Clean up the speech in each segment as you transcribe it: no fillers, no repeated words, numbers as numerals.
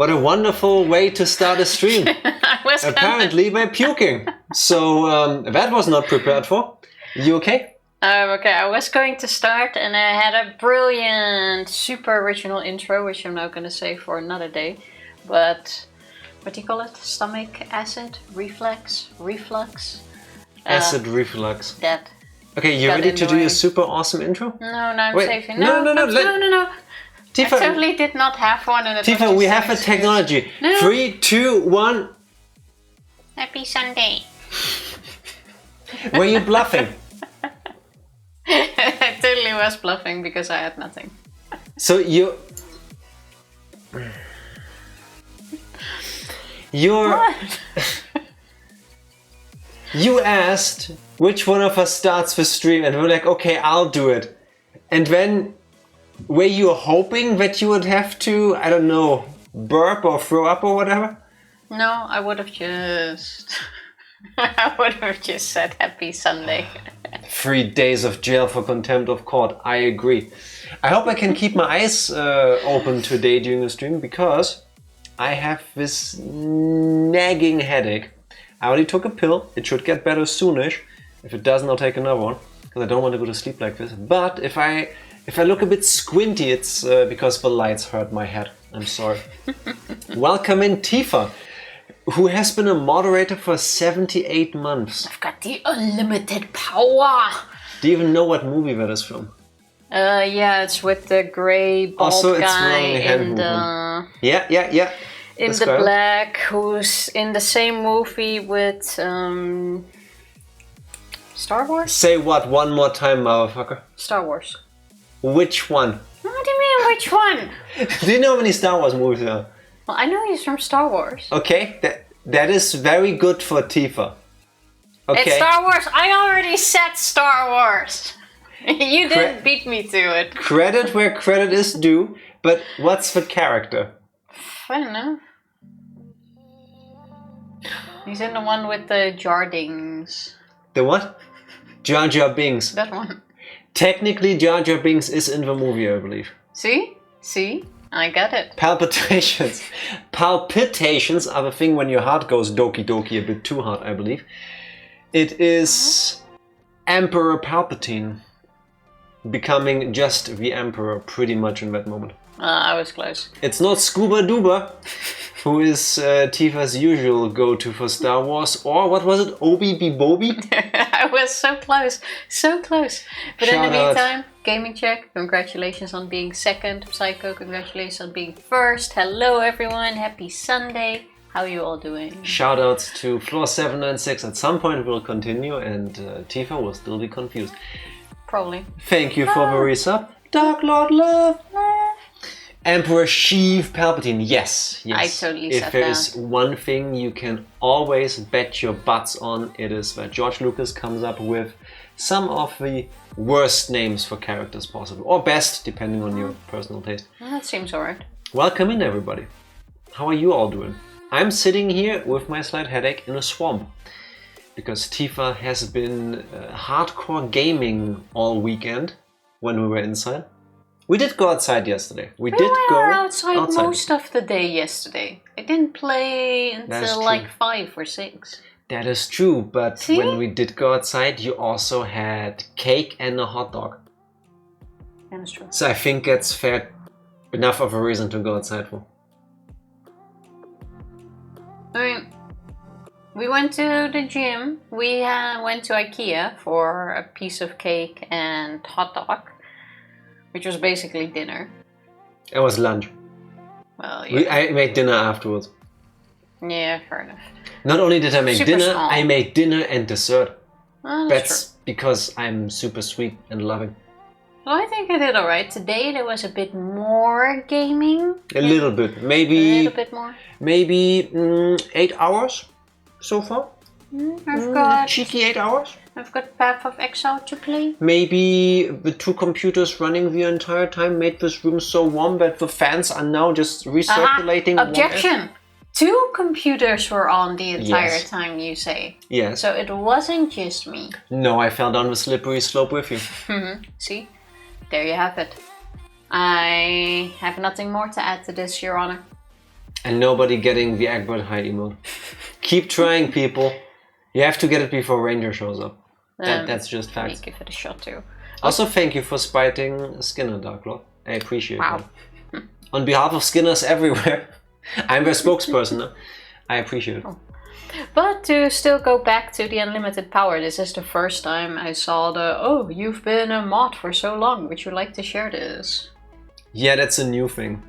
What a wonderful way to start a stream. Apparently by puking. So that was not prepared for. You okay? Okay, I was going to start and I had a brilliant, super original intro, which I'm not going to say for another day. But, what do you call it? Stomach acid? Reflux? Acid reflux. That. Okay, you ready to do your super awesome intro? No, I'm Wait, saving. No. Tifa, I totally did not have one. And Tifa, we have a technology. No. 3, 2, 1. Happy Sunday. Were you bluffing? I totally was bluffing because I had nothing. So you're What? You asked which one of us starts the stream and we're like, okay, I'll do it. And then were you hoping that you would have to, I don't know, burp or throw up or whatever? No, I would have just... I would have just said Happy Sunday. 3 days of jail for contempt of court. I agree. I hope I can keep my eyes open today during the stream because I have this nagging headache. I already took a pill. It should get better soonish. If it doesn't, I'll take another one because I don't want to go to sleep like this. But if I look a bit squinty, it's because the lights hurt my head. I'm sorry. Welcome in, Tifa, who has been a moderator for 78 months. I've got the unlimited power. Do you even know what movie that is from? Yeah, it's with the grey bald guy in the... Yeah. In the black, who's in the same movie with Star Wars? Say what one more time, motherfucker. Star Wars. Which one? What do you mean, which one? Do you know how many Star Wars movies there are? Well, I know he's from Star Wars. Okay, that is very good for Tifa. Okay. It's Star Wars. I already said Star Wars. You didn't beat me to it. Credit where credit is due, but what's the character? I don't know. He's in the one with the Jardings. The what? Jar Jar Binks. That one. Technically, Jar Jar Binks is in the movie, I believe. See? I got it. Palpitations. Palpitations are the thing when your heart goes doki doki a bit too hard, I believe. It is Emperor Palpatine becoming just the Emperor pretty much in that moment. I was close. It's not Scuba Duba, who is Tifa's usual go-to for Star Wars, or what was it, Obi Bobi? I was so close. But in the meantime, Gaming Check, congratulations on being second. Psycho, congratulations on being first. Hello everyone, happy Sunday. How are you all doing? Shoutouts to Floor 796. At some point we'll continue and Tifa will still be confused. Probably. Thank you for the resub. Dark Lord Love. Emperor Sheev Palpatine, yes. I totally said that. If there is one thing you can always bet your butts on, it is that George Lucas comes up with some of the worst names for characters possible. Or best, depending on your personal taste. Well, that seems alright. Welcome in, everybody. How are you all doing? I'm sitting here with my slight headache in a swamp. Because Tifa has been hardcore gaming all weekend when we were inside. We did go outside yesterday. We did go outside most of the day yesterday. I didn't play until like 5 or 6. That is true, but when we did go outside, you also had cake and a hot dog. That is true. So I think that's fair enough of a reason to go outside for. I mean, we went to the gym. We went to IKEA for a piece of cake and hot dog. Which was basically dinner. It was lunch. Well, yeah. I made dinner afterwards. Yeah, fair enough. Not only did I make dinner, small. I made dinner and dessert. Oh, that's because I'm super sweet and loving. Well, I think I did alright. Today there was a bit more gaming. A little bit. Maybe... A little bit more. Maybe 8 hours so far. I've got... Cheeky 8 hours. I've got Path of Exile to play. Maybe the 2 computers running the entire time made this room so warm that the fans are now just recirculating. Objection! 2 computers were on the entire time, you say. Yes. So it wasn't just me. No, I fell down the slippery slope with you. See? There you have it. I have nothing more to add to this, Your Honor. And nobody getting the Egbert High emote. Keep trying, people. You have to get it before Ranger shows up. That's just facts. Give it a shot too. Also, thank you for spiting Skinner, Darklord. I appreciate it. On behalf of Skinners everywhere, I'm their spokesperson now. I appreciate it. But to still go back to the unlimited power, this is the first time I saw you've been a mod for so long. Would you like to share this? Yeah, that's a new thing.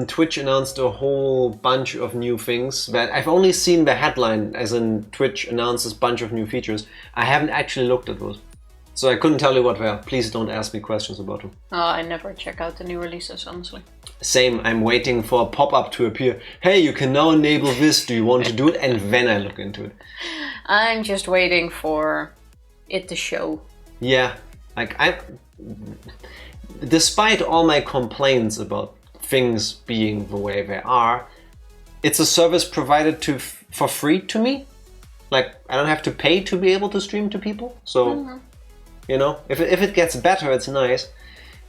Twitch announced a whole bunch of new things, but I've only seen the headline, as in Twitch announces a bunch of new features. I haven't actually looked at those. So I couldn't tell you what they are. Please don't ask me questions about them. I never check out the new releases, honestly. Same, I'm waiting for a pop-up to appear. Hey, you can now enable this, do you want to do it? And then I look into it. I'm just waiting for it to show. Yeah, despite all my complaints about things being the way they are, it's a service provided for free to me. Like, I don't have to pay to be able to stream to people. So, you know, if it gets better, it's nice.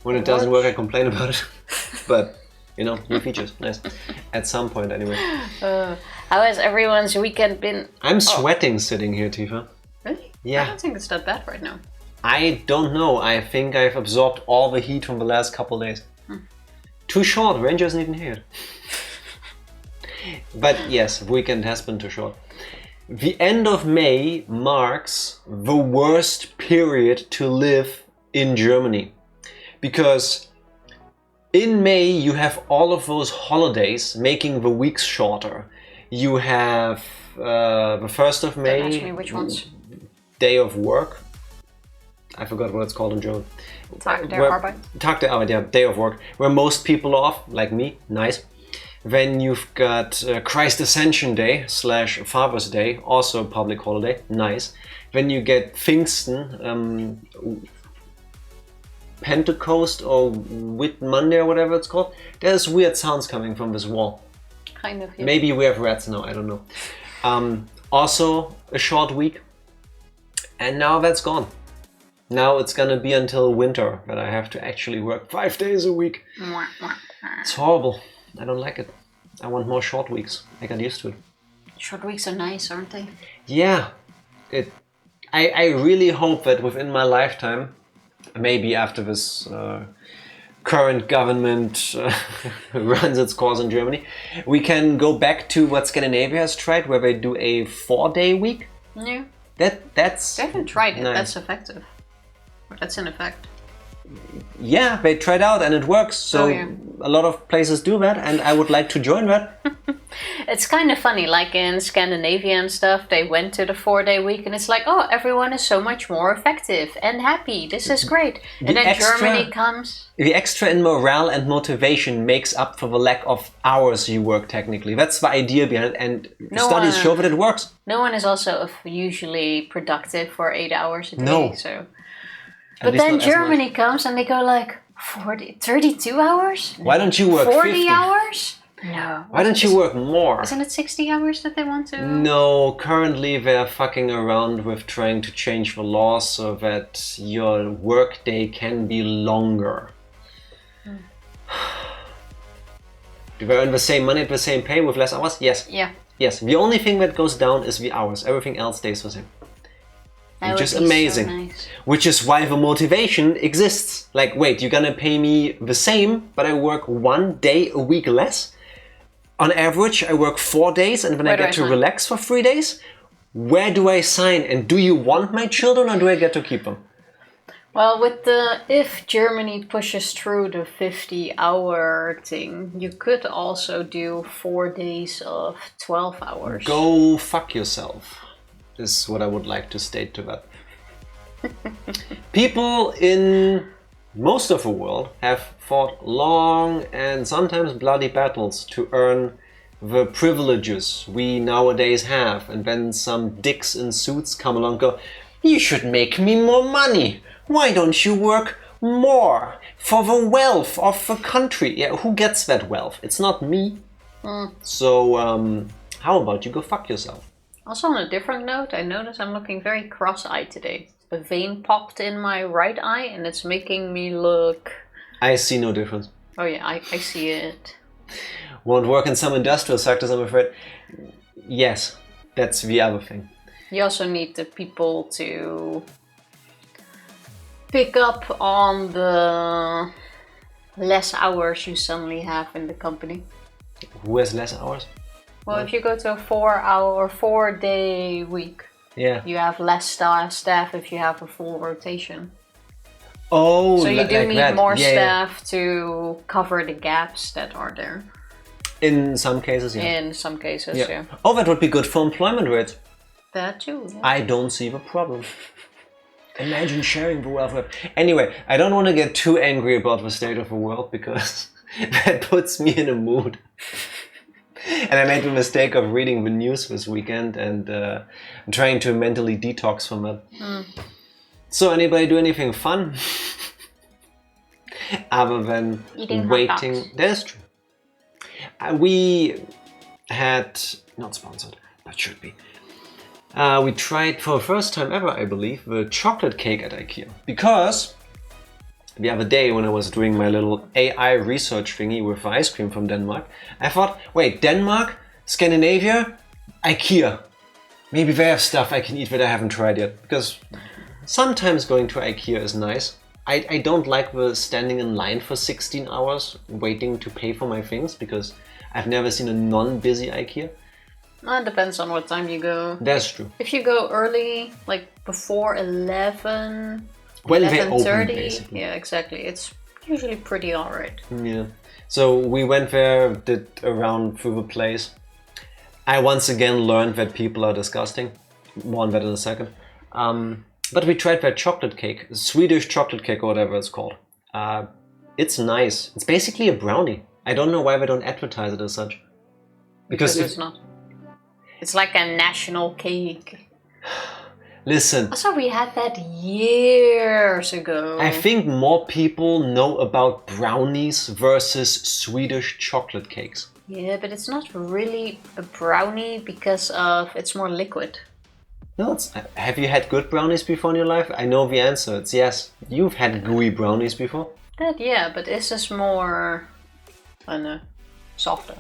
When it doesn't work, I complain about it. But, you know, new features, nice. At some point, anyway. How has everyone's weekend been? I'm sweating sitting here, Tifa. Really? Yeah. I don't think it's that bad right now. I don't know. I think I've absorbed all the heat from the last couple days. Too short. Ranger isn't even here. But yes, weekend has been too short. The end of May marks the worst period to live in Germany. Because in May you have all of those holidays making the weeks shorter. You have the 1st of May. Don't ask me which ones. Day of work. I forgot what it's called in German. Tag der Arbeit. Tag der Arbeit, yeah, day of work. Where most people are off, like me, nice. Then you've got Christ Ascension Day / Father's Day, also a public holiday, nice. Then you get Pfingsten, Pentecost or Whit Monday or whatever it's called. There's weird sounds coming from this wall. Kind of, yeah. Maybe we have rats now, I don't know. Also a short week. And now that's gone. Now it's gonna be until winter that I have to actually work 5 days a week. It's horrible. I don't like it. I want more short weeks. I got used to it. Short weeks are nice, aren't they? Yeah. I really hope that within my lifetime, maybe after this current government runs its course in Germany, we can go back to what Scandinavia has tried, where they do a 4-day week. Yeah. That's They haven't tried it. nice. That's effective. That's in effect. Yeah, they tried out and it works. So a lot of places do that, and I would like to join that. It's kind of funny, like in Scandinavia and stuff, they went to the 4-day week and it's like, oh, everyone is so much more effective and happy. This is great. And then Germany comes. The extra in morale and motivation makes up for the lack of hours you work technically. That's the idea behind it, and studies show that it works. No one is also usually productive for 8 hours a day. No. So. But then Germany comes and they go like 32 hours? Why don't you work 40 50? hours? No. Why don't you work more? Isn't it 60 hours that they want to? No, currently they're fucking around with trying to change the law so that your work day can be longer. Do they earn the same money at the same pay with less hours? Yes. Yeah. Yes. The only thing that goes down is the hours. Everything else stays the same. Which is amazing. So nice. Which is why the motivation exists. Like, wait, you're gonna pay me the same, but I work 1 day a week less? On average, I work 4 days and then I get to relax for 3 days? Where do I sign? And do you want my children or do I get to keep them? Well, if Germany pushes through the 50-hour thing, you could also do 4 days of 12 hours. Go fuck yourself, is what I would like to state to that. People in most of the world have fought long and sometimes bloody battles to earn the privileges we nowadays have, and then some dicks in suits come along and go, you should make me more money. Why don't you work more for the wealth of the country? Yeah, who gets that wealth? It's not me. So how about you go fuck yourself? Also, on a different note, I notice I'm looking very cross-eyed today. A vein popped in my right eye and it's making me look... I see no difference. Oh yeah, I see it. won't work in some industrial sectors, I'm afraid. Yes, that's the other thing. You also need the people to pick up on the less hours you suddenly have in the company. Who has less hours? Well, if you go to a 4-hour or 4-day week, you have less staff if you have a full rotation. Oh, so you do like need that. more staff to cover the gaps that are there. In some cases, yeah. In some cases, yeah. Oh, that would be good for employment rates. That too. Yeah. I don't see the problem. Imagine sharing the wealth web. Anyway, I don't want to get too angry about the state of the world because that puts me in a mood. And I made the mistake of reading the news this weekend and trying to mentally detox from it. So anybody do anything fun? Other than eating waiting. That's true. We had, not sponsored, but should be. We tried for the first time ever, I believe, the chocolate cake at IKEA. Because the other day when I was doing my little AI research thingy with ice cream from Denmark, I thought, wait, Denmark, Scandinavia, IKEA. Maybe they have stuff I can eat that I haven't tried yet. Because sometimes going to IKEA is nice. I don't like the standing in line for 16 hours waiting to pay for my things because I've never seen a non-busy IKEA. Well, it depends on what time you go. That's true. If you go early, like before 11, when they open, 11:30, basically. Yeah, exactly. It's usually pretty alright. Yeah. So we went there, did a round through the place. I once again learned that people are disgusting. More on that in a second. But we tried that chocolate cake, Swedish chocolate cake or whatever it's called. It's nice. It's basically a brownie. I don't know why they don't advertise it as such. Because it's not. It's like a national cake. Listen. Also, we had that years ago. I think more people know about brownies versus Swedish chocolate cakes. Yeah, but it's not really a brownie because it's more liquid. No, have you had good brownies before in your life? I know the answer. It's yes. You've had gooey brownies before? That, yeah, but this is more, I don't know, softer.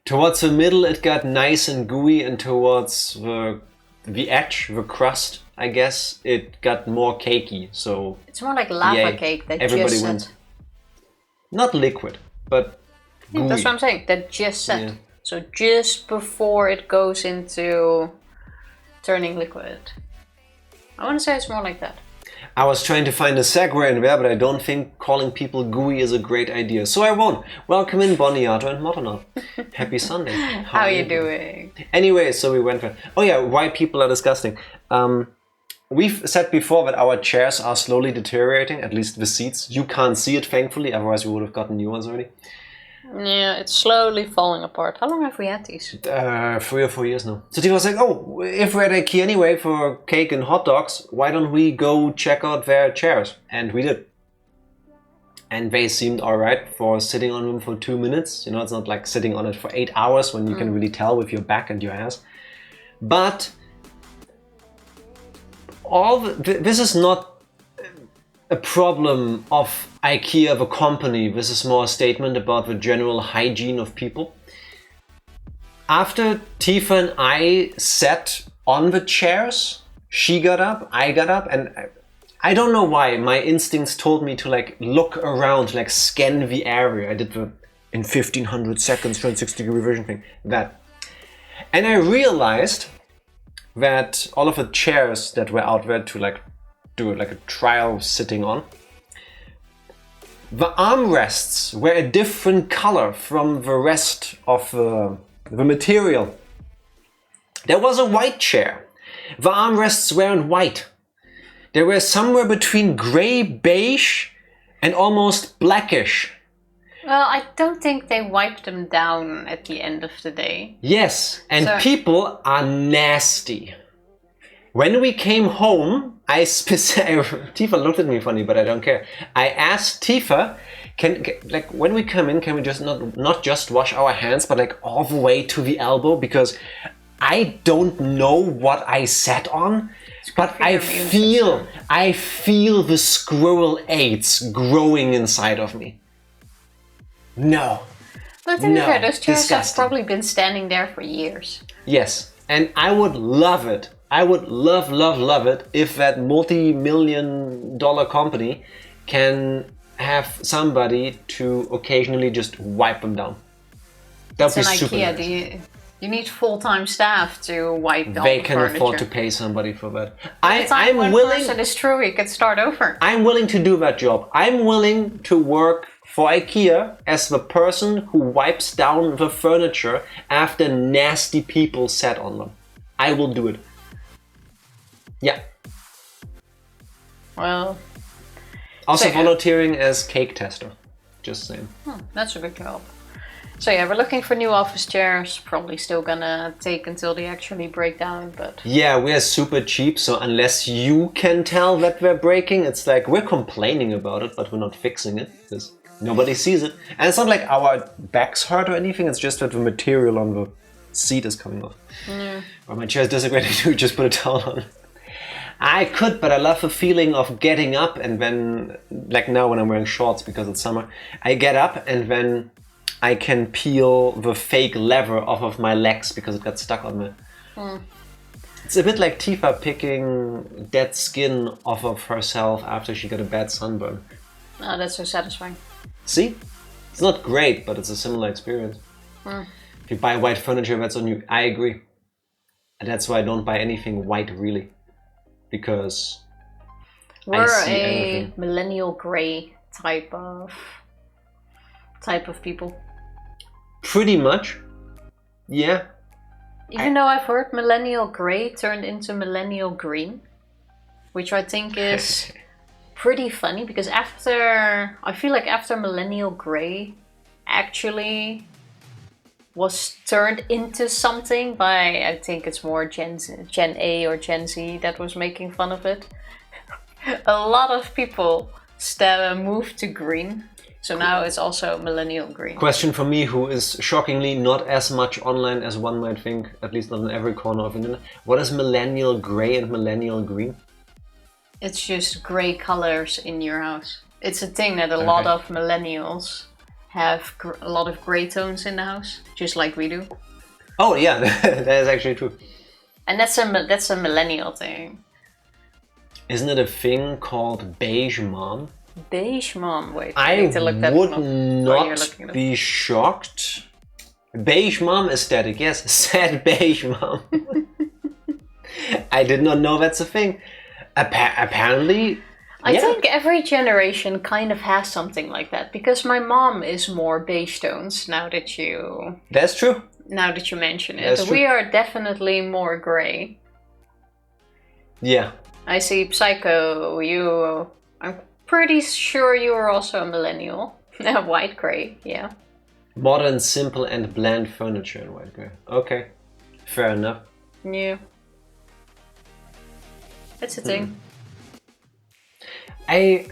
Towards the middle it got nice and gooey, and towards the edge, the crust, I guess, it got more cakey. So it's more like lava cake that everybody just wins. set. Not liquid, but gooey. That's what I'm saying, that just set. Yeah. So just before it goes into turning liquid. I want to say it's more like that. I was trying to find a segue in there, but I don't think calling people gooey is a great idea. So I won't. Welcome in, Boniato and Motonaut. Happy Sunday. How are you doing? Anyway, so we went there. Oh yeah, why people are disgusting. We've said before that our chairs are slowly deteriorating, at least the seats. You can't see it, thankfully, otherwise we would have gotten new ones already. Yeah, it's slowly falling apart. How long have we had these? 3 or 4 years now. So Tiva was like, oh, if we're at IKEA anyway for cake and hot dogs, why don't we go check out their chairs? And we did. And they seemed alright for sitting on them for 2 minutes. You know, it's not like sitting on it for 8 hours when you can really tell with your back and your ass. But this is not a problem of IKEA, the company. This is more a statement about the general hygiene of people. After Tifa and I sat on the chairs, she got up, I got up, and I don't know why my instincts told me to like look around, like scan the area. I did the in 1500 seconds 360-degree vision thing, that. And I realized that all of the chairs that were out there to like do like a trial sitting on, the armrests were a different color from the rest of the material. There was a white chair. The armrests weren't white. They were somewhere between grey, beige and almost blackish. Well, I don't think they wiped them down at the end of the day. Yes, and people are nasty. When we came home, Tifa looked at me funny, but I don't care. I asked Tifa, like when we come in, can we just not just wash our hands, but like all the way to the elbow? Because I don't know what I sat on, but I feel the squirrel aids growing inside of me. No. But to be fair, those chairs have disgusting. probably been standing there for years. Yes, and I would love it. I would love it if that multi-million-dollar company can have somebody to occasionally just wipe them down. That would be super IKEA. nice. You need full-time staff to wipe down They the can furniture. afford to pay somebody for that. I'm willing. It is true. You can start over. I'm willing to do that job. I'm willing to work for IKEA as the person who wipes down the furniture after nasty people sat on them. I will do it. Yeah. Well, Also so, yeah. volunteering as cake tester. Just saying. That's a good job. So yeah, we're looking for new office chairs. Probably still gonna take until they actually break down, but... Yeah, we are super cheap, so unless you can tell that we're breaking, it's like we're complaining about it, but we're not fixing it, because nobody sees it. And it's not like our backs hurt or anything, it's just that the material on the seat is coming off. Or my chair is disagreeing to just put a towel on. I could, but I love the feeling of getting up and then, like now when I'm wearing shorts because it's summer, I get up and then I can peel the fake leather off of my legs because it got stuck on me. It's a bit like Tifa picking dead skin off of herself after she got a bad sunburn. Oh, that's so satisfying. See? It's not great, but it's a similar experience. If you buy white furniture, that's on you. I agree. And that's why I don't buy anything white, really. Because we're I see a everything. millennial grey type of people. Pretty much. Yeah. Even though I've heard millennial grey turned into millennial green, which I think is pretty funny because I feel like after millennial grey actually was turned into something by, I think it's more Gen A or Gen Z that was making fun of it. A lot of people moved to green. So now it's also millennial green. Question for me, who is shockingly not as much online as one might think, at least not in every corner of the internet. What is millennial grey and millennial green? It's just grey colors in your house. It's a thing that a lot of millennials have a lot of grey tones in the house, just like we do. Oh yeah, that is actually true. And that's a millennial thing. Isn't it a thing called beige mom? Beige mom. Wait, I need to look that would one not be shocked. Beige mom aesthetic, yes. Sad beige mom. I did not know that's a thing. Apparently, I think every generation kind of has something like that, because my mom is more beige tones now that you... That's true. Now that you mention it. That's true. We are definitely more grey. Yeah. I see Psycho, I'm pretty sure you are also a millennial. White grey, yeah. Modern, simple and bland furniture in white grey. Okay. Fair enough. Yeah. It's a thing. I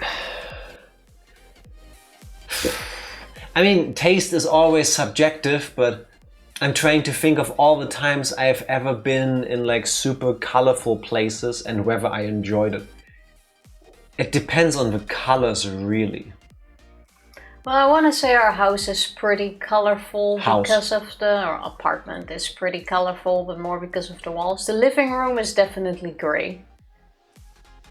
mean, taste is always subjective, but I'm trying to think of all the times I've ever been in like super colorful places and whether I enjoyed it. It depends on the colors, really. Well, I want to say our house is pretty colorful because of our apartment is pretty colorful, but more because of the walls. The living room is definitely grey.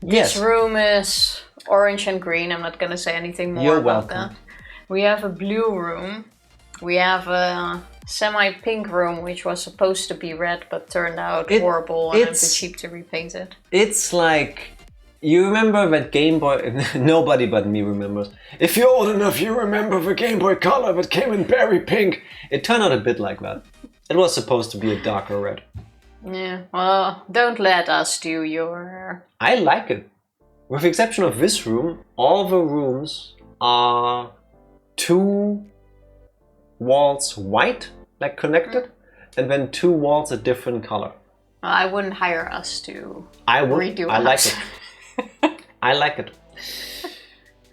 Yes. This room is orange and green. I'm not going to say anything more about that. We have a blue room. We have a semi-pink room, which was supposed to be red, but turned out horrible, and I'm too cheap to repaint it. It's like... You remember that Game Boy... Nobody but me remembers. If you're old enough, you remember the Game Boy Color that came in berry pink. It turned out a bit like that. It was supposed to be a darker red. Yeah, well, don't let us do your... I like it. With the exception of this room, all the rooms are 2 walls white, like connected, and then 2 walls a different color. I wouldn't hire us to redo I like it. I like it.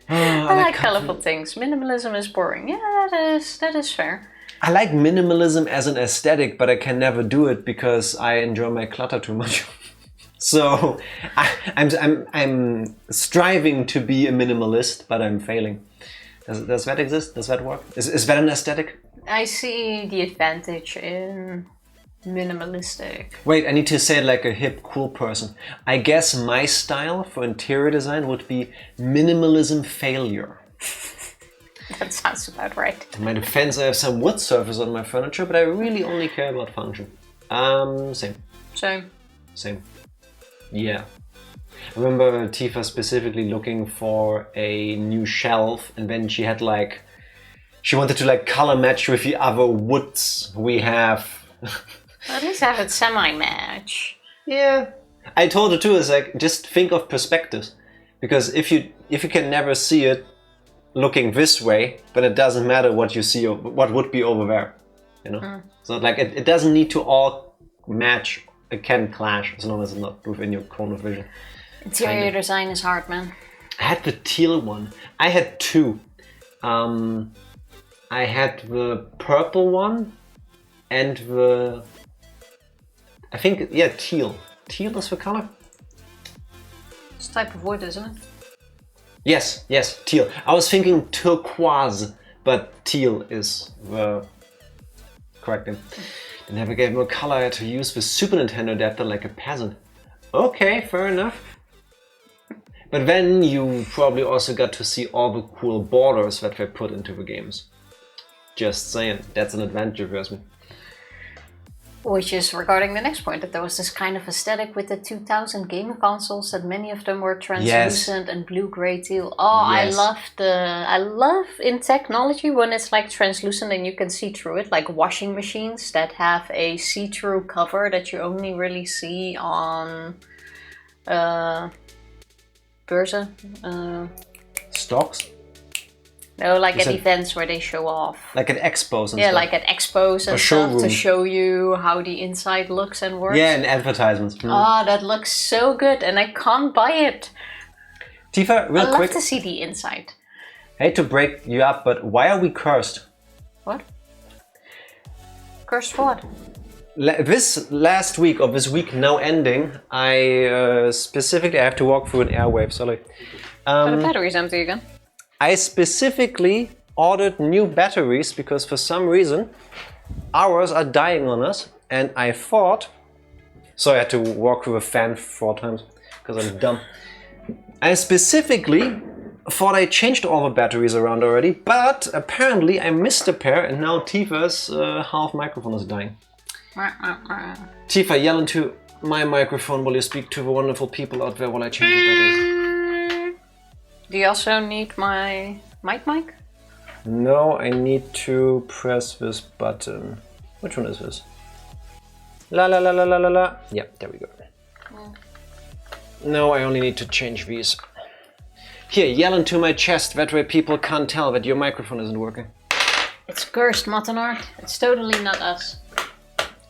I like colorful things. Minimalism is boring. Yeah, that is fair. I like minimalism as an aesthetic, but I can never do it because I enjoy my clutter too much. So I'm striving to be a minimalist, but I'm failing. Does that exist? Does that work? Is that an aesthetic? I see the advantage in minimalistic. Wait, I need to say it like a hip, cool person. I guess my style for interior design would be minimalism failure. That sounds about right. In my defense, I have some wood surface on my furniture, but I really only care about function. Same. Yeah. I remember Tifa specifically looking for a new shelf, and then she had like... She wanted to like color match with the other woods we have. At least have it semi-match. Yeah. I told her too, is like, just think of perspectives. Because if you can never see it looking this way, then it doesn't matter what you see or what would be over there. You know? So like it doesn't need to all match. It can clash as long as it's not within your cone of vision. Interior design is hard, man. I had the teal one. I had two. I had the purple one and the... I think, yeah, teal. Teal is the color? It's a type of wood, isn't it? Yes, teal. I was thinking turquoise, but teal is the correct name. They never gave me a color. I had to use the Super Nintendo adapter like a peasant. Okay, fair enough. But then you probably also got to see all the cool borders that they put into the games. Just saying, that's an advantage for me. Which is regarding the next point, that there was this kind of aesthetic with the 2000 gaming consoles, that many of them were translucent and blue-gray teal. Oh, yes. I love in technology when it's like translucent and you can see through it, like washing machines that have a see-through cover that you only really see on Börse. Stocks? No, like at events where they show off. Like at expos and stuff. stuff? Like at expos and stuff to show you how the inside looks and works. Yeah, and advertisements. Oh, that looks so good and I can't buy it. Tifa, real quick. I'd love to see the inside. I hate to break you up, but why are we cursed? What? Cursed what? This last week, or this week now ending, I specifically have to walk through an airwave, sorry. So the battery's empty again. I specifically ordered new batteries because for some reason ours are dying on us, and I thought... Sorry, I had to walk through a fan 4 times because I'm dumb. I specifically thought I changed all the batteries around already, but apparently I missed a pair and now Tifa's half microphone is dying. Tifa, yell into my microphone while you speak to the wonderful people out there while I change the batteries. Do you also need my mic? No, I need to press this button. Which one is this? La la la la la la la. Yeah, there we go. No, I only need to change these. Here, yell into my chest, that way people can't tell that your microphone isn't working. It's cursed, Mattenart. It's totally not us.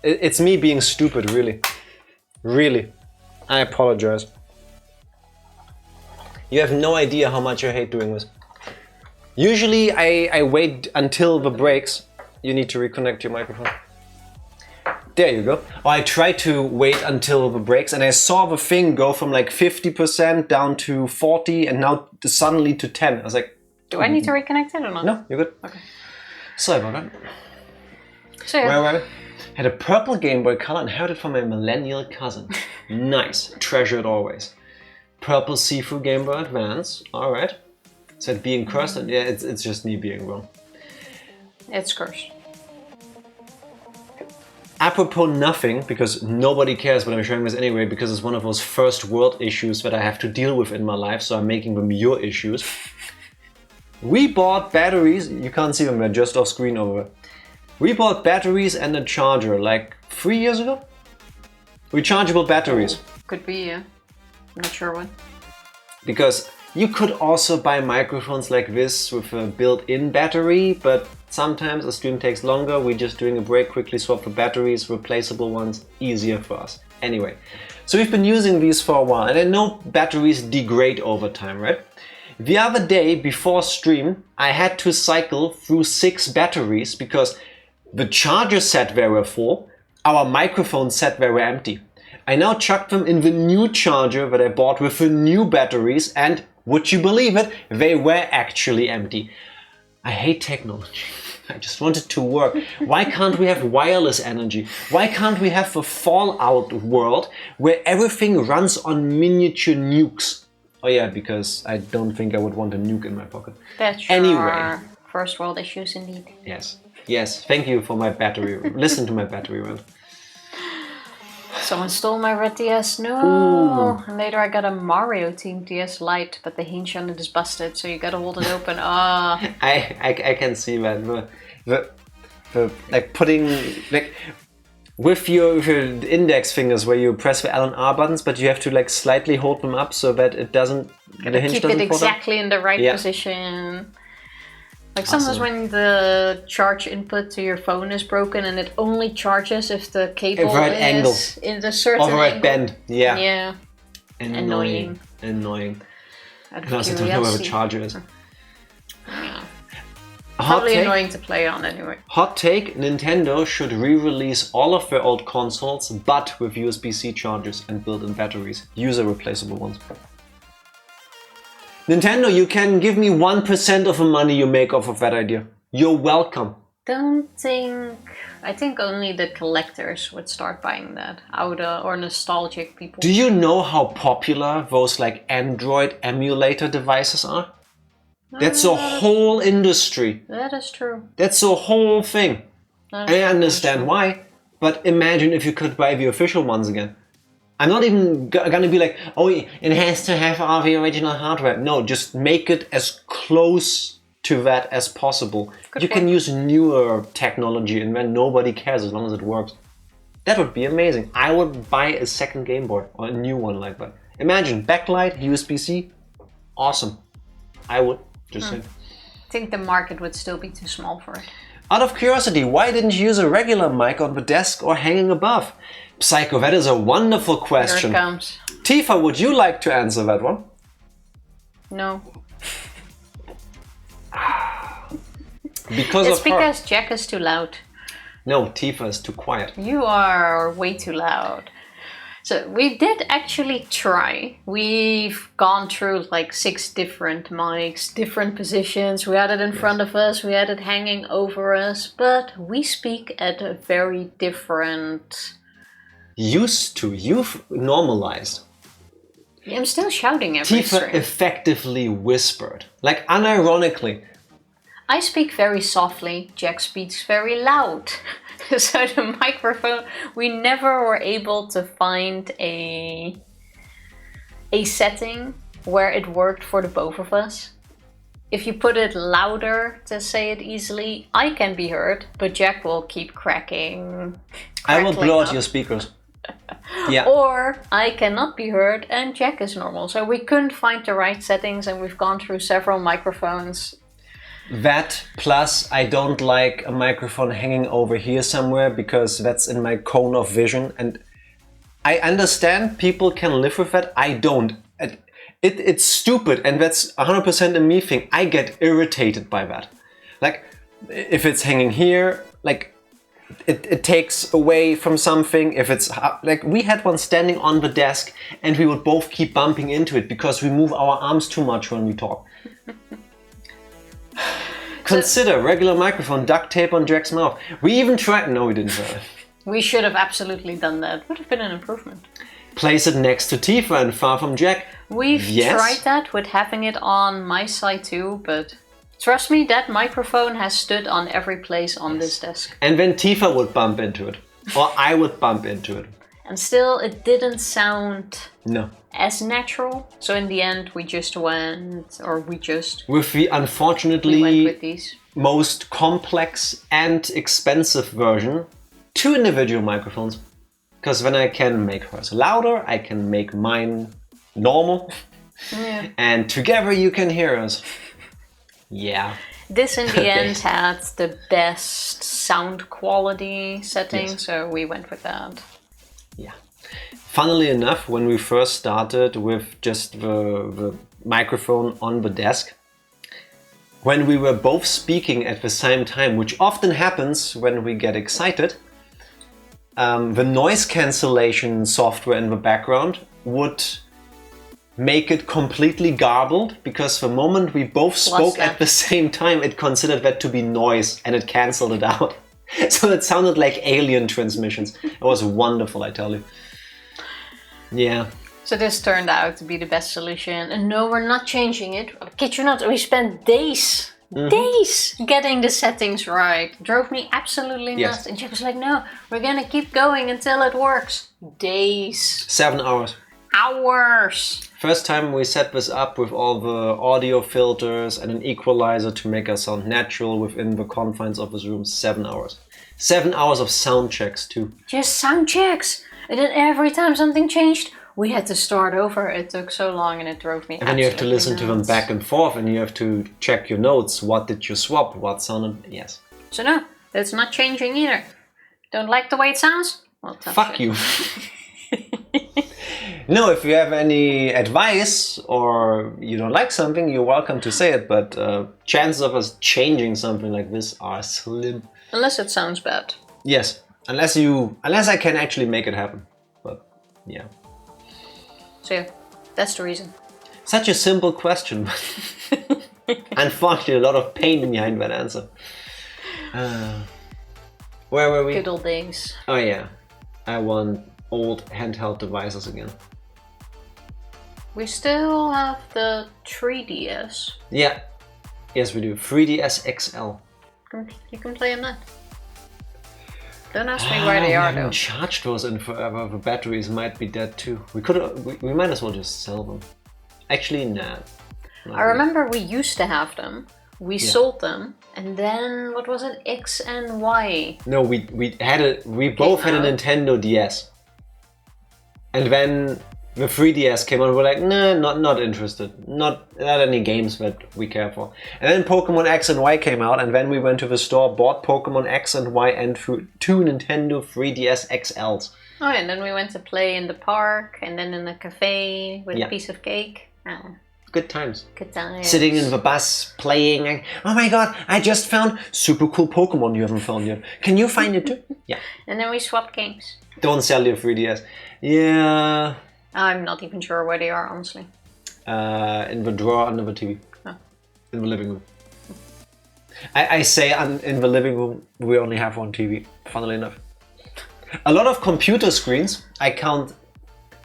It's me being stupid, really. Really. I apologize. You have no idea how much I hate doing this. Usually I wait until the breaks. You need to reconnect your microphone. There you go. Or I try to wait until the breaks and I saw the thing go from like 50% down to 40 and now suddenly to 10. I was like... Do I need to reconnect it or not? No, you're good. Okay. Sorry about that. So yeah. Where were we? Had a purple Game Boy Color and inherited from my millennial cousin. Nice. Treasure it always. Purple see-through Game Boy Advance. Alright. Said being cursed, and yeah, it's just me being wrong. It's cursed. Apropos nothing, because nobody cares, but I'm showing this anyway, because it's one of those first world issues that I have to deal with in my life, so I'm making them your issues. We bought batteries, you can't see them, they're just off screen over there. We bought batteries and a charger like 3 years ago? Rechargeable batteries. Could be, yeah. I'm not sure when. Because you could also buy microphones like this with a built-in battery, but sometimes a stream takes longer. We're just doing a break, quickly swap the batteries, replaceable ones, easier for us. Anyway, so we've been using these for a while, and I know batteries degrade over time, right? The other day, before stream, I had to cycle through 6 batteries because the charger set they were full, our microphone set they were empty. I now chucked them in the new charger that I bought with the new batteries, and would you believe it, they were actually empty. I hate technology. I just want it to work. Why can't we have wireless energy? Why can't we have a Fallout world where everything runs on miniature nukes? Oh yeah, because I don't think I would want a nuke in my pocket. That's anyway. First world issues indeed. Yes. Yes, thank you for my battery. Listen to my battery rant. Someone stole my red DS. No. Ooh. And later I got a Mario themed DS Lite, but the hinge on it is busted, so you gotta hold it open. I can see that. The like putting like with your index fingers where you press the L and R buttons, but you have to like slightly hold them up so that it doesn't. The hinge keep doesn't it exactly in the right position. Like sometimes when the charge input to your phone is broken and it only charges if the cable is in a certain angle. Right bend. Yeah. Yeah. Annoying. And also I don't know where the charger is. Yeah. Probably annoying to play on anyway. Hot take, Nintendo should re-release all of their old consoles, but with USB-C chargers and built-in batteries. User replaceable ones. Nintendo, you can give me 1% of the money you make off of that idea. You're welcome. I think only the collectors would start buying that. Or nostalgic people. Do you know how popular those like Android emulator devices are? That's a whole industry. That is true. That's a whole thing. I understand why, but imagine if you could buy the official ones again. I'm not even gonna be like, oh, it has to have all the original hardware. No, just make it as close to that as possible. You can use newer technology and then nobody cares as long as it works. That would be amazing. I would buy a second Game Boy or a new one like that. Imagine, backlight, USB-C, awesome. I would just say. I think the market would still be too small for it. Out of curiosity, why didn't you use a regular mic on the desk or hanging above? Psycho, that is a wonderful question. Here it comes. Tifa, would you like to answer that one? No. Because Jack is too loud. No, Tifa is too quiet. You are way too loud. So we did actually try. We've gone through like 6 different mics, different positions. We had it in front of us, we had it hanging over us, but we speak at a very different... You've normalized. I'm still shouting every Tifa stream. Effectively whispered. Like unironically. I speak very softly, Jack speaks very loud. So the microphone, we never were able to find a setting where it worked for the both of us. If you put it louder, to say it easily, I can be heard, but Jack will keep crackling. I will blow out your speakers. Yeah. Or I cannot be heard and Jack is normal. So we couldn't find the right settings and we've gone through several microphones. That plus I don't like a microphone hanging over here somewhere because that's in my cone of vision, and I understand people can live with that. I don't. It's stupid, and that's 100% a me thing. I get irritated by that. Like if it's hanging here, like it takes away from something. If it's like we had one standing on the desk and we would both keep bumping into it because we move our arms too much when we talk. Consider regular microphone, duct tape on Jack's mouth. We even tried. No, we didn't try it. We should have absolutely done that. Would have been an improvement. Place it next to Tifa and far from Jack. We've tried that with having it on my side too, but trust me, that microphone has stood on every place on this desk. And then Tifa would bump into it, or I would bump into it. And still, it didn't sound as natural. So in the end, we went with the unfortunately most complex and expensive version, 2 individual microphones. Because then I can make hers louder, I can make mine normal, and together you can hear us. Yeah. This in the end had the best sound quality setting, so we went with that. Yeah. Funnily enough, when we first started with just the microphone on the desk, when we were both speaking at the same time, which often happens when we get excited, the noise cancellation software in the background would make it completely garbled, because the moment we both spoke at the same time, it considered that to be noise and it cancelled it out. So it sounded like alien transmissions. It was wonderful, I tell you. Yeah. So this turned out to be the best solution. And no, we're not changing it. I kid you not, we spent days getting the settings right. Drove me absolutely nuts. And Jack was like, no, we're gonna keep going until it works. Days. 7 hours. Hours. First time we set this up with all the audio filters and an equalizer to make us sound natural within the confines of this room. 7 hours. 7 hours of sound checks too. Just sound checks. And then every time something changed, we had to start over. It took so long and it drove me. And then you have to listen to them back and forth, and you have to check your notes. What did you swap? What sounded? Yes. So no, it's not changing either. Don't like the way it sounds? Well, fuck you. No, if you have any advice or you don't like something, you're welcome to say it. But chances of us changing something like this are slim. Unless it sounds bad. Yes, unless I can actually make it happen. But yeah. So yeah, that's the reason. Such a simple question, but unfortunately a lot of pain behind that answer. Where were we? Good old days. Oh yeah, I want old handheld devices again. We still have the 3DS. Yeah, yes we do. 3DS XL. You can play on that. Don't ask me where they are though. I haven't charged those in forever. The batteries might be dead too. We might as well just sell them. Actually, nah. I remember we used to have them. We sold them, and then what was it? X and Y. No, we both had a Nintendo DS, and then the 3DS came out. We're like, nah, not interested. Not any games that we care for. And then Pokemon X and Y came out, and then we went to the store, bought Pokemon X and Y, and 2 Nintendo 3DS XLs. Oh, and then we went to play in the park, and then in the cafe with a piece of cake. Oh. Good times. Good times. Sitting in the bus, playing. Oh my god, I just found super cool Pokemon you haven't found yet. Can you find it too? Yeah. And then we swapped games. Don't sell your 3DS. Yeah. I'm not even sure where they are, honestly. In the drawer under the TV. Oh. In the living room. I say in the living room, we only have one TV, funnily enough. A lot of computer screens, I count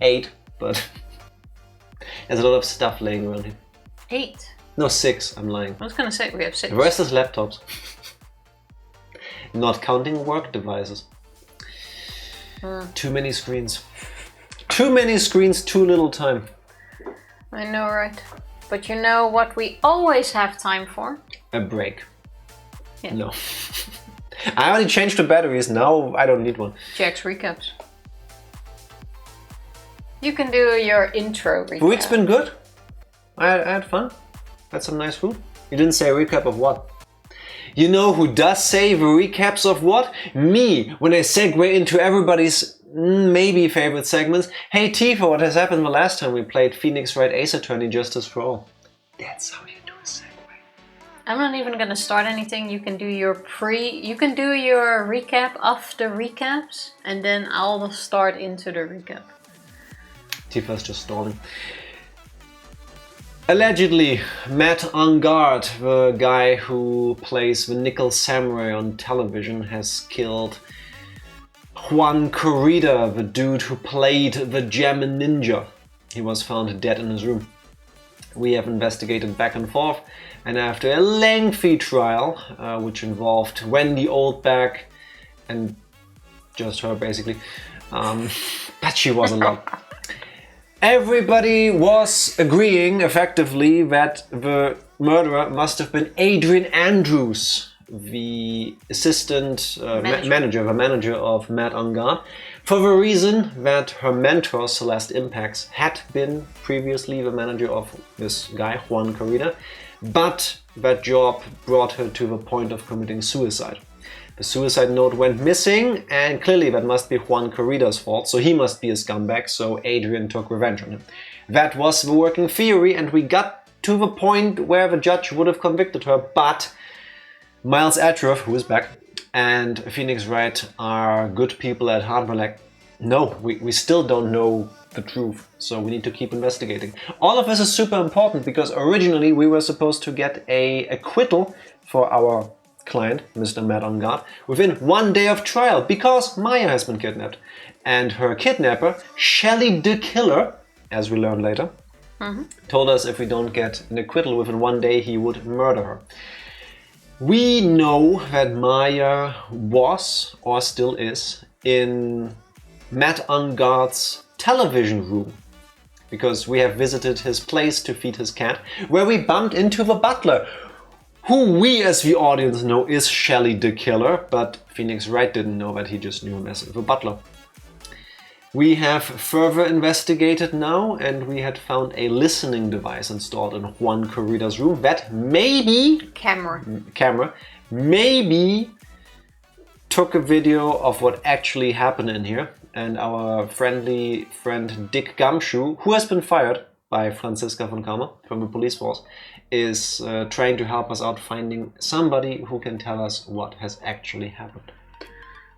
8, but there's a lot of stuff laying around here. 8? No, 6, I'm lying. I was gonna say, we have 6. The rest is laptops. Not counting work devices. Too many screens. Too many screens, too little time. I know, right? But you know what we always have time for? A break. Yeah. No. I already changed the batteries, now I don't need one. Jack's recaps. You can do your intro recap. The week's been good. I had fun. Had some nice food. You didn't say a recap of what? You know who does say the recaps of what? Me, when I segue into everybody's maybe favorite segments. Hey Tifa, what has happened the last time we played Phoenix Wright Ace Attorney Justice for All? That's how you do a segue. I'm not even gonna start anything. You can do your recap of the recaps, and then I'll start into the recap. Tifa's just stalling. Allegedly, Matt Engard, the guy who plays the Nickel Samurai on television, has killed Juan Corrida, the dude who played the Gem Ninja. He was found dead in his room. We have investigated back and forth, and after a lengthy trial, which involved Wendy Oldback and just her basically, but she was a lot. Everybody was agreeing effectively that the murderer must have been Adrian Andrews, the assistant manager of Matt Engard, for the reason that her mentor Celeste Impax had been previously the manager of this guy Juan Corrida, but that job brought her to the point of committing suicide. The suicide note went missing, and clearly that must be Juan Corrida's fault, so he must be a scumbag, so Adrian took revenge on him. That was the working theory, and we got to the point where the judge would have convicted her, but Miles Atroff, who is back, and Phoenix Wright are good people at heart. We're like, No, we still don't know the truth, so we need to keep investigating. All of this is super important because originally we were supposed to get a acquittal for our client, Mr. Matt on Guard, within 1 day of trial because Maya has been kidnapped. And her kidnapper, Shelly the Killer, as we learn later, told us if we don't get an acquittal within 1 day, he would murder her. We know that Maya was, or still is, in Matt on Guard's television room because we have visited his place to feed his cat, where we bumped into the butler, who we as the audience know is Shelly the Killer, but Phoenix Wright didn't know that, he just knew him as the butler. We have further investigated now, and we had found a listening device installed in Juan Corrida's room that maybe... Camera. Maybe took a video of what actually happened in here. And our friendly friend Dick Gumshoe, who has been fired by Franziska von Kammer from the police force, is trying to help us out finding somebody who can tell us what has actually happened.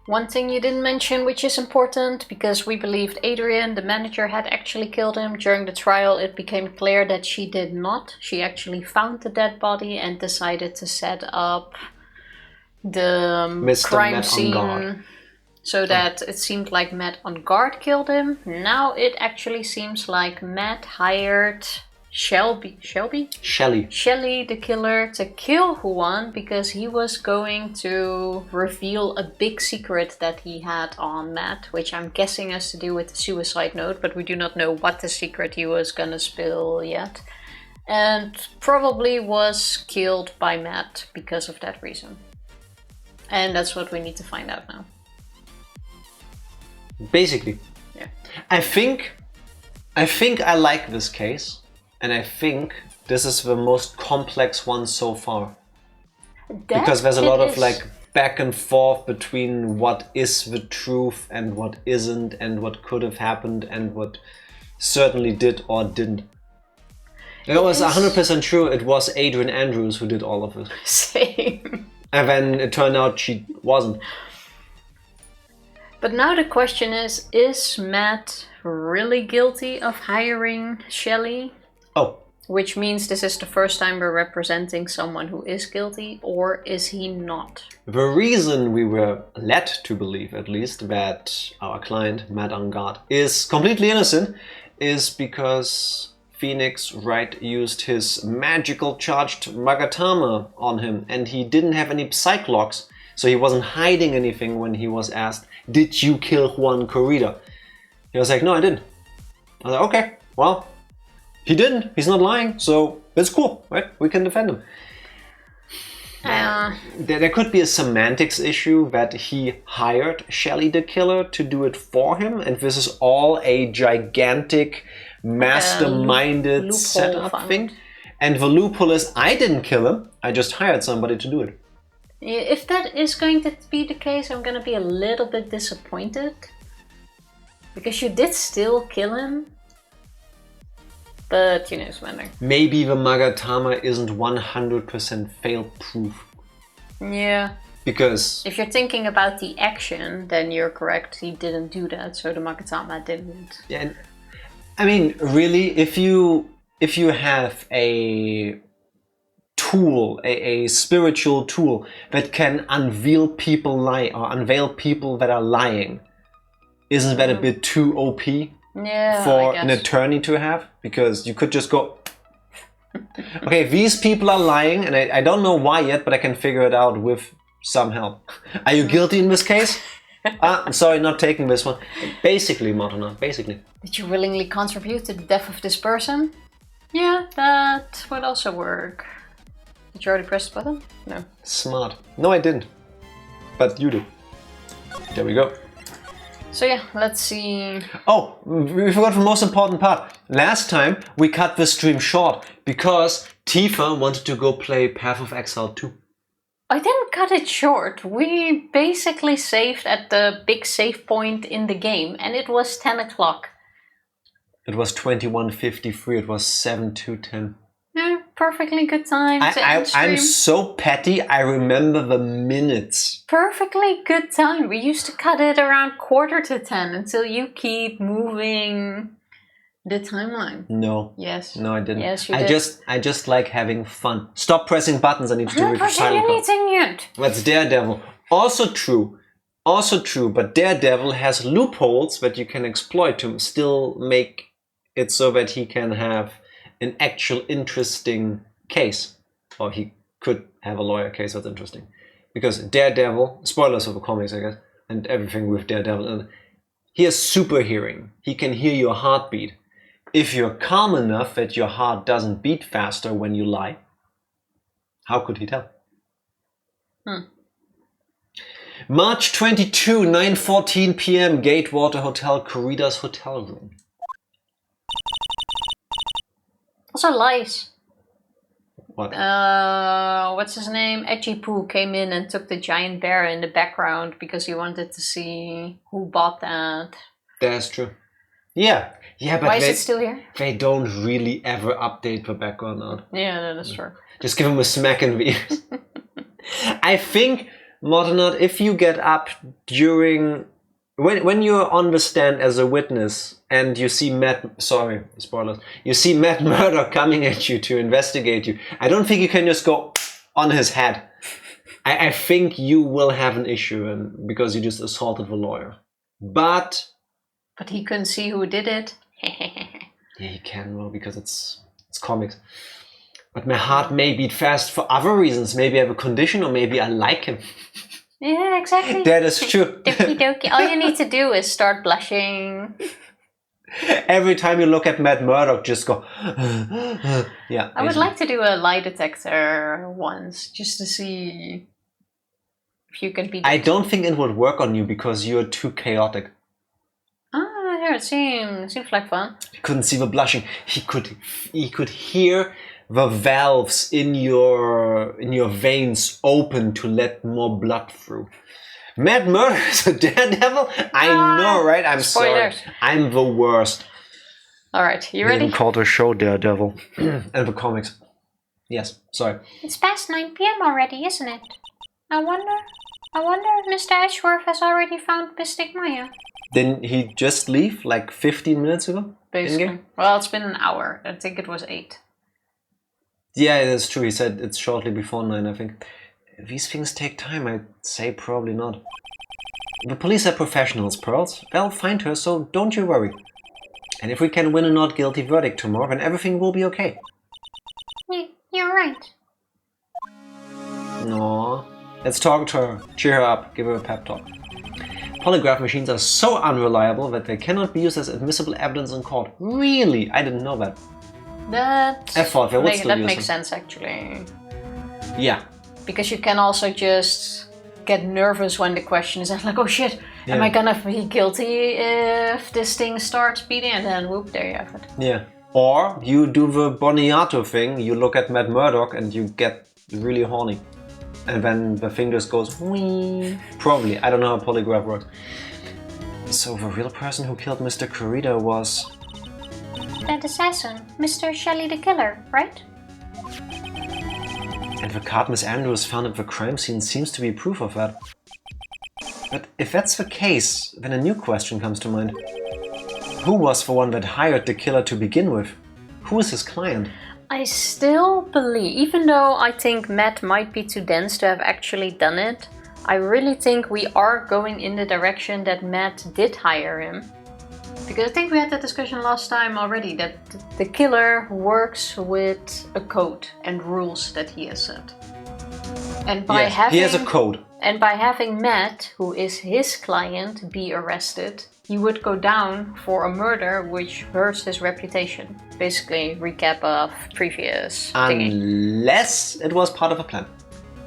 One thing you didn't mention, which is important, because we believed Adrian, the manager, had actually killed him. During the trial, it became clear that she did not. She actually found the dead body and decided to set up the crime scene so that it seemed like Matt on Guard killed him. Now it actually seems like Matt hired Shelly the Killer to kill Juan because he was going to reveal a big secret that he had on Matt, which I'm guessing has to do with the suicide note, but we do not know what the secret he was gonna spill yet. And probably was killed by Matt because of that reason. And that's what we need to find out now. Basically. Yeah. I think I like this case. And I think this is the most complex one so far. Because there's a lot of like back and forth between what is the truth and what isn't, and what could have happened and what certainly did or didn't. It was 100% true it was Adrian Andrews who did all of it. Same. And then it turned out she wasn't. But now the question is Matt really guilty of hiring Shelly? Oh. Which means this is the first time we're representing someone who is guilty, or is he not? The reason we were led to believe, at least, that our client, Matt on Guard, is completely innocent is because Phoenix Wright used his magical charged Magatama on him, and he didn't have any psych locks, so he wasn't hiding anything when he was asked, "Did you kill Juan Corrida?" He was like, "No, I didn't." I was like, okay, well, he didn't. He's not lying, so it's cool, right? We can defend him. There could be a semantics issue that he hired Shelly the Killer to do it for him, and this is all a gigantic, masterminded setup thing. And the loophole is, I didn't kill him, I just hired somebody to do it. If that is going to be the case, I'm going to be a little bit disappointed. Because you did still kill him. But, you know, it's matter. Maybe the Magatama isn't 100% fail-proof. Yeah. Because... if you're thinking about the action, then you're correct. He didn't do that, so the Magatama didn't. Yeah, and, I mean, really, if you have a tool, a spiritual tool that can unveil people that are lying, isn't that a bit too OP? Yeah, for an attorney to have, because you could just go, okay, these people are lying, and I don't know why yet, but I can figure it out with some help. Are you guilty in this case? I'm sorry, not taking this one. Basically, Martina, basically. Did you willingly contribute to the death of this person? Yeah, that would also work. Did you already press the button? No. Smart. No, I didn't. But you do. There we go. So yeah, let's see. Oh, we forgot the most important part. Last time we cut the stream short because Tifa wanted to go play Path of Exile 2. I didn't cut it short. We basically saved at the big save point in the game, and it was 10 o'clock. It was 21:53, it was 7 to 10. Yeah, perfectly good time to end stream. I'm so petty, I remember the minutes. Perfectly good time. We used to cut it around 9:45 until you keep moving the timeline. No. Yes. No, I didn't. Yes, you did. I just like having fun. Stop pressing buttons, I need to read the silent part. Yet. That's Daredevil. Also true, but Daredevil has loopholes that you can exploit to still make it so that he can have an actual interesting case. Or he could have a lawyer case that's interesting. Because Daredevil, spoilers of the comics I guess, and everything with Daredevil, he has super hearing. He can hear your heartbeat. If you're calm enough that your heart doesn't beat faster when you lie, how could he tell? March 22, 9:14 p.m. Gatewater Hotel, Corrida's hotel room. Also lies. What? What's his name? Edgy Poo came in and took the giant bear in the background because he wanted to see who bought that. That's true. Yeah, but why is it still here? They don't really ever update the background art. Yeah, that is true. Just give him a smack in the ears. I think, Modern Art, if you get up during... When you're on the stand as a witness and you see spoilers. You see Matt Murdock coming at you to investigate you. I don't think you can just go on his head. I think you will have an issue because you just assaulted the lawyer. But he couldn't see who did it. Yeah, he can, well, because it's comics. But my heart may beat fast for other reasons. Maybe I have a condition, or maybe I like him. Yeah, exactly. That is true. Dokie dokie. All you need to do is start blushing. Every time you look at Matt Murdock, just go. Yeah. I would like to do a lie detector once, just to see if you can beat it. I don't think it would work on you because you're too chaotic. Yeah, it seems like fun. He couldn't see the blushing. He could hear the valves in your veins open to let more blood through. Matt Murdock is a Daredevil? I know, right? I'm spoilers. Sorry. I'm the worst. Alright, you ready? Even called the show Daredevil. And the comics. Yes, sorry. It's past 9 p.m. already, isn't it? I wonder if Mr. Edgeworth has already found Mystic Maya. Didn't he just leave like 15 minutes ago? Basically. Well, it's been an hour. I think it was 8. Yeah, that's true. He said it's shortly before 9, I think. These things take time, I'd say probably not. The police are professionals, Pearls. They'll find her, so don't you worry. And if we can win a not guilty verdict tomorrow, then everything will be okay. You're right. No. Let's talk to her. Cheer her up. Give her a pep talk. Polygraph machines are so unreliable that they cannot be used as admissible evidence in court. Really? I didn't know that. I thought they would still use them. That makes sense, actually. Yeah. Because you can also just get nervous when the question is like, oh shit, am I gonna be guilty if this thing starts beating? And then whoop, there you have it. Yeah. Or you do the Boniato thing, you look at Matt Murdock and you get really horny. And then the thing just goes, whee. Probably. I don't know how polygraph works. So the real person who killed Mr. Corrida was... that assassin, Mr. Shelley the Killer, right? And the card Miss Andrews found at the crime scene seems to be proof of that. But if that's the case, then a new question comes to mind. Who was the one that hired the killer to begin with? Who is his client? I still believe, even though I think Matt might be too dense to have actually done it, I really think we are going in the direction that Matt did hire him. Because I think we had that discussion last time already, that the killer works with a code and rules that he has set. And by he has a code. And by having Matt, who is his client, be arrested, he would go down for a murder which hurts his reputation. Basically, recap of previous thingy. Unless it was part of a plan.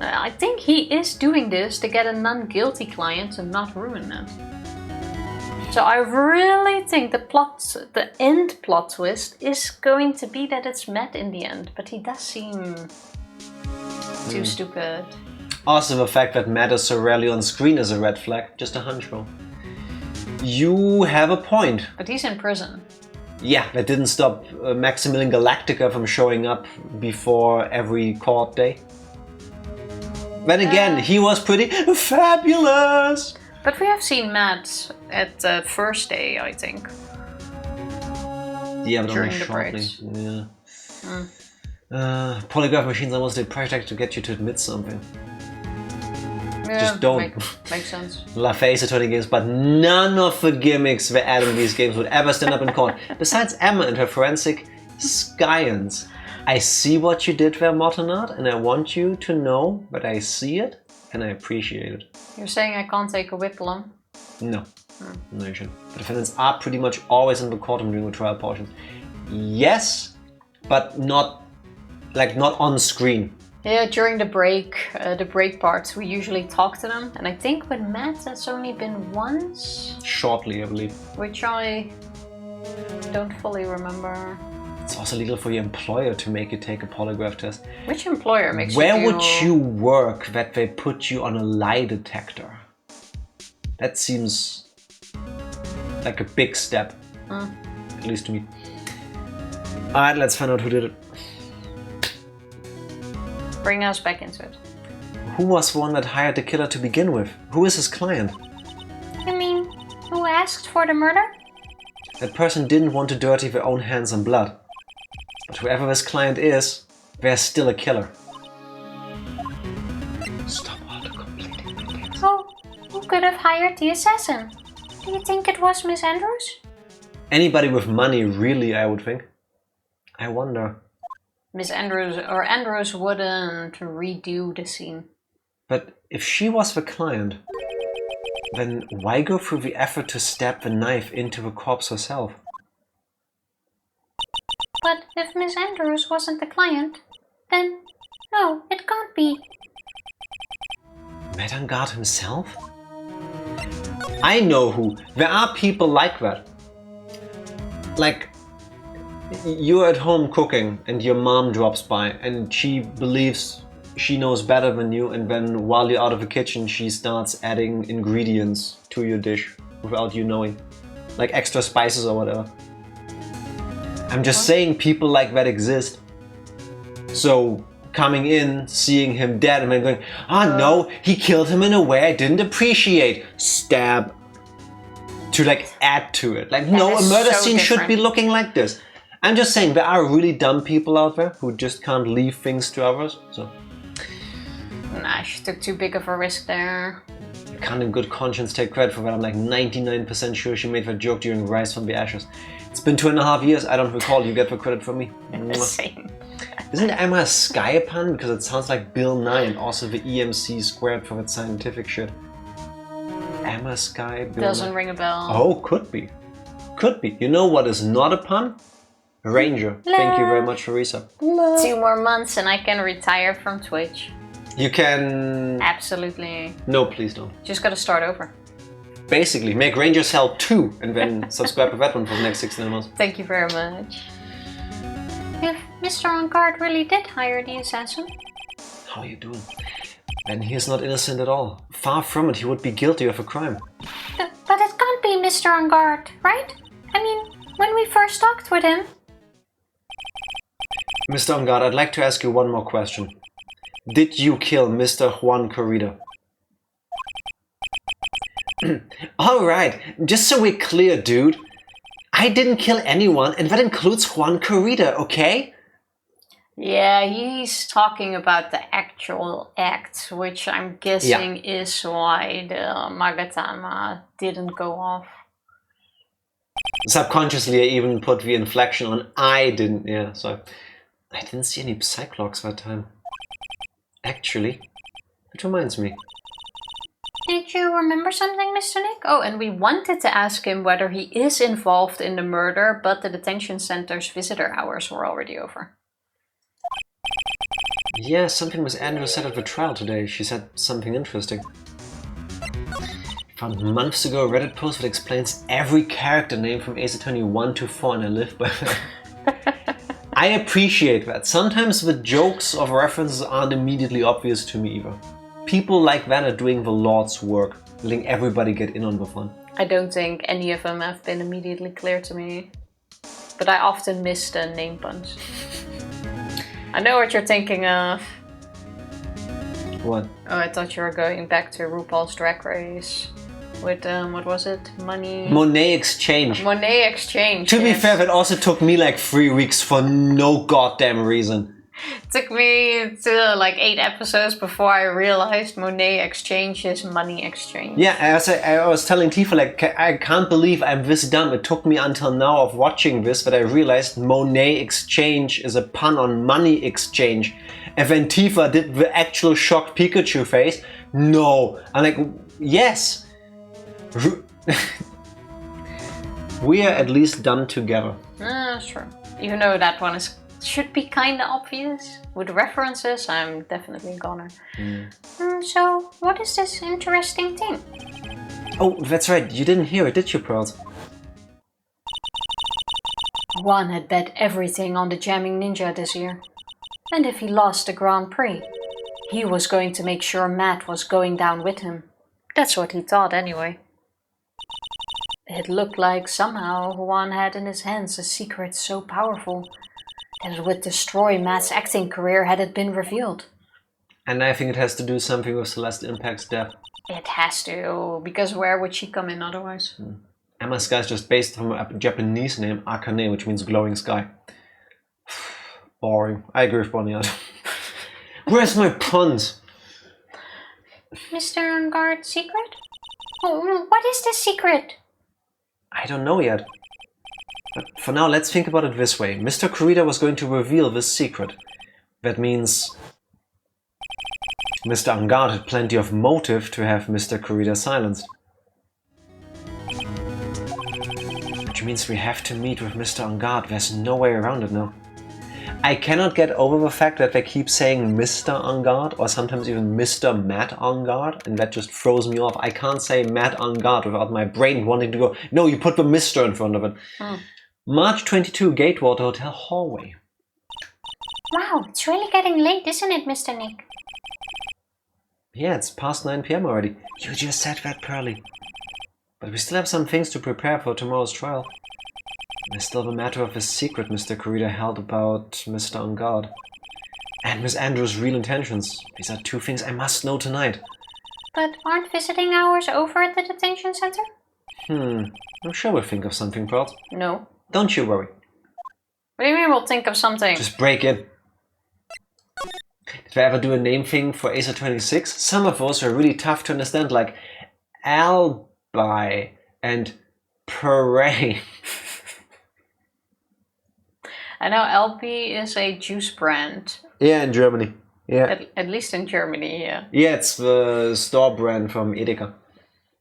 I think he is doing this to get a non-guilty client and not ruin that. So I really think the end plot twist is going to be that it's Matt in the end, but he does seem too stupid. Also, the fact that Matt is so rarely on screen is a red flag, just a hunch though. You have a point. But he's in prison. Yeah, that didn't stop Maximilian Galactica from showing up before every court day. Then again, he was pretty fabulous. But we have seen Matt at the first day, I think. Yeah, but during only the shortly. breaks. Yeah. Polygraph machines almost did perfect to get you to admit something. Yeah, Just don't. Makes sense. La Fey's attorney games, but none of the gimmicks were added in these games would ever stand up in court. Besides Emma and her forensic science. I see what you did there, Motonard, and I want you to know that I see it and I appreciate it. You're saying I can't take a whip along? No. No, you shouldn't. The defendants are pretty much always in the courtroom during the trial portions. Yes, but not on screen. Yeah, during the break parts, we usually talk to them, and I think with Matt that's only been once. Shortly, I believe. Which I don't fully remember. It's also legal for your employer to make you take a polygraph test. Which employer makes Where you do... would you work that they put you on a lie detector? That seems like a big step. At least to me. Alright, let's find out who did it. Bring us back into it. Who was the one that hired the killer to begin with? Who is his client? You mean, who asked for the murder? That person didn't want to dirty their own hands and blood. But whoever this client is, they're still a killer. Stop auto-completing. Oh, who could have hired the assassin? Do you think it was Miss Andrews? Anybody with money, really, I would think. I wonder. Miss Andrews or Andrews wouldn't redo the scene. But if she was the client, then why go through the effort to stab the knife into the corpse herself? But if Miss Andrews wasn't the client, then no, it can't be. Madame God himself? I know who. There are people like that. Like, you're at home cooking and your mom drops by and she believes she knows better than you, and then while you're out of the kitchen she starts adding ingredients to your dish without you knowing. Like extra spices or whatever. I'm just saying people like that exist. So coming in, seeing him dead and then going, oh no, he killed him in a way I didn't appreciate. Stab. To like add to it. Like no, a murder scene should be looking like this. I'm just saying there are really dumb people out there who just can't leave things to others. So nah, she took too big of a risk there. I can't in good conscience take credit for that. I'm like 99% sure she made that joke during Rise from the Ashes. It's been 2.5 years, I don't recall, you get the credit from me. Same. Isn't Emma Sky a pun? Because it sounds like Bill Nye and also the EMC squared for that scientific shit. Emma Sky, Bill Doesn't Nye. ring a bell. Oh, could be. Could be. You know what is not a pun? Ranger. Thank you very much for resub. 2 more months and I can retire from Twitch. You can... Absolutely. No, please don't. Just gotta start over. Basically, make Ranger Cell 2 and then subscribe to that one for the next 6 months. Thank you very much. If Mr. On Guard really did hire the assassin... How are you doing? Then he is not innocent at all. Far from it, he would be guilty of a crime. But it can't be Mr. On Guard, right? I mean, when we first talked with him... Mr. On Guard, I'd like to ask you one more question. Did you kill Mr. Juan Corrida? Alright, just so we're clear, dude. I didn't kill anyone, and that includes Juan Corrida, okay? Yeah, he's talking about the actual act, which I'm guessing is why the Magatama didn't go off. Subconsciously, I even put the inflection on I didn't, yeah, so... I didn't see any Psyclogs that time. Actually, it reminds me. Did you remember something, Mr. Nick? Oh, and we wanted to ask him whether he is involved in the murder, but the detention center's visitor hours were already over. Yeah, something Miss Andrews said at the trial today. She said something interesting. Found months ago a Reddit post that explains every character name from Ace Attorney 1 to 4, and I live by that. I appreciate that. Sometimes the jokes of references aren't immediately obvious to me either. People like that are doing the Lord's work, letting everybody get in on the fun. I don't think any of them have been immediately clear to me. But I often miss the name puns. I know what you're thinking of. What? Oh, I thought you were going back to RuPaul's Drag Race. With, what was it? Monet Exchange. Monet Exchange. To be fair, that also took me like 3 weeks for no goddamn reason. It took me to like 8 episodes before I realized Monet Exchange is money exchange. Yeah, I was telling Tifa, like, I can't believe I'm this dumb. It took me until now of watching this that I realized Monet Exchange is a pun on money exchange. And then Tifa did the actual shocked Pikachu face. No. I'm like, yes. We are at least done together. That's true. Even though that one should be kind of obvious. With references, I'm definitely a goner. So, what is this interesting thing? Oh, that's right. You didn't hear it, did you, Pearls? Juan had bet everything on the jamming ninja this year. And if he lost the Grand Prix, he was going to make sure Matt was going down with him. That's what he thought anyway. It looked like somehow Juan had in his hands a secret so powerful that it would destroy Matt's acting career had it been revealed. And I think it has to do something with Celeste Impact's death. It has to, because where would she come in otherwise? Emma Sky is just based from a Japanese name, Akane, which means glowing sky. Boring. I agree with Bonnie. Where's my puns? Mr. Ungard's secret? What is this secret? I don't know yet. But for now, let's think about it this way. Mr. Kurita was going to reveal this secret. That means Mr. Ungard had plenty of motive to have Mr. Kurita silenced. Which means we have to meet with Mr. Ungard. There's no way around it now. I cannot get over the fact that they keep saying Mr. Ungard or sometimes even Mr. Matt Ungard, and that just throws me off. I can't say Matt Ungard without my brain wanting to go, no, you put the Mr. in front of it. March 22, Gatewater Hotel hallway. Wow, it's really getting late, isn't it, Mr. Nick? Yeah, it's past 9 PM already. You just said that, Pearly. But we still have some things to prepare for tomorrow's trial. There's still the matter of the secret Mr. Kurita held about Mr. Ungard. And Miss Andrews' real intentions. These are 2 things I must know tonight. But aren't visiting hours over at the detention center? I'm sure we'll think of something, Pearl. No. Don't you worry. What do you mean we'll think of something? Just break in. Did I ever do a name thing for Acer 26? Some of those were really tough to understand, like Albi and Parade. I know LP is a juice brand. Yeah, in Germany. Yeah. At least in Germany, yeah. Yeah, it's the store brand from Edeka.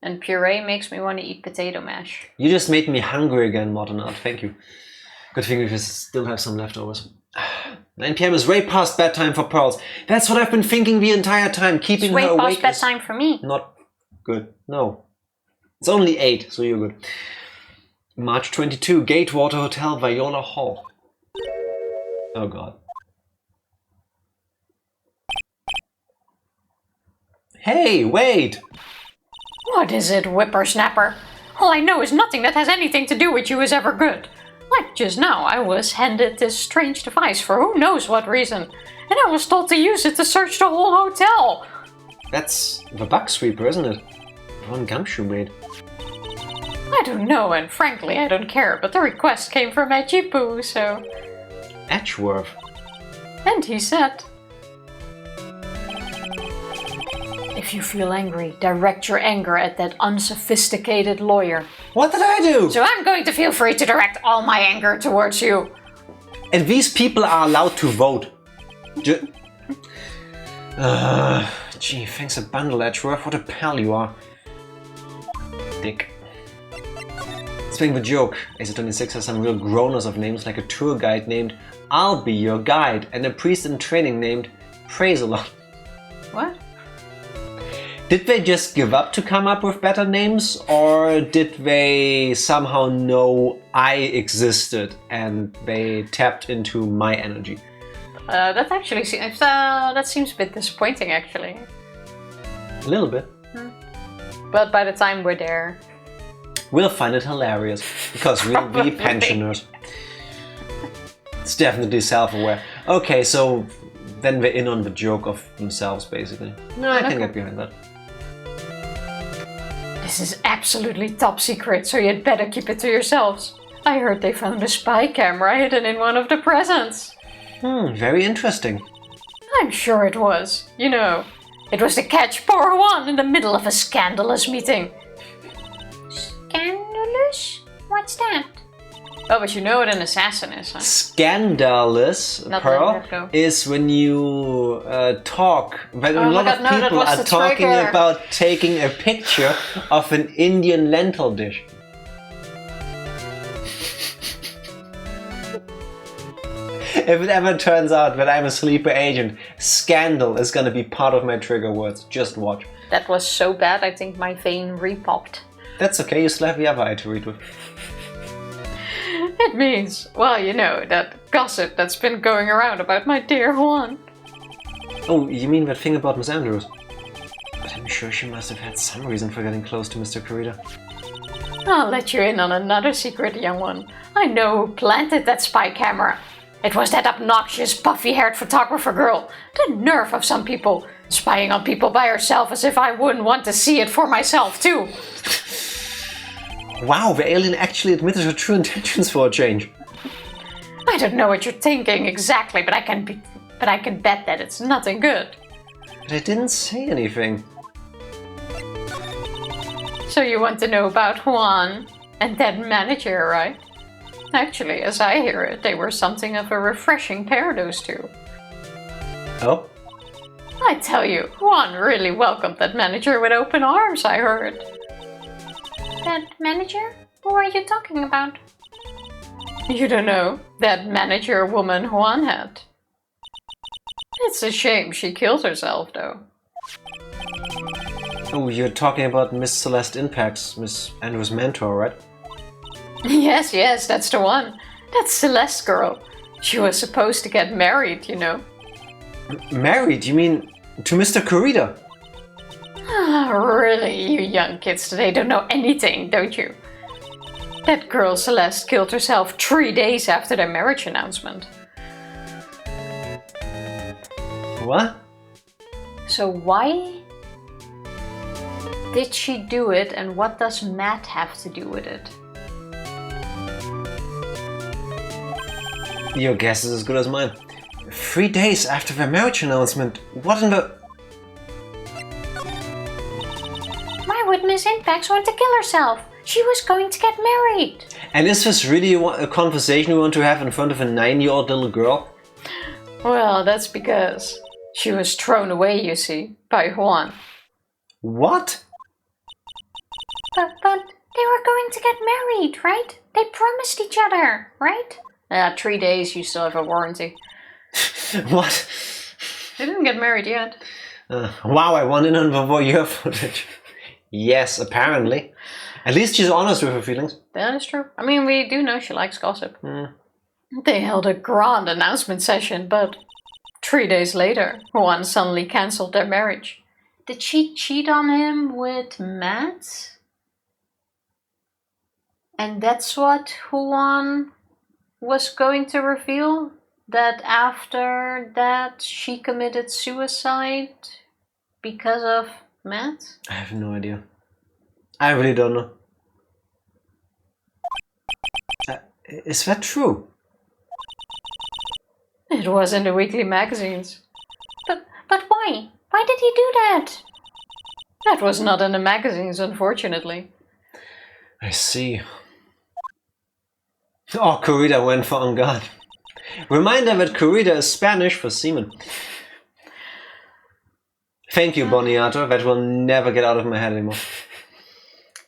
And puree makes me want to eat potato mash. You just made me hungry again, Morten. Thank you. Good thing we still have some leftovers. 9 PM is way past bedtime for Pearls. That's what I've been thinking the entire time. Keeping her awake. Way past bedtime for me. Not good. No. It's only 8, so you're good. March 22, Gatewater Hotel, Viola Hall. Oh god. Hey, wait! What is it, whippersnapper? All I know is nothing that has anything to do with you is ever good. Like just now, I was handed this strange device for who knows what reason, and I was told to use it to search the whole hotel. That's the bug sweeper, isn't it? The one Gumshoe made. I don't know, and frankly, I don't care, but the request came from Edgy Poo, so... Edgeworth. And he said... If you feel angry, direct your anger at that unsophisticated lawyer. What did I do? So I'm going to feel free to direct all my anger towards you. And these people are allowed to vote. Gee, thanks a bundle, Edgeworth. What a pal you are. Dick. Speaking of a joke, Ace 26 has some real groaners of names, like a tour guide named I'll Be Your Guide and a priest in training named Praise a Lot. What? Did they just give up to come up with better names, or did they somehow know I existed and they tapped into my energy? That actually seems that seems a bit disappointing, actually. A little bit. But by the time we're there, we'll find it hilarious because we'll be pensioners. It's definitely self-aware. Okay, so then we're in on the joke of themselves, basically. No, I can get behind that. This is absolutely top secret, so you'd better keep it to yourselves. I heard they found a spy camera hidden in one of the presents. Very interesting. I'm sure it was. You know, it was to catch poor Juan in the middle of a scandalous meeting. Scandalous? What's that? Oh, but you know what an assassin is, huh? Scandalous, Pearl, is when you talk, when a lot of people are talking about taking a picture of an Indian lentil dish. If it ever turns out that I'm a sleeper agent, scandal is gonna be part of my trigger words. Just watch. That was so bad, I think my vein repopped. That's okay, you still have the other eye to read with. It means, well, you know, that gossip that's been going around about my dear Juan. Oh, you mean that thing about Miss Andrews? But I'm sure she must have had some reason for getting close to Mr. Kurita. I'll let you in on another secret, young one. I know who planted that spy camera. It was that obnoxious, puffy-haired photographer girl. The nerve of some people, spying on people by herself as if I wouldn't want to see it for myself, too. Wow, the alien actually admitted her true intentions for a change. I don't know what you're thinking exactly, but I can bet that it's nothing good. But I didn't say anything. So you want to know about Juan and that manager, right? Actually, as I hear it, they were something of a refreshing pair, those two. Oh? I tell you, Juan really welcomed that manager with open arms, I heard. That manager? Who are you talking about? You don't know, that manager woman Juan had. It's a shame she killed herself, though. Oh, you're talking about Miss Celeste Impacts, Miss Andrew's mentor, right? Yes, that's the one. That Celeste girl. She was supposed to get married, you know. Married? You mean to Mr. Kurita? Really, you young kids today don't know anything, don't you? That girl Celeste killed herself 3 days after their marriage announcement. What? So why did she do it, and what does Matt have to do with it? Your guess is as good as mine. 3 days after the marriage announcement? What in the... Why would Miss Impax want to kill herself? She was going to get married. And is this really a conversation we want to have in front of a 9-year-old little girl? Well, that's because she was thrown away, you see, by Juan. What? But they were going to get married, right? They promised each other, right? 3 days, you still have a warranty. What? They didn't get married yet. Wow, I want in on the voyeur footage. Yes, apparently. At least she's honest with her feelings. That is true. I mean, we do know she likes gossip. They held a grand announcement session, but 3 days later, Juan suddenly cancelled their marriage. Did she cheat on him with Matt? And that's what Juan was going to reveal? That after that she committed suicide because of Matt? I have no idea. I really don't know. Is that true? It was in the weekly magazines. But why? Why did he do that? That was not in the magazines, unfortunately. I see. Oh, Kurita went for on guard. Reminder that Kurita is Spanish for semen. Thank you, Boniato. That will never get out of my head anymore.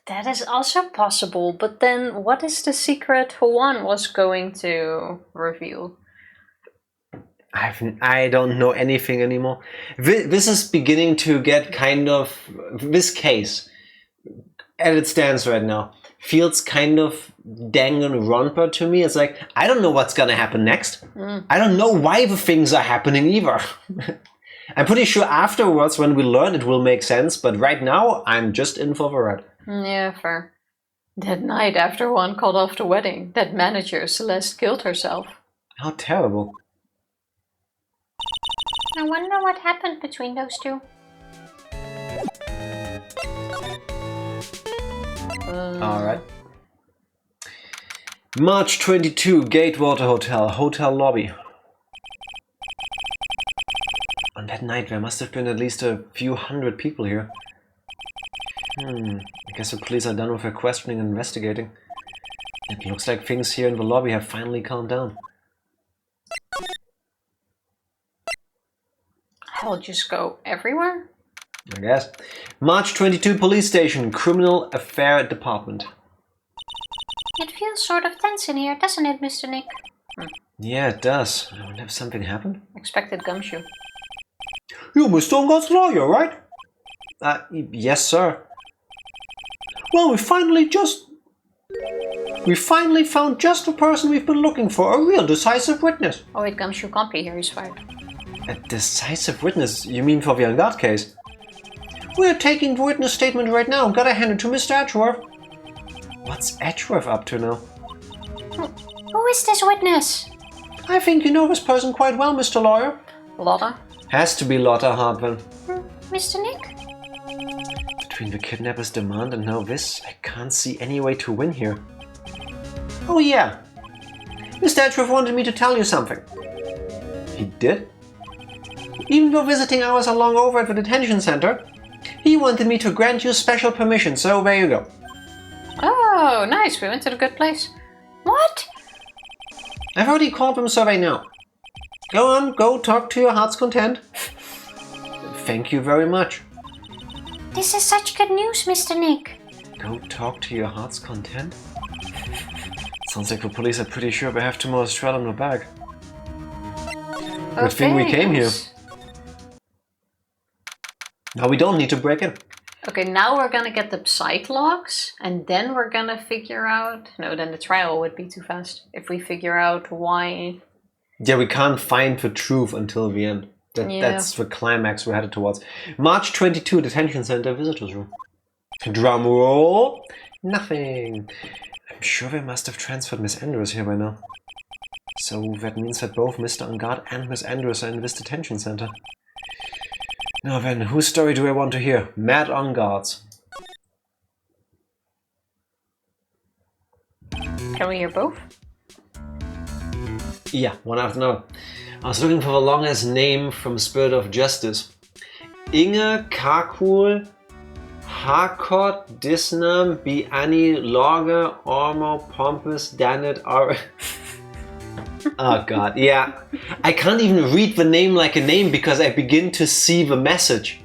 That is also possible, but then what is the secret Juan was going to reveal? I don't know anything anymore. This is beginning to get kind of... This case, as it stands right now, feels kind of Danganronpa to me. It's like, I don't know what's gonna happen next. I don't know why the things are happening either. I'm pretty sure afterwards, when we learn, it will make sense, but right now, I'm just in for the ride. Yeah, fair. That night after Juan called off the wedding, that manager, Celeste, killed herself. How terrible. I wonder what happened between those two. Alright. March 22, Gatewater Hotel, hotel lobby. On that night there must have been at least a few hundred people here. I guess the police are done with their questioning and investigating. It looks like things here in the lobby have finally calmed down. I'll just go everywhere. I guess. March 22, police station, criminal affair department. It feels sort of tense in here, doesn't it, Mr. Nick? Yeah, it does. I wonder if something happened. Expected gumshoe. You're Mr. Ungod's lawyer, right? Yes, sir. Well, we finally found just the person we've been looking for, a real decisive witness. Oh wait, gumshoe can't be here, he's fired. A decisive witness? You mean for the Ungod case? We're taking the witness statement right now. Gotta hand it to Mr. Edgeworth. What's Edgeworth up to now? Who is this witness? I think you know this person quite well, Mr. Lawyer. Lotta? Has to be Lotta Hartman. Mr. Nick? Between the kidnapper's demand and now this, I can't see any way to win here. Oh yeah. Mr. Edgeworth wanted me to tell you something. He did? Even though visiting hours are long over at the detention center, he wanted me to grant you special permission, so there you go. Oh, nice. We went to the good place. What? I've already called them survey now. Go on, go talk to your heart's content. Thank you very much. This is such good news, Mr. Nick. Go talk to your heart's content? Sounds like the police are pretty sure they have tomorrow's trial in the bag. Good thing we came here. Now we don't need to break in. Okay, now we're gonna get the psych logs, and then we're gonna figure out... No, then the trial would be too fast. If we figure out why... Yeah, we can't find the truth until the end. That's the climax we're headed towards. March 22, detention center, visitors room. Drum roll. Nothing. I'm sure they must have transferred Miss Andrews here by now. So that means that both Mr. Ungod and Miss Andrews are in this detention center. Now then, whose story do I want to hear? Mad Ungod's. Can we hear both? Yeah, one after another. I was looking for the longest name from Spirit of Justice. Inge Kakul Harcourt Disnam Biani Lorge Ormo Pompous Danet Ar. Oh god, yeah. I can't even read the name like a name because I begin to see the message.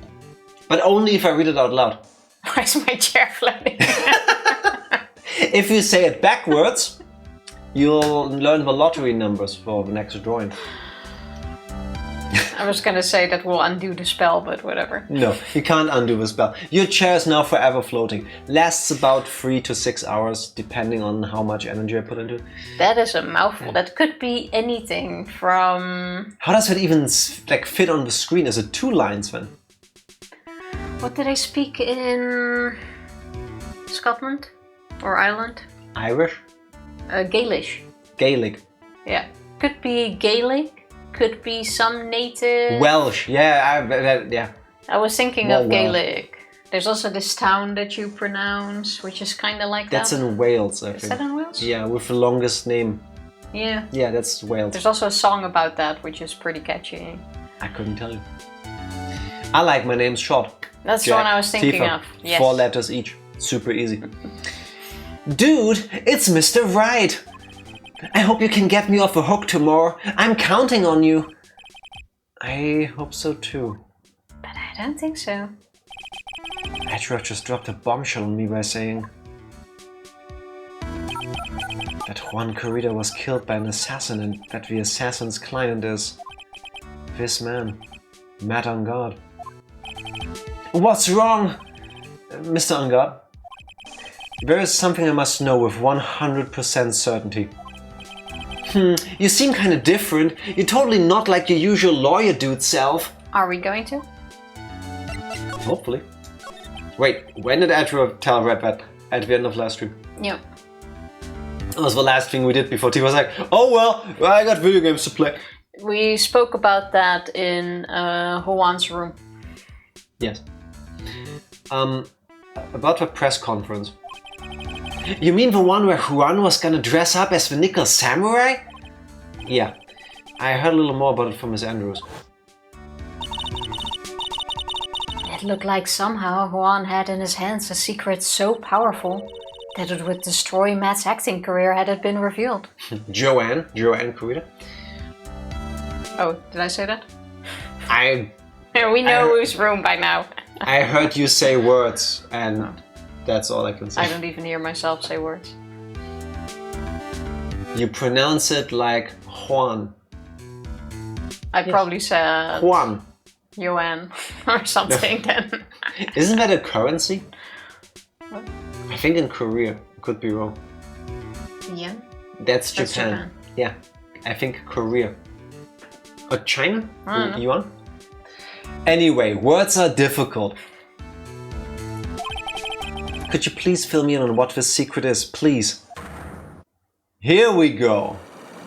But only if I read it out loud. Why is my chair floating? If you say it backwards, you'll learn the lottery numbers for the next drawing. I was gonna say that will undo the spell, but whatever. No, you can't undo the spell. Your chair is now forever floating. Lasts about 3 to 6 hours, depending on how much energy I put into it. That is a mouthful. That could be anything from... How does it even fit on the screen? Is it 2 lines then? What did I speak in Scotland? Or Ireland? Irish? Gaelish. Gaelic. Yeah. Could be Gaelic. Could be some native... Welsh, yeah, yeah. I was thinking of Gaelic. There's also this town that you pronounce, which is kind of like that. That's in Wales, I think. Is that in Wales? Yeah, with the longest name. Yeah. Yeah, that's Wales. There's also a song about that, which is pretty catchy. I couldn't tell you. I like my names short. That's the one I was thinking of. Yes. 4 letters each. Super easy. Dude, it's Mr. Wright. I hope you can get me off the hook tomorrow. I'm counting on you. I hope so too. But I don't think so. Edgeworth just dropped a bombshell on me by saying that Juan Corrida was killed by an assassin and that the assassin's client is this man, Mad Ungod. What's wrong, Mr. Ungod? There is something I must know with 100% certainty. You seem kind of different. You're totally not like your usual lawyer dude self. Are we going to? Hopefully. Wait, when did Edgeworth tell Red that? At the end of last stream? Yep. That was the last thing we did before Tifa was like, oh well, I got video games to play. We spoke about that in Juan's room. Yes. About the press conference. You mean the one where Juan was gonna dress up as the Nickel Samurai? Yeah. I heard a little more about it from Miss Andrews. It looked like somehow Juan had in his hands a secret so powerful that it would destroy Matt's acting career had it been revealed. Joanne Kurita. Oh, did I say that? We know whose room by now. I heard you say words, and that's all I can say. I don't even hear myself say words. You pronounce it like Juan. I probably said Juan. Yuan or something then. Isn't that a currency? What? I think in Korea. Could be wrong. Yen? That's Japan. Yeah. I think Korea. Or China? Yuan? Anyway, words are difficult. Could you please fill me in on what this secret is, please? Here we go.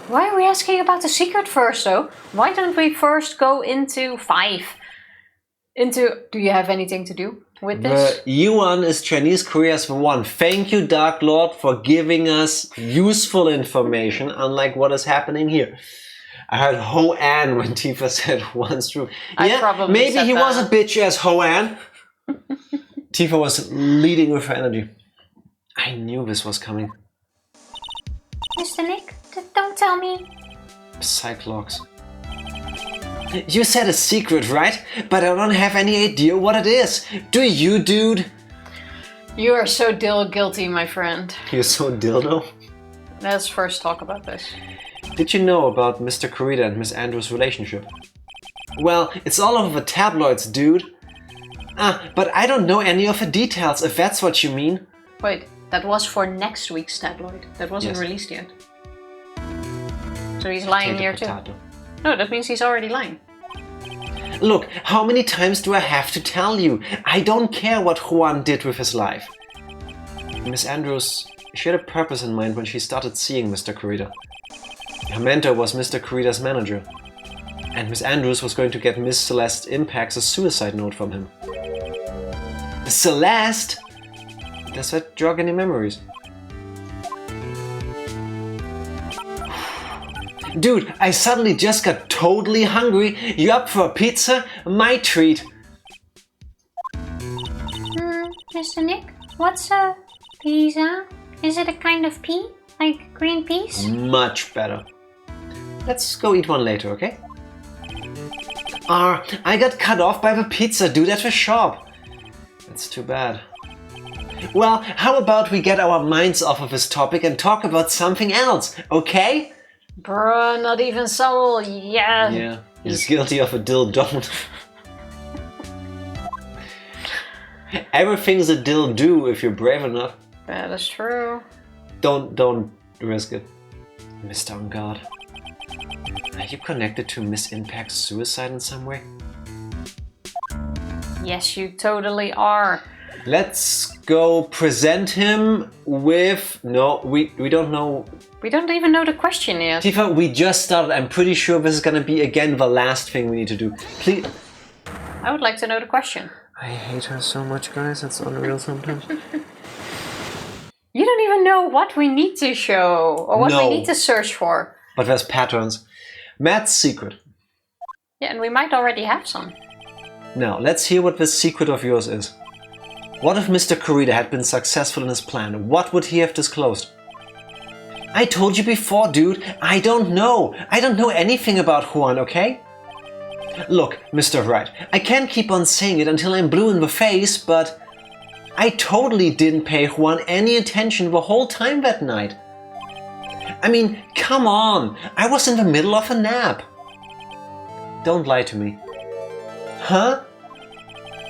Why are we asking about the secret first, though? Why don't we first go into 5? Do you have anything to do with this? The Yuan is Chinese Korea's the one. Thank you, Dark Lord, for giving us useful information, unlike what is happening here. I heard Ho-An when Tifa said Juan's true. Yeah, maybe he was a bitch as Ho-An. Tifa was leading with her energy. I knew this was coming. Mr. Nick, don't tell me. Cyclops. You said a secret, right? But I don't have any idea what it is. Do you, dude? You are so guilty, my friend. You're so dildo? Let's first talk about this. Did you know about Mr. Kurita and Miss Andrews' relationship? Well, it's all over the tabloids, dude. But I don't know any of the details, if that's what you mean. Wait, that was for next week's tabloid. That wasn't released yet. So he's lying here too. No, that means he's already lying. Look, how many times do I have to tell you? I don't care what Juan did with his life. Miss Andrews, she had a purpose in mind when she started seeing Mr. Kurita. Her mentor was Mr. Kurita's manager. And Miss Andrews was going to get Miss Celeste Impact's suicide note from him. Celeste? Does that jog any memories? Dude, I suddenly just got totally hungry. You up for a pizza? My treat. Mr. Nick, what's a pizza? Is it a kind of pea? Like green peas? Much better. Let's go eat one later, okay? I got cut off by the pizza dude at the shop. That's too bad. Well, how about we get our minds off of this topic and talk about something else, okay? Bruh, not even subtle. Yeah, he's guilty of a dildo. Everything's a dildo if you're brave enough. That is true. Don't risk it. Mr. On Guard. Are you connected to Miss Impact's suicide in some way? Yes, you totally are. Let's go present him with... No, we don't know... We don't even know the question yet. Tifa, we just started. I'm pretty sure this is gonna be again the last thing we need to do. Please... I would like to know the question. I hate her so much, guys. It's unreal sometimes. You don't even know what we need to show or what we need to search for. But there's patterns. Matt's secret. Yeah, and we might already have some. Now, let's hear what this secret of yours is. What if Mr. Kurita had been successful in his plan? What would he have disclosed? I told you before, dude. I don't know. I don't know anything about Juan, okay? Look, Mr. Wright, I can't keep on saying it until I'm blue in the face, but... I totally didn't pay Juan any attention the whole time that night. I mean, come on. I was in the middle of a nap. Don't lie to me. Huh?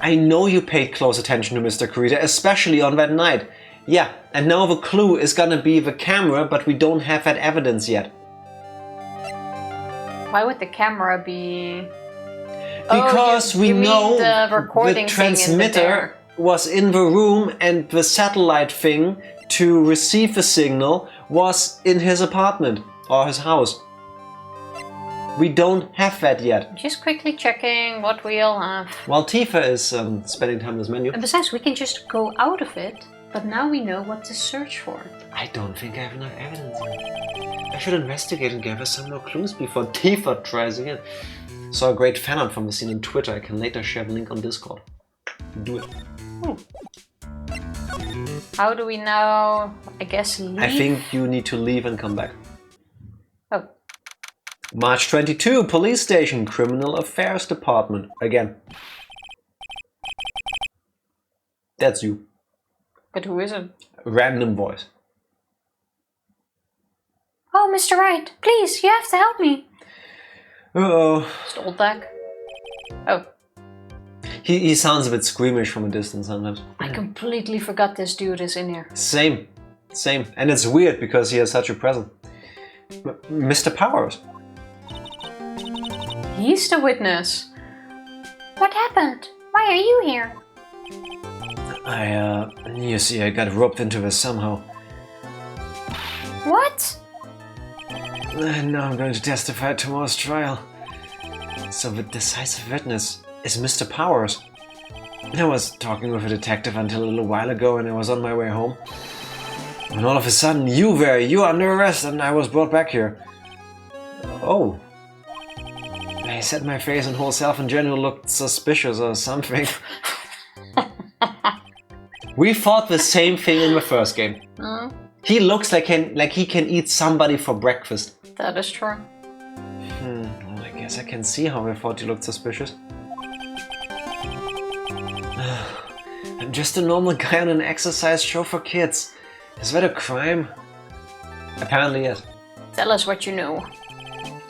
I know you paid close attention to Mr. Kurita, especially on that night. Yeah, and now the clue is gonna be the camera, but we don't have that evidence yet. Why would the camera be... Because we know the recording the transmitter was in the room and the satellite thing to receive a signal was in his apartment or his house. We don't have that yet. Just quickly checking what we all have. While Tifa is spending time in this menu. And besides, we can just go out of it, but now we know what to search for. I don't think I have enough evidence yet. I should investigate and gather some more clues before Tifa tries again. Saw a great fan art from the scene on Twitter. I can later share the link on Discord. Do it. How do we now, I guess, leave? I think you need to leave and come back. Oh. March 22, Police Station, Criminal Affairs Department. Again. That's you. But who is it? Random voice. Oh, Mr. Wright, please, you have to help me. Uh-oh. Just old back. Oh. He sounds a bit squeamish from a distance sometimes. I completely forgot this dude is in here. Same. And it's weird because he has such a presence. Mr. Powers. He's the witness. What happened? Why are you here? You see, I got roped into this somehow. What? And now I'm going to testify at tomorrow's trial. So the decisive witness is Mr. Powers. I was talking with a detective until a little while ago and I was on my way home. And all of a sudden, you're under arrest and I was brought back here. Oh. They said my face and whole self in general looked suspicious or something. We thought the same thing in the first game. He looks like he can eat somebody for breakfast. That is true. Well, I guess I can see how I thought he looked suspicious. I'm just a normal guy on an exercise show for kids. Is that a crime? Apparently yes. Tell us what you know.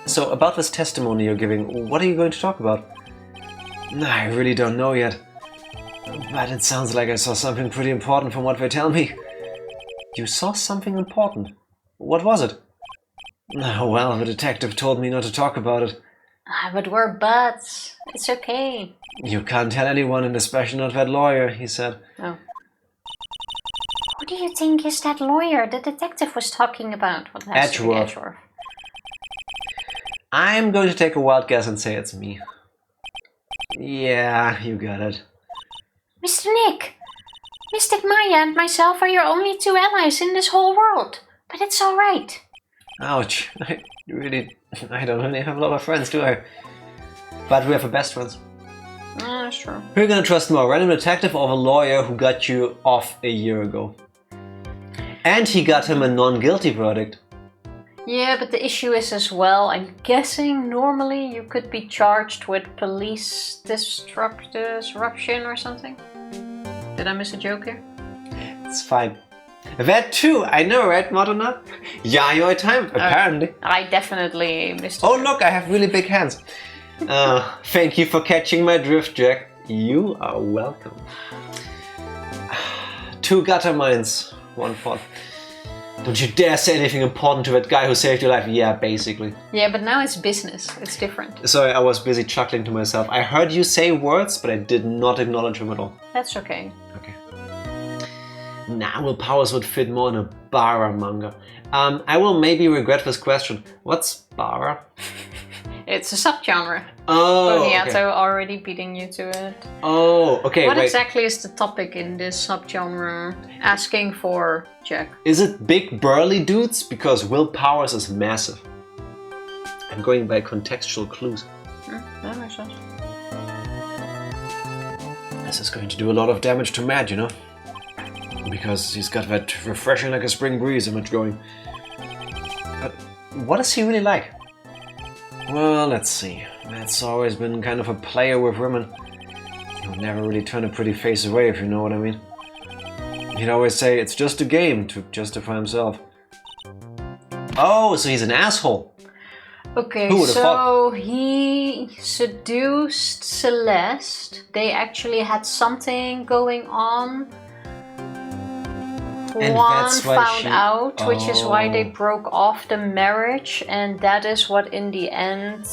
So, about this testimony you're giving, what are you going to talk about? I really don't know yet. But it sounds like I saw something pretty important from what they tell me. You saw something important? What was it? Oh, well, the detective told me not to talk about it. But we're buds. It's okay. You can't tell anyone, and especially not that lawyer, he said. Oh. Who do you think is that lawyer the detective was talking about? Edgeworth. I'm going to take a wild guess and say it's me. Yeah, you got it. Mr. Nick! Mystic Maya and myself are your only two allies in this whole world. But it's alright. Ouch. I don't really have a lot of friends, do I? But we have the best friends. That's true. Who are you gonna trust more, random detective or the lawyer who got you off a year ago? And he got him a non-guilty verdict. Yeah, but the issue is as well, I'm guessing normally you could be charged with police disruption or something. Did I miss a joke here? It's fine. That too, I know, right, Madonna? Yeah, your time, apparently. I definitely missed it. Oh, look, I have really big hands. Thank you for catching my drift, Jack. You are welcome. 2 gutter mines, 1 pot. Don't you dare say anything important to that guy who saved your life. Yeah, basically. Yeah, but now it's business. It's different. Sorry, I was busy chuckling to myself. I heard you say words, but I did not acknowledge them at all. That's okay. Okay. Nah, well, powers would fit more in a Bara manga. I will maybe regret this question. What's Bara? It's a subgenre. Oh, Boniato okay. already beating you to it. Oh, okay, What wait. exactly is the topic in this subgenre asking for, Jack? Is it big burly dudes? Because Will Powers is massive. I'm going by contextual clues. That makes sense. This is going to do a lot of damage to Matt, you know? Because he's got that refreshing like a spring breeze image going. But what is he really like? Well, let's see. Matt's always been kind of a player with women. He would never really turn a pretty face away, if you know what I mean. He'd always say, it's just a game, to justify himself. Oh, so he's an asshole. Okay, Who would've so thought? he seduced Celeste. They actually had something going on. And One that's why found she- out, which is why they Oh. broke off the marriage, and that is what in the end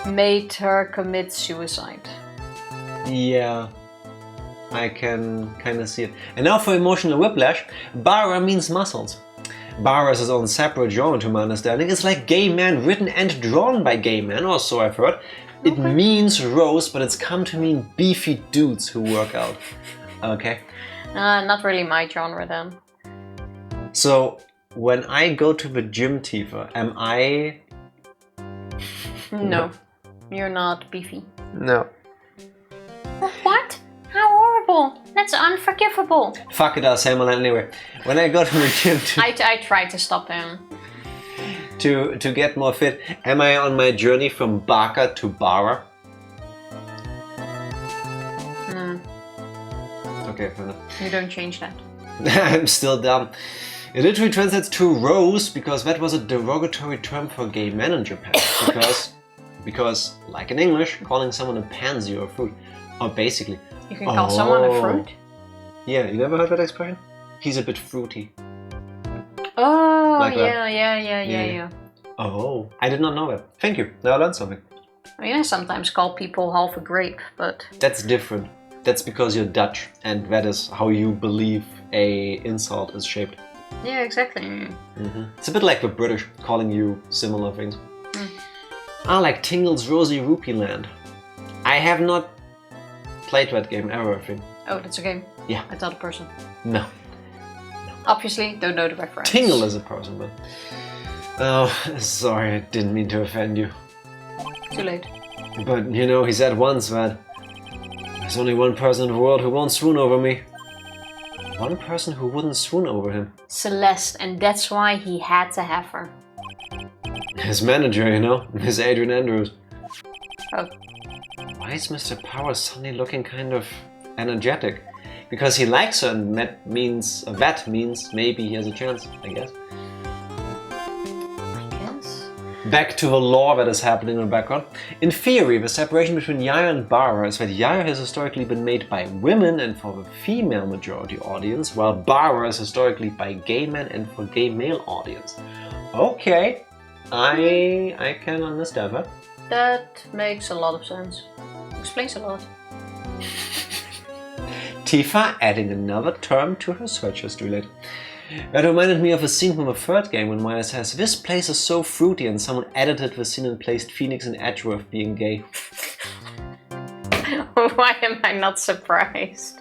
made her commit suicide. Yeah. I can kind of see it. And now for emotional whiplash, bara means muscles. Bara is its own separate genre to my understanding. It's like gay man written and drawn by gay men, or so I've heard. It means roast, but it's come to mean beefy dudes who work out. Okay. Not really my genre then. So, when I go to the gym, Tifa, am I... No, you're not beefy. No. What? How horrible! That's unforgivable. Fuck it, I'll say my line anyway. When I go to the gym I tried to stop him. to get more fit, am I on my journey from baka to bara? Okay, fair enough. You don't change that. I'm still dumb. It literally translates to rose because that was a derogatory term for gay men in Japan. Because, like in English, calling someone a pansy or a fruit. Or basically... You can call someone a fruit? Yeah, you never heard that expression? He's a bit fruity. Oh, like yeah. Oh, I did not know that. Thank you. Now I learned something. I mean, I sometimes call people half a grape, but... That's different. That's because you're Dutch, and that is how you believe a insult is shaped. Yeah, exactly. Mm-hmm. It's a bit like the British calling you similar things. Like Tingle's Rosy Rupee Land. I have not played that game ever, I think. Oh, that's a game? Yeah. I thought a person. No. Obviously, don't know the reference. Tingle is a person, but... Oh, sorry, I didn't mean to offend you. Too late. But, you know, he said once that there's only one person in the world who won't swoon over me. One person who wouldn't swoon over him. Celeste, and that's why he had to have her. His manager, you know, Miss Adrian Andrews. Oh. Why is Mr. Powers suddenly looking kind of energetic? Because he likes her, and that means maybe he has a chance, I guess. Back to the lore that is happening in the background. In theory, the separation between Yaya and Bara is that Yaya has historically been made by women and for the female majority audience, while Bara is historically by gay men and for gay male audience. Okay, I can understand that. That makes a lot of sense. Explains a lot. Tifa adding another term to her search history later. That reminded me of a scene from the third game when Maya says, "This place is so fruity," and someone edited the scene and placed Phoenix and Edgeworth being gay. Why am I not surprised?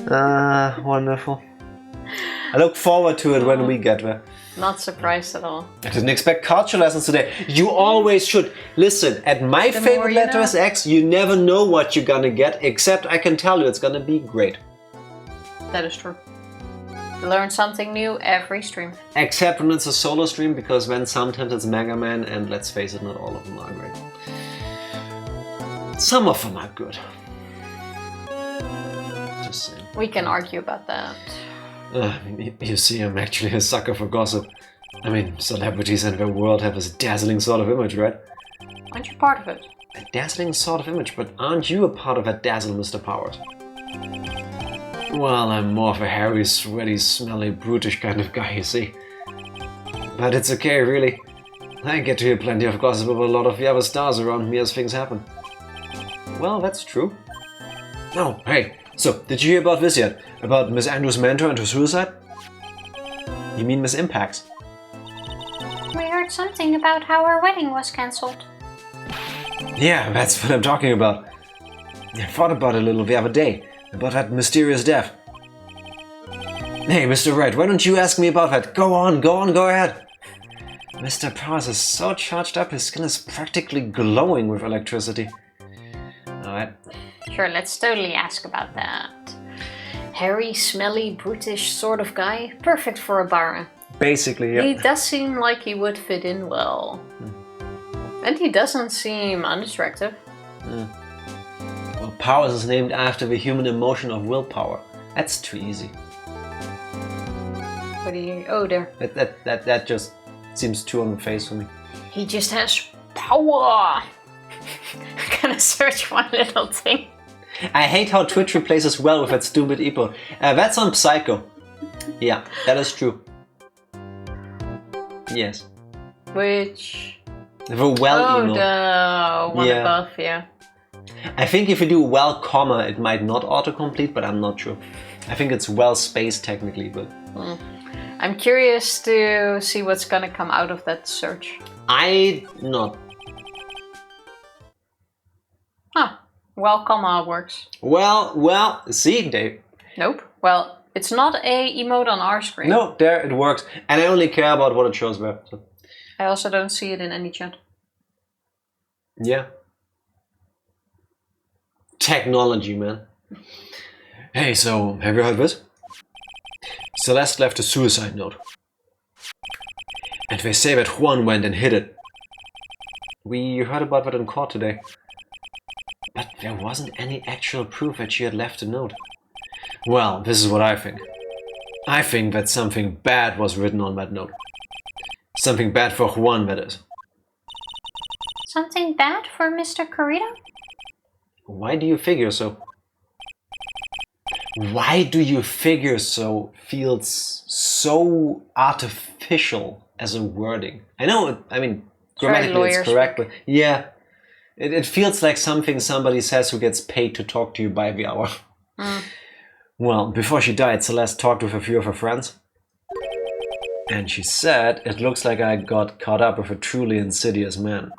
Wonderful. I look forward to it when we get there. Not surprised at all. I didn't expect culture lessons today. You always should. Listen, at my favorite letter is X, you never know what you're gonna get, except I can tell you it's gonna be great. That is true. Learn something new every stream. Except when it's a solo stream, because then sometimes it's Mega Man, and let's face it, not all of them are great. Some of them are good. Just saying. We can argue about that. You see, I'm actually a sucker for gossip. I mean, celebrities and the world have this dazzling sort of image, right? Aren't you part of it? A dazzling sort of image, but aren't you a part of that dazzle, Mr. Powers? Well, I'm more of a hairy, sweaty, smelly, brutish kind of guy, you see. But it's okay, really. I get to hear plenty of gossip about a lot of the other stars around me as things happen. Well, that's true. Oh, hey, so, did you hear about this yet? About Miss Andrews' mentor and her suicide? You mean Miss Impacts? We heard something about how her wedding was cancelled. Yeah, that's what I'm talking about. I thought about it a little the other day. About that mysterious death. Hey, Mr. Wright, why don't you ask me about that? Go on, go ahead. Mr. Powers is so charged up, his skin is practically glowing with electricity. Alright. Sure, let's totally ask about that. Hairy, smelly, brutish sort of guy. Perfect for a Bara. Basically, yeah. He does seem like he would fit in well. And he doesn't seem unattractive. Well, Powers is named after the human emotion of willpower. That's too easy. What do you... Oh, there. That just seems too on the face for me. He just has power. I'm gonna search one little thing. I hate how Twitch replaces well with that stupid epo. That's on Psycho. Yeah, that is true. Yes. Which... The well emo. Oh, the one above, yeah. I think if you do well, comma, it might not autocomplete, but I'm not sure. I think it's well spaced technically, but... I'm curious to see what's gonna come out of that search. Not. Huh. Well, comma works. Well, see, Dave. Nope. Well, it's not a emote on our screen. No, there, it works. And I only care about what it shows there. So. I also don't see it in any chat. Yeah. Technology, man. Hey, so, have you heard this? Celeste left a suicide note. And they say that Juan went and hid it. We heard about that in court today. But there wasn't any actual proof that she had left a note. Well, this is what I think. I think that something bad was written on that note. Something bad for Juan, that is. Something bad for Mr. Corrida? Why do you figure so? Why do you figure so feels so artificial as a wording? I know, I mean, grammatically it's correct, but yeah. It feels like something somebody says who gets paid to talk to you by the hour. Well, before she died, Celeste talked with a few of her friends. And she said, it looks like I got caught up with a truly insidious man.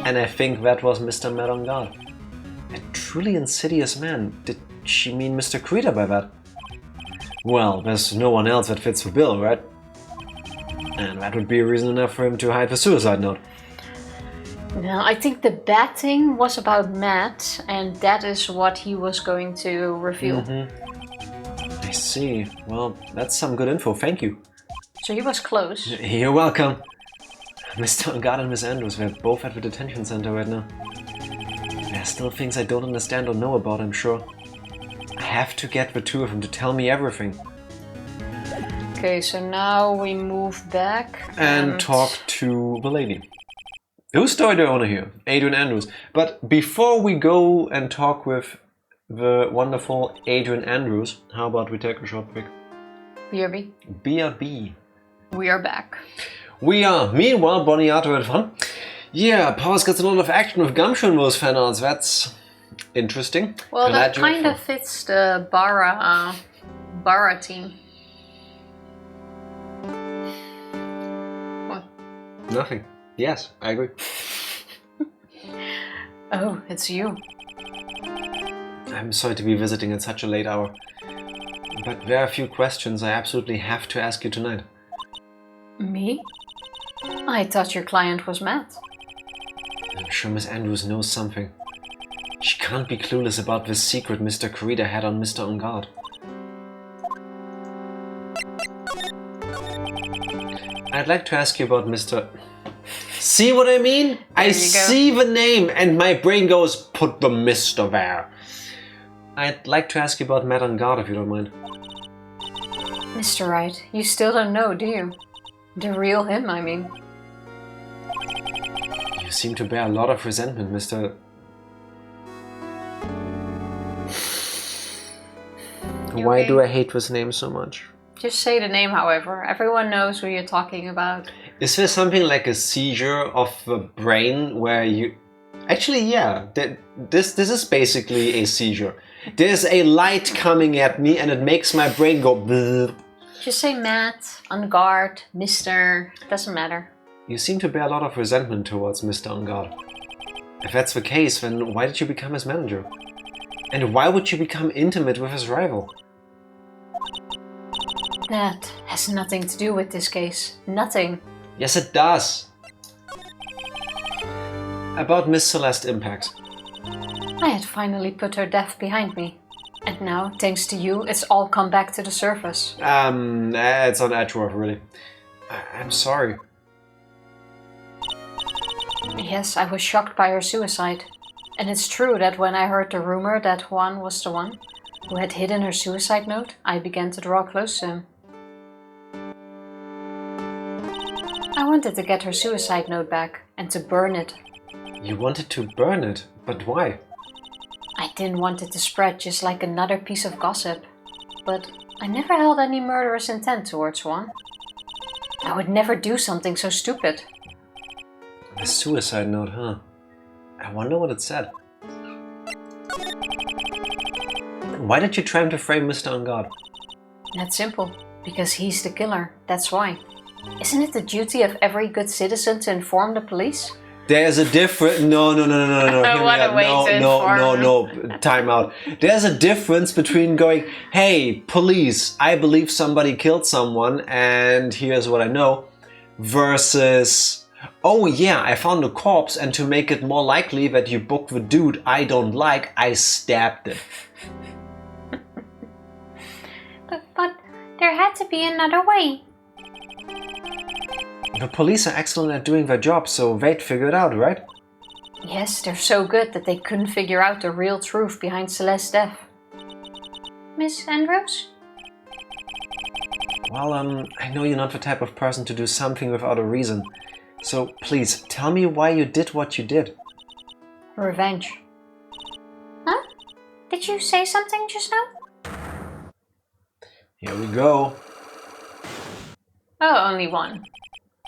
And I think that was Mr. Mad on Guard. A truly insidious man? Did she mean Mr. Corrida by that? Well, there's no one else that fits the bill, right? And that would be a reason enough for him to hide the suicide note. No, I think the bad thing was about Matt, and that is what he was going to reveal. I see. Well, that's some good info, thank you. So he was close. You're welcome. Mr. Ungard and Miss Andrews, they're both at the detention center right now. There are still things I don't understand or know about, I'm sure. I have to get the two of them to tell me everything. Okay, so now we move back and talk to the lady. Whose story do I want to hear? Adrian Andrews. But before we go and talk with the wonderful Adrian Andrews, how about we take a short break? BRB. BRB. We are back. We are. Meanwhile, Bonnie Arthur had fun. Yeah, Paul's got a lot of action with Gumshoe in those fan arts. That's interesting. Well, that kind of fits the Bara team. What? Nothing. Yes, I agree. Oh, it's you. I'm sorry to be visiting at such a late hour. But there are a few questions I absolutely have to ask you tonight. Me? I thought your client was Matt. I'm sure Miss Andrews knows something. She can't be clueless about this secret Mr. Corrida had on Mr. Ungard. I'd like to ask you about Mr... See what I mean? I see the name and my brain goes, put the Mr. there. I'd like to ask you about Matt Ungard, if you don't mind. Mr. Wright, you still don't know, do you? The real him, I mean. You seem to bear a lot of resentment, Mr... Why do I hate this name so much? Just say the name, however. Everyone knows who you're talking about. Is there something like a seizure of the brain where you... Actually, yeah. This is basically a seizure. There's a light coming at me and it makes my brain go... Bleh. Just say Matt, Ungard, Mr. Doesn't matter. You seem to bear a lot of resentment towards Mr. Ungard. If that's the case, then why did you become his manager? And why would you become intimate with his rival? That has nothing to do with this case. Nothing. Yes, it does. About Miss Celeste Impact. I had finally put her death behind me. And now, thanks to you, it's all come back to the surface. It's on Edgeworth, really. I'm sorry. Yes, I was shocked by her suicide. And it's true that when I heard the rumor that Juan was the one who had hidden her suicide note, I began to draw close to him. I wanted to get her suicide note back and to burn it. You wanted to burn it? But why? I didn't want it to spread just like another piece of gossip. But I never held any murderous intent towards Juan. I would never do something so stupid. A suicide note, huh? I wonder what it said. Why did you try to frame Mr. On Guard? That's simple. Because he's the killer. That's why. Isn't it the duty of every good citizen to inform the police? There's a difference. No. What a way to inform. No. Time out. There's a difference between going, hey, police, I believe somebody killed someone and here's what I know, versus, oh yeah, I found a corpse and to make it more likely that you booked the dude I don't like, I stabbed it. But there had to be another way. The police are excellent at doing their job, so they'd figure it out, right? Yes, they're so good that they couldn't figure out the real truth behind Celeste's death. Miss Andrews? Well, I know you're not the type of person to do something without a reason. So please, tell me why you did what you did. Revenge. Huh? Did you say something just now? Here we go. Oh, only one.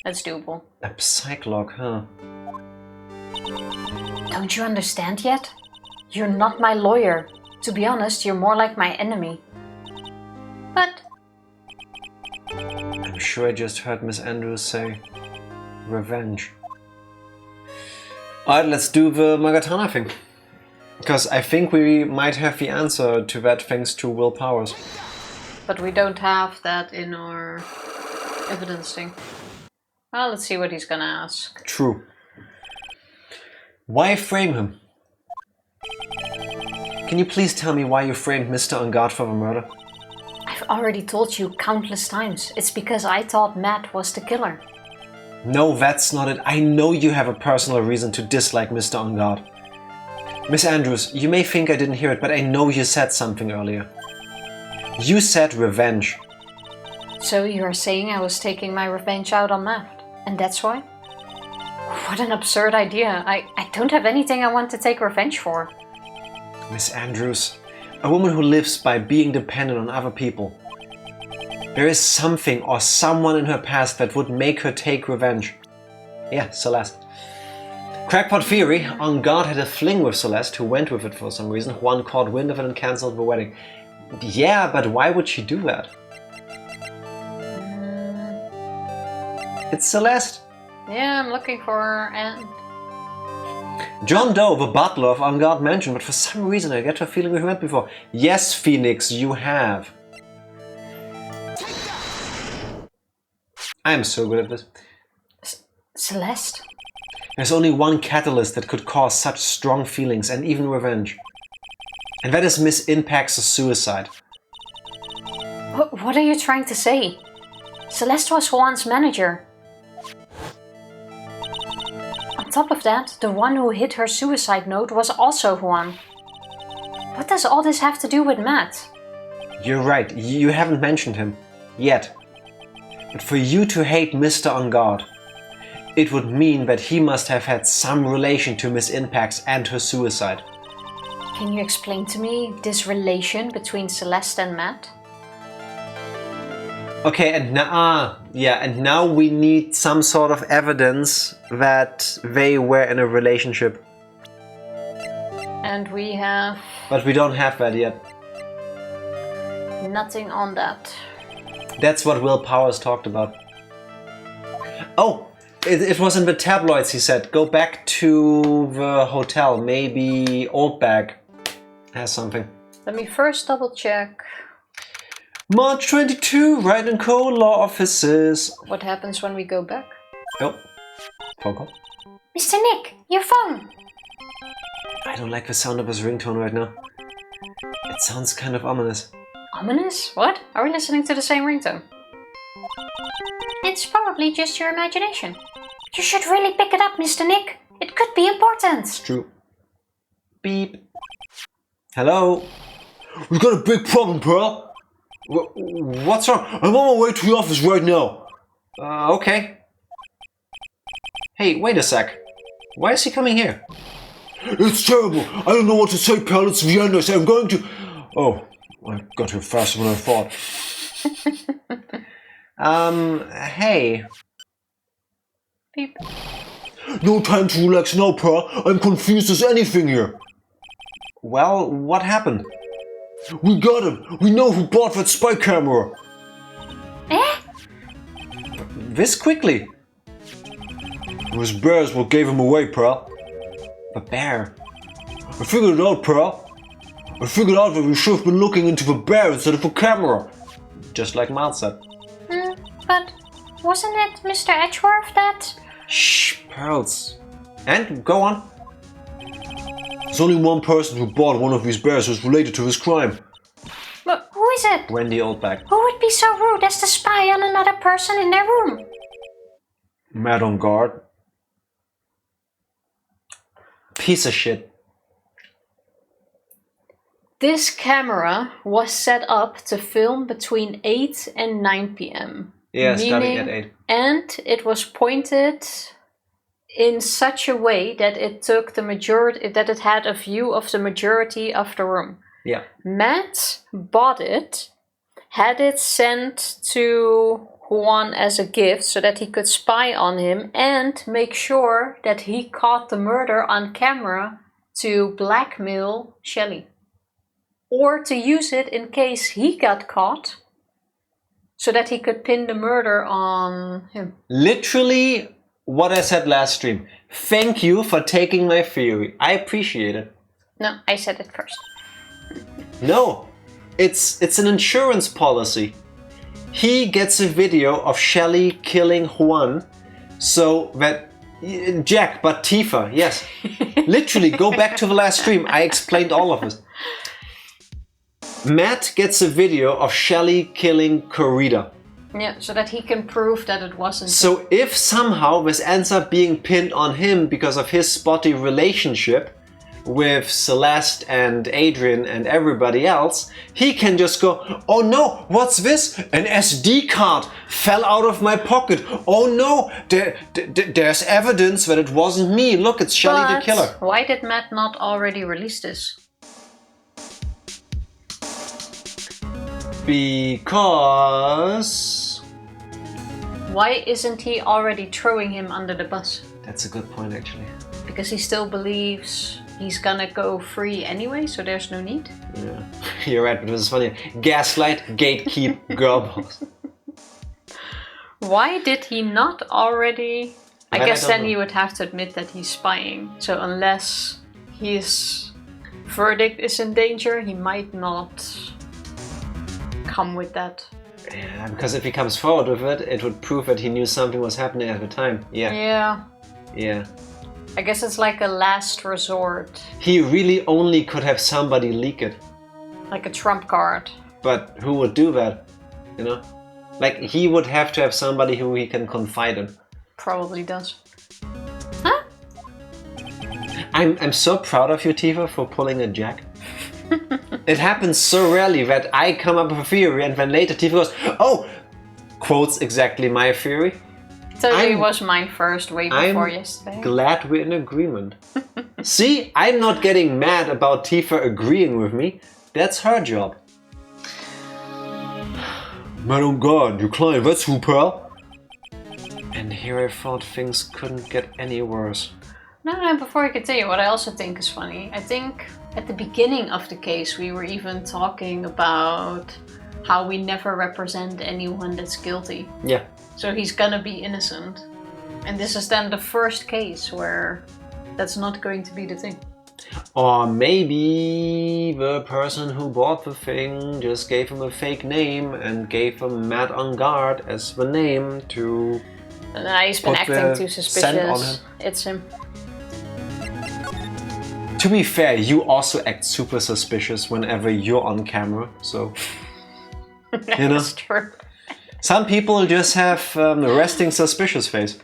That's doable. A psych-log, huh? Don't you understand yet? You're not my lawyer. To be honest, you're more like my enemy. But... I'm sure I just heard Miss Andrews say... revenge. Alright, let's do the Magatana thing. Because I think we might have the answer to that thanks to Will Powers. But we don't have that in our evidence thing. Well, let's see what he's gonna ask. True. Why frame him? Can you please tell me why you framed Mr. On Guard for the murder? I've already told you countless times. It's because I thought Matt was the killer. No, that's not it. I know you have a personal reason to dislike Mr. On Guard. Miss Andrews, you may think I didn't hear it, but I know you said something earlier. You said revenge. So you are saying I was taking my revenge out on Matt? And that's why? What an absurd idea. I don't have anything I want to take revenge for. Miss Andrews, a woman who lives by being dependent on other people. There is something or someone in her past that would make her take revenge. Yeah, Celeste. Crackpot theory, On Guard had a fling with Celeste, who went with it for some reason. Juan caught wind of it and cancelled the wedding. Yeah, but why would she do that? It's Celeste. Yeah, I'm looking for her and... John Doe, the butler of On Guard Mansion, but for some reason I get a feeling we've met before. Yes, Phoenix, you have. I am so good at this. Celeste? There's only one catalyst that could cause such strong feelings and even revenge. And that is Miss Impact's suicide. What are you trying to say? Celeste was Juan's manager. On top of that, the one who hit her suicide note was also Juan. What does all this have to do with Matt? You're right, you haven't mentioned him. Yet. But for you to hate Mr. On Guard, it would mean that he must have had some relation to Miss Impact's and her suicide. Can you explain to me this relation between Celeste and Matt? Okay, and now we need some sort of evidence that they were in a relationship. And we have... But we don't have that yet. Nothing on that. That's what Will Powers talked about. Oh, it was in the tabloids, he said. Go back to the hotel. Maybe Oldbag has something. Let me first double check. March 22, Wright & Co. Law Offices. What happens when we go back? Oh, phone call. Mr. Nick, your phone! I don't like the sound of his ringtone right now. It sounds kind of ominous. Ominous? What? Are we listening to the same ringtone? It's probably just your imagination. You should really pick it up, Mr. Nick. It could be important. It's true. Beep. Hello? We've got a big problem, Pearl. What's wrong? I'm on my way to the office right now. Okay. Hey, wait a sec. Why is he coming here? It's terrible. I don't know what to say, Pearl. It's the end. I say I'm going to... Oh, I got here faster than I thought. Hey. Beep. No time to relax now, pal. I'm confused as anything here. Well, what happened? We got him. We know who bought that spy camera. Eh? This quickly? It was bears what gave him away, pal. The bear. I figured it out, pal. I figured out that we should have been looking into the bear instead of the camera. Just like Miles said. But wasn't it Mr. Edgeworth that... Shh, Pearls. And go on. There's only one person who bought one of these bears who's related to this crime. But who is it? Wendy Oldback. Who would be so rude as to spy on another person in their room? Matt on guard. Piece of shit. This camera was set up to film between 8 and 9 p.m. Yeah, starting at 8. And it was pointed in such a way that it took the majority, that it had a view of the majority of the room. Yeah. Matt bought it, had it sent to Juan as a gift so that he could spy on him and make sure that he caught the murder on camera to blackmail Shelley. Or to use it in case he got caught so that he could pin the murder on him. Literally what I said last stream. Thank you for taking my theory. I appreciate it. No, I said it first. No, it's an insurance policy. He gets a video of Shelley killing Juan, so that Jack, but Tifa, yes. Literally, go back to the last stream. I explained all of this. Matt gets a video of Shelley killing Corrida. Yeah, so that he can prove that it wasn't. So if somehow this ends up being pinned on him because of his spotty relationship with Celeste and Adrian and everybody else, he can just go, oh no, what's this? An SD card fell out of my pocket. Oh no, there's evidence that it wasn't me. Look, it's Shelley the killer. Why did Matt not already release this? Because... Why isn't he already throwing him under the bus? That's a good point, actually. Because he still believes he's gonna go free anyway, so there's no need. Yeah, you're right, but this is funny. Gaslight, gatekeep, girl boss. Why did he not already... I guess then know. he would have to admit that he's spying. So unless his verdict is in danger, he might not come with that. Yeah, because if he comes forward with it, it would prove that he knew something was happening at the time. Yeah. Yeah. Yeah. I guess it's like a last resort. He really only could have somebody leak it. Like a trump card. But who would do that? You know? Like, he would have to have somebody who he can confide in. Probably does. Huh? I'm so proud of you, Tifa, for pulling a Jack. It happens so rarely that I come up with a theory and then later Tifa goes, oh! Quotes exactly my theory. Totally was mine first, way before yesterday. Glad we're in agreement. See, I'm not getting mad about Tifa agreeing with me. That's her job. Madam God, your client, that's who, pal? And here I thought things couldn't get any worse. No, before I continue, what I also think is funny, I think at the beginning of the case we were even talking about how we never represent anyone that's guilty. Yeah. So he's gonna be innocent. And this is then the first case where that's not going to be the thing. Or maybe the person who bought the thing just gave him a fake name and gave him Matt on guard as the name to... He's been acting too suspicious. It's him. To be fair, you also act super suspicious whenever you're on camera, so... You know? That's true. Some people just have a resting suspicious face.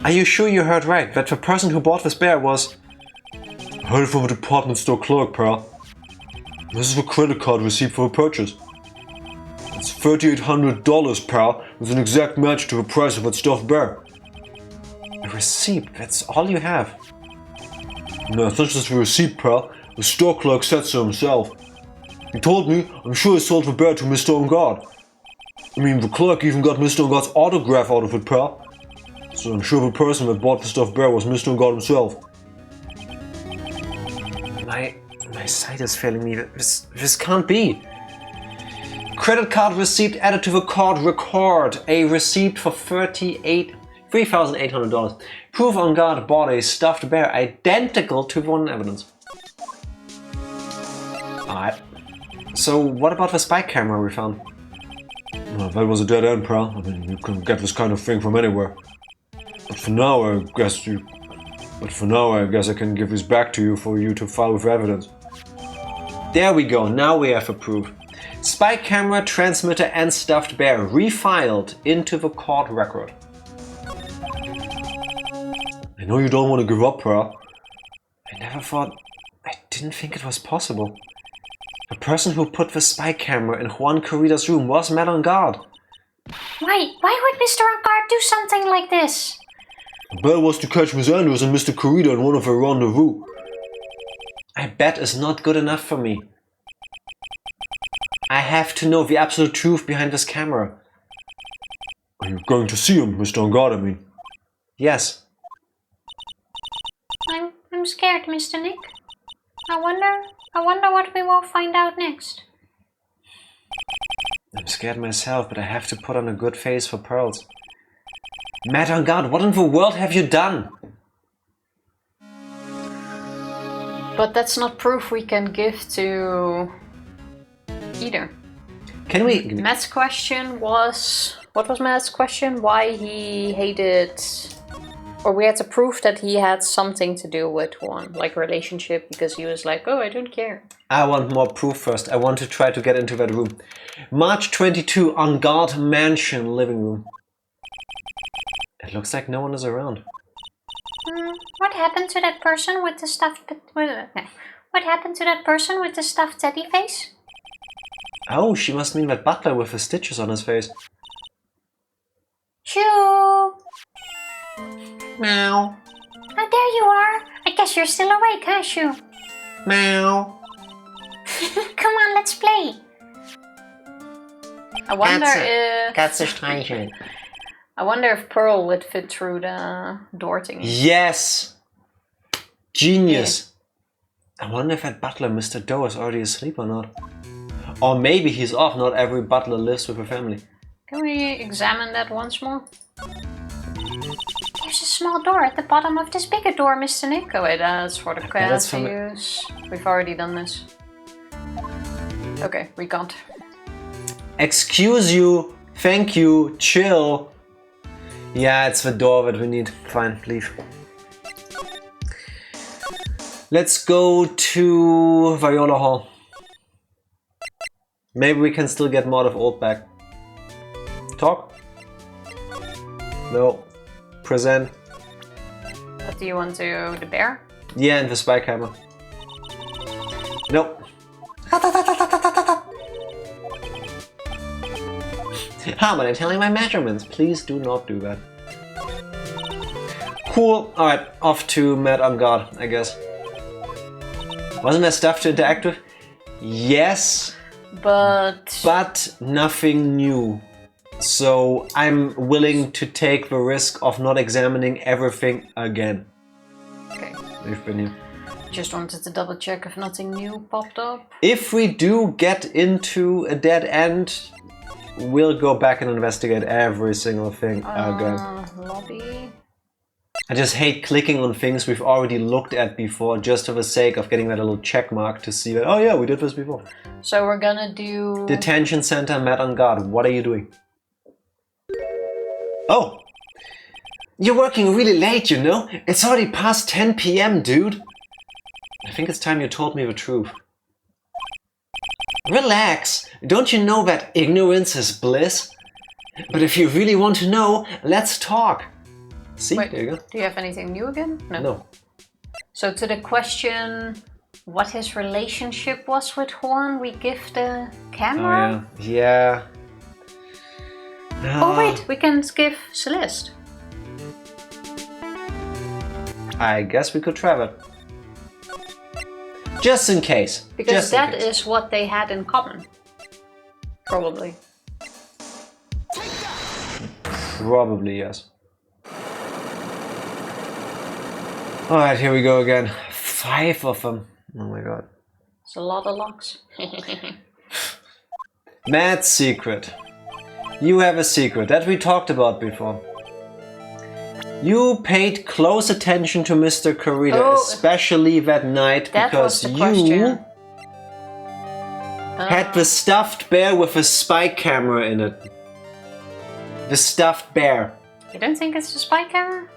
Are you sure you heard right? That the person who bought this bear was... I heard it from a department store clerk, pal. This is the credit card receipt for the purchase. It's $3,800, pal, with an exact match to the price of that stuffed bear. A receipt? That's all you have? No, it's not just a receipt, pal. The store clerk said so himself. He told me, I'm sure he sold the bear to Mr. On Guard. I mean, the clerk even got Mr. On Guard's autograph out of it, pal. So I'm sure the person that bought the stuffed bear was Mr. God himself. My sight is failing me. This can't be. Credit card receipt added to the card record. A receipt for $3,800. Proof on guard bought a stuffed bear identical to the one in evidence. Alright. So what about the spy camera we found? Well, that was a dead end, pal. I mean, you can get this kind of thing from anywhere. But for now, I guess I can give this back to you for you to file with evidence. There we go, now we have a proof. Spy camera, transmitter and stuffed bear refiled into the court record. I know you don't want to give up, pal. I didn't think it was possible. The person who put the spy camera in Juan Corrida's room was met on guard. Why would Mr. Angard do something like this? The bear was to catch Miss Andrews and Mr. Corrida in one of their rendezvous. I bet is not good enough for me. I have to know the absolute truth behind this camera. Are you going to see him, Mr. Angard, I mean? Yes. I'm scared, Mr. Nick. I wonder what we will find out next. I'm scared myself, but I have to put on a good face for Pearls. Matt on guard, what in the world have you done? But that's not proof we can give to either. Can we? Matt's question was... What was Matt's question? Why he hated... Or we had to prove that he had something to do with one, like relationship, because he was like, oh, I don't care. I want more proof first. I want to try to get into that room. March 22, on guard mansion living room. It looks like no one is around. What happened to that person with the stuffed... What happened to that person with the stuffed teddy face? Oh, she must mean that butler with the stitches on his face. Shoo! Meow. Oh, there you are. I guess you're still awake, huh, Shoo? Meow. Come on, let's play. I wonder if... That's a strange. I wonder if Pearl would fit through the door thingy. Yes! Genius! Yeah. I wonder if that butler, Mr. Doe, is already asleep or not. Or maybe he's off, not every butler lives with a family. Can we examine that once more? There's a small door at the bottom of this bigger door, Mr. Nick. Oh wait, that's for the cat to use. We've already done this. Okay, we can't. Excuse you, thank you, chill. Yeah, it's the door that we need. Fine, leave. Let's go to Viola Hall. Maybe we can still get Maud of Old back. Talk? No. Present. What do you want to... the bear? Yeah, and the spy camera. Nope. How about I telling my measurements? Please do not do that. Cool. Alright, off to Matt on guard, I guess. Wasn't there stuff to interact with? Yes. But nothing new. So I'm willing to take the risk of not examining everything again. Okay. We've been here. Just wanted to double check if nothing new popped up. If we do get into a dead end, we'll go back and investigate every single thing again. Lobby. I just hate clicking on things we've already looked at before just for the sake of getting that little check mark to see that, oh yeah, we did this before. So we're gonna do... Detention center, Matt on guard. What are you doing? Oh! You're working really late, you know? It's already past 10 PM, dude. I think it's time you told me the truth. Relax. Don't you know that ignorance is bliss? But if you really want to know, let's talk. See, wait, there you go. Do you have anything new again? No. So to the question what his relationship was with Juan, we give the camera? Oh yeah. Oh wait, we can give Celeste. I guess we could try that. Just in case. Because that is what they had in common. Probably. Probably, yes. Alright, here we go again. 5 of them. Oh my god. It's a lot of locks. Mad secret. You have a secret that we talked about before. You paid close attention to Mr. Kurita, especially that night, because you had the stuffed bear with a spy camera in it. The stuffed bear. You don't think it's a spy camera?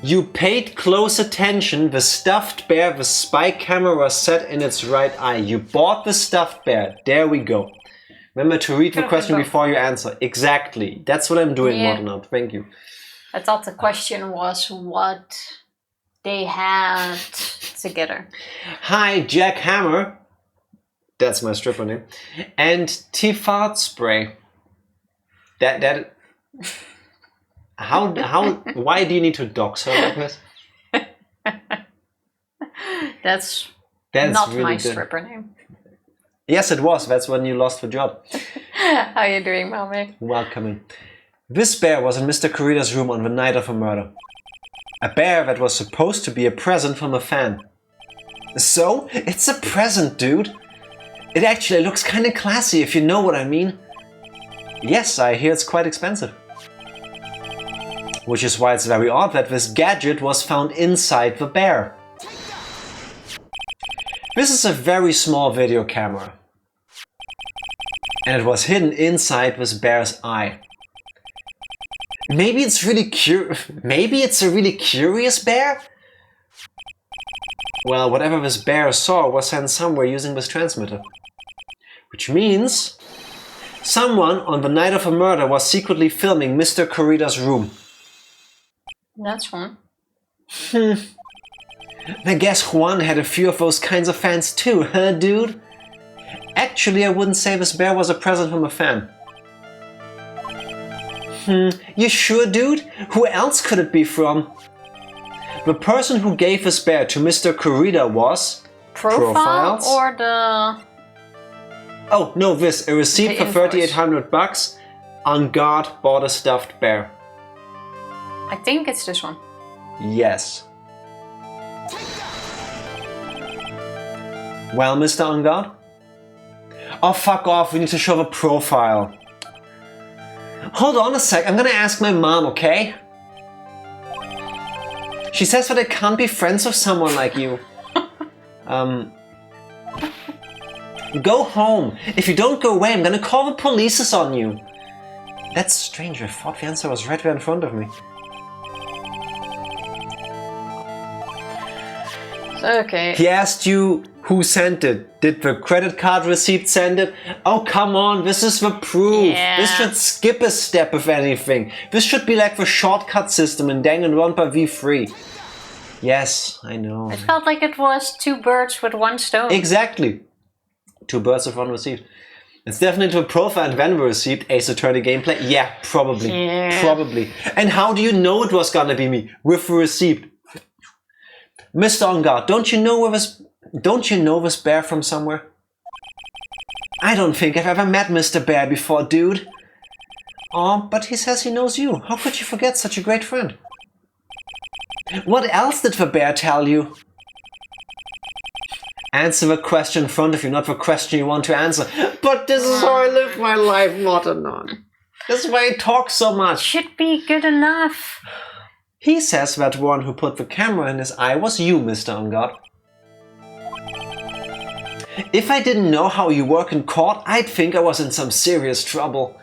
You paid close attention. The stuffed bear, the spy camera was set in its right eye. You bought the stuffed bear. There we go. Remember to read the question before you answer. Exactly. That's what I'm doing, Modern Art. Thank you. I thought the question was what they had together. Hi, Jack Hammer. That's my stripper name. And T-Fart Spray. Why do you need to dox her like this? That's not really my stripper name. Yes, it was. That's when you lost the job. How are you doing, Mommy? Welcome. This bear was in Mr. Kurita's room on the night of a murder. A bear that was supposed to be a present from a fan. So, it's a present, dude. It actually looks kind of classy, if you know what I mean. Yes, I hear it's quite expensive. Which is why it's very odd that this gadget was found inside the bear. This is a very small video camera. And it was hidden inside this bear's eye. Maybe it's a really curious bear? Well, whatever this bear saw was sent somewhere using this transmitter. Which means someone on the night of a murder was secretly filming Mr. Kurita's room. That's fun. I guess Juan had a few of those kinds of fans too, huh, dude? Actually, I wouldn't say this bear was a present from a fan. You sure, dude? Who else could it be from? The person who gave this bear to Mr. Kurita was... Profiles? Or the... Oh, no, a receipt for $3,800. On guard bought a stuffed bear. I think it's this one. Yes. Well, Mr. On Guard? Oh, fuck off, we need to show the profile. Hold on a sec, I'm gonna ask my mom, okay? She says that I can't be friends with someone like you. Go home. If you don't go away, I'm gonna call the police on you. That's strange, I thought the answer was right there in front of me. Okay. He asked you who sent it. Did the credit card receipt send it? Oh, come on, this is the proof. Yeah. This should skip a step, if anything. This should be like the shortcut system in Danganronpa V3. Yes, I know. It felt like it was 2 birds with 1 stone. Exactly. 2 birds with 1 receipt. It's definitely a profile and then the receipt. Ace Attorney gameplay? Yeah, probably. Yeah. Probably. And how do you know it was gonna be me? With the receipt. Mr. On Guard, don't you know this bear from somewhere? I don't think I've ever met Mr. Bear before, dude. Oh, but he says he knows you. How could you forget such a great friend? What else did the bear tell you? Answer the question in front of you, not the question you want to answer. But this is how I live my life, not a non. This is why I talk so much. Should be good enough. He says that one who put the camera in his eye was you, Mr. On Guard. If I didn't know how you work in court, I'd think I was in some serious trouble.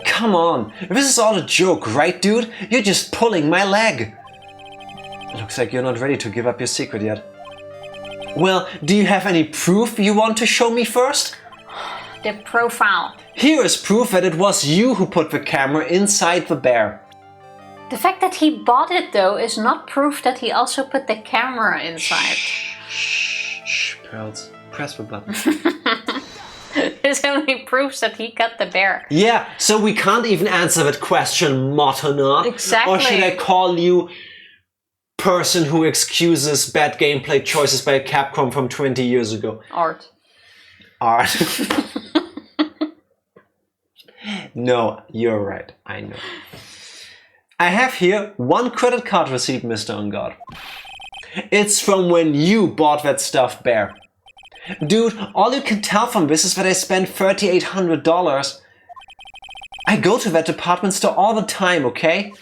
Come on, this is all a joke, right, dude? You're just pulling my leg. Looks like you're not ready to give up your secret yet. Well, do you have any proof you want to show me first? The profile. Here is proof that it was you who put the camera inside the bear. The fact that he bought it, though, is not proof that he also put the camera inside. Shh, Pearls. Press the button. This only proves that he cut the bear. Yeah, so we can't even answer that question, Motonot. Exactly. Or should I call you person who excuses bad gameplay choices by Capcom from 20 years ago? Art. No, you're right. I know. I have here 1 credit card receipt, Mr. On Guard. It's from when you bought that stuffed bear. Dude, all you can tell from this is that I spent $3,800. I go to that department store all the time, okay?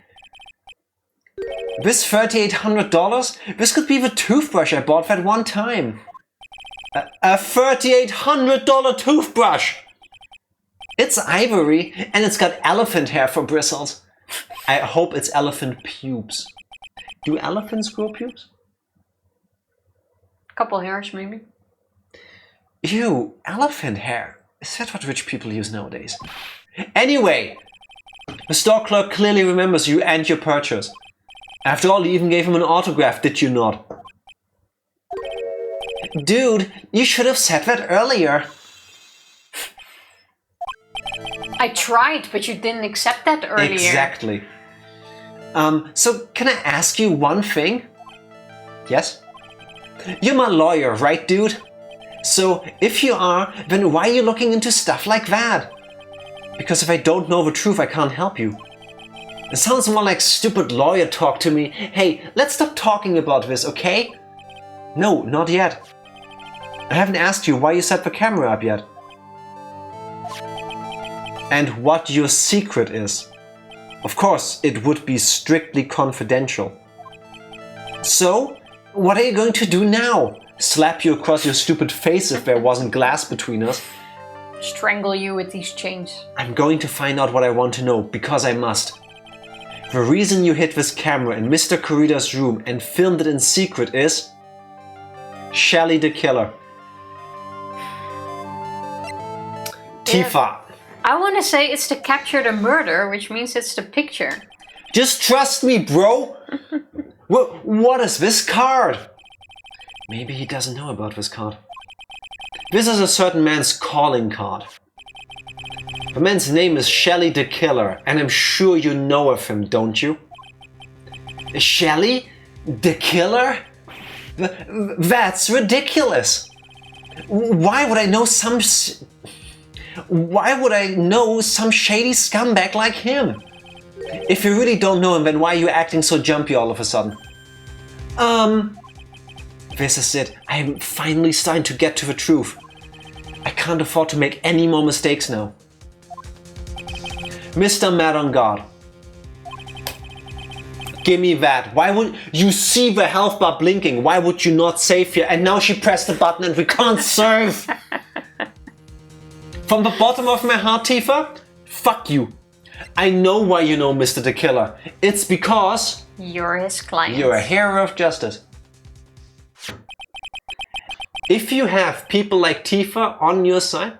This $3,800, this could be the toothbrush I bought that one time. A $3,800 toothbrush! It's ivory and it's got elephant hair for bristles. I hope it's elephant pubes. Do elephants grow pubes? Couple hairs, maybe. Ew, elephant hair. Is that what rich people use nowadays? Anyway, the store clerk clearly remembers you and your purchase. After all, you even gave him an autograph, did you not? Dude, you should have said that earlier. I tried, but you didn't accept that earlier. Exactly. So can I ask you one thing? Yes? You're my lawyer, right, dude? So if you are, then why are you looking into stuff like that? Because if I don't know the truth, I can't help you. It sounds more like stupid lawyer talk to me. Hey, let's stop talking about this, okay? No, not yet. I haven't asked you why you set the camera up yet. And what your secret is. Of course, it would be strictly confidential. So, what are you going to do now? Slap you across your stupid face if there wasn't glass between us? Strangle you with these chains. I'm going to find out what I want to know, because I must. The reason you hid this camera in Mr. Corrida's room and filmed it in secret is... Shelly the killer. Tifa. I want to say it's to capture the murder, which means it's the picture. Just trust me, bro! What is this card? Maybe he doesn't know about this card. This is a certain man's calling card. The man's name is Shelly the Killer, and I'm sure you know of him, don't you? Shelly the Killer? That's ridiculous! Why would I know some shady scumbag like him? If you really don't know him, then why are you acting so jumpy all of a sudden? This is it. I'm finally starting to get to the truth. I can't afford to make any more mistakes now. Mr. Mad on God. Give me that. Why would you see the health bar blinking? Why would you not save here? And now she pressed the button and we can't serve. From the bottom of my heart, Tifa, fuck you. I know why you know Mr. the Killer. It's because... You're his client. You're a hero of justice. If you have people like Tifa on your side...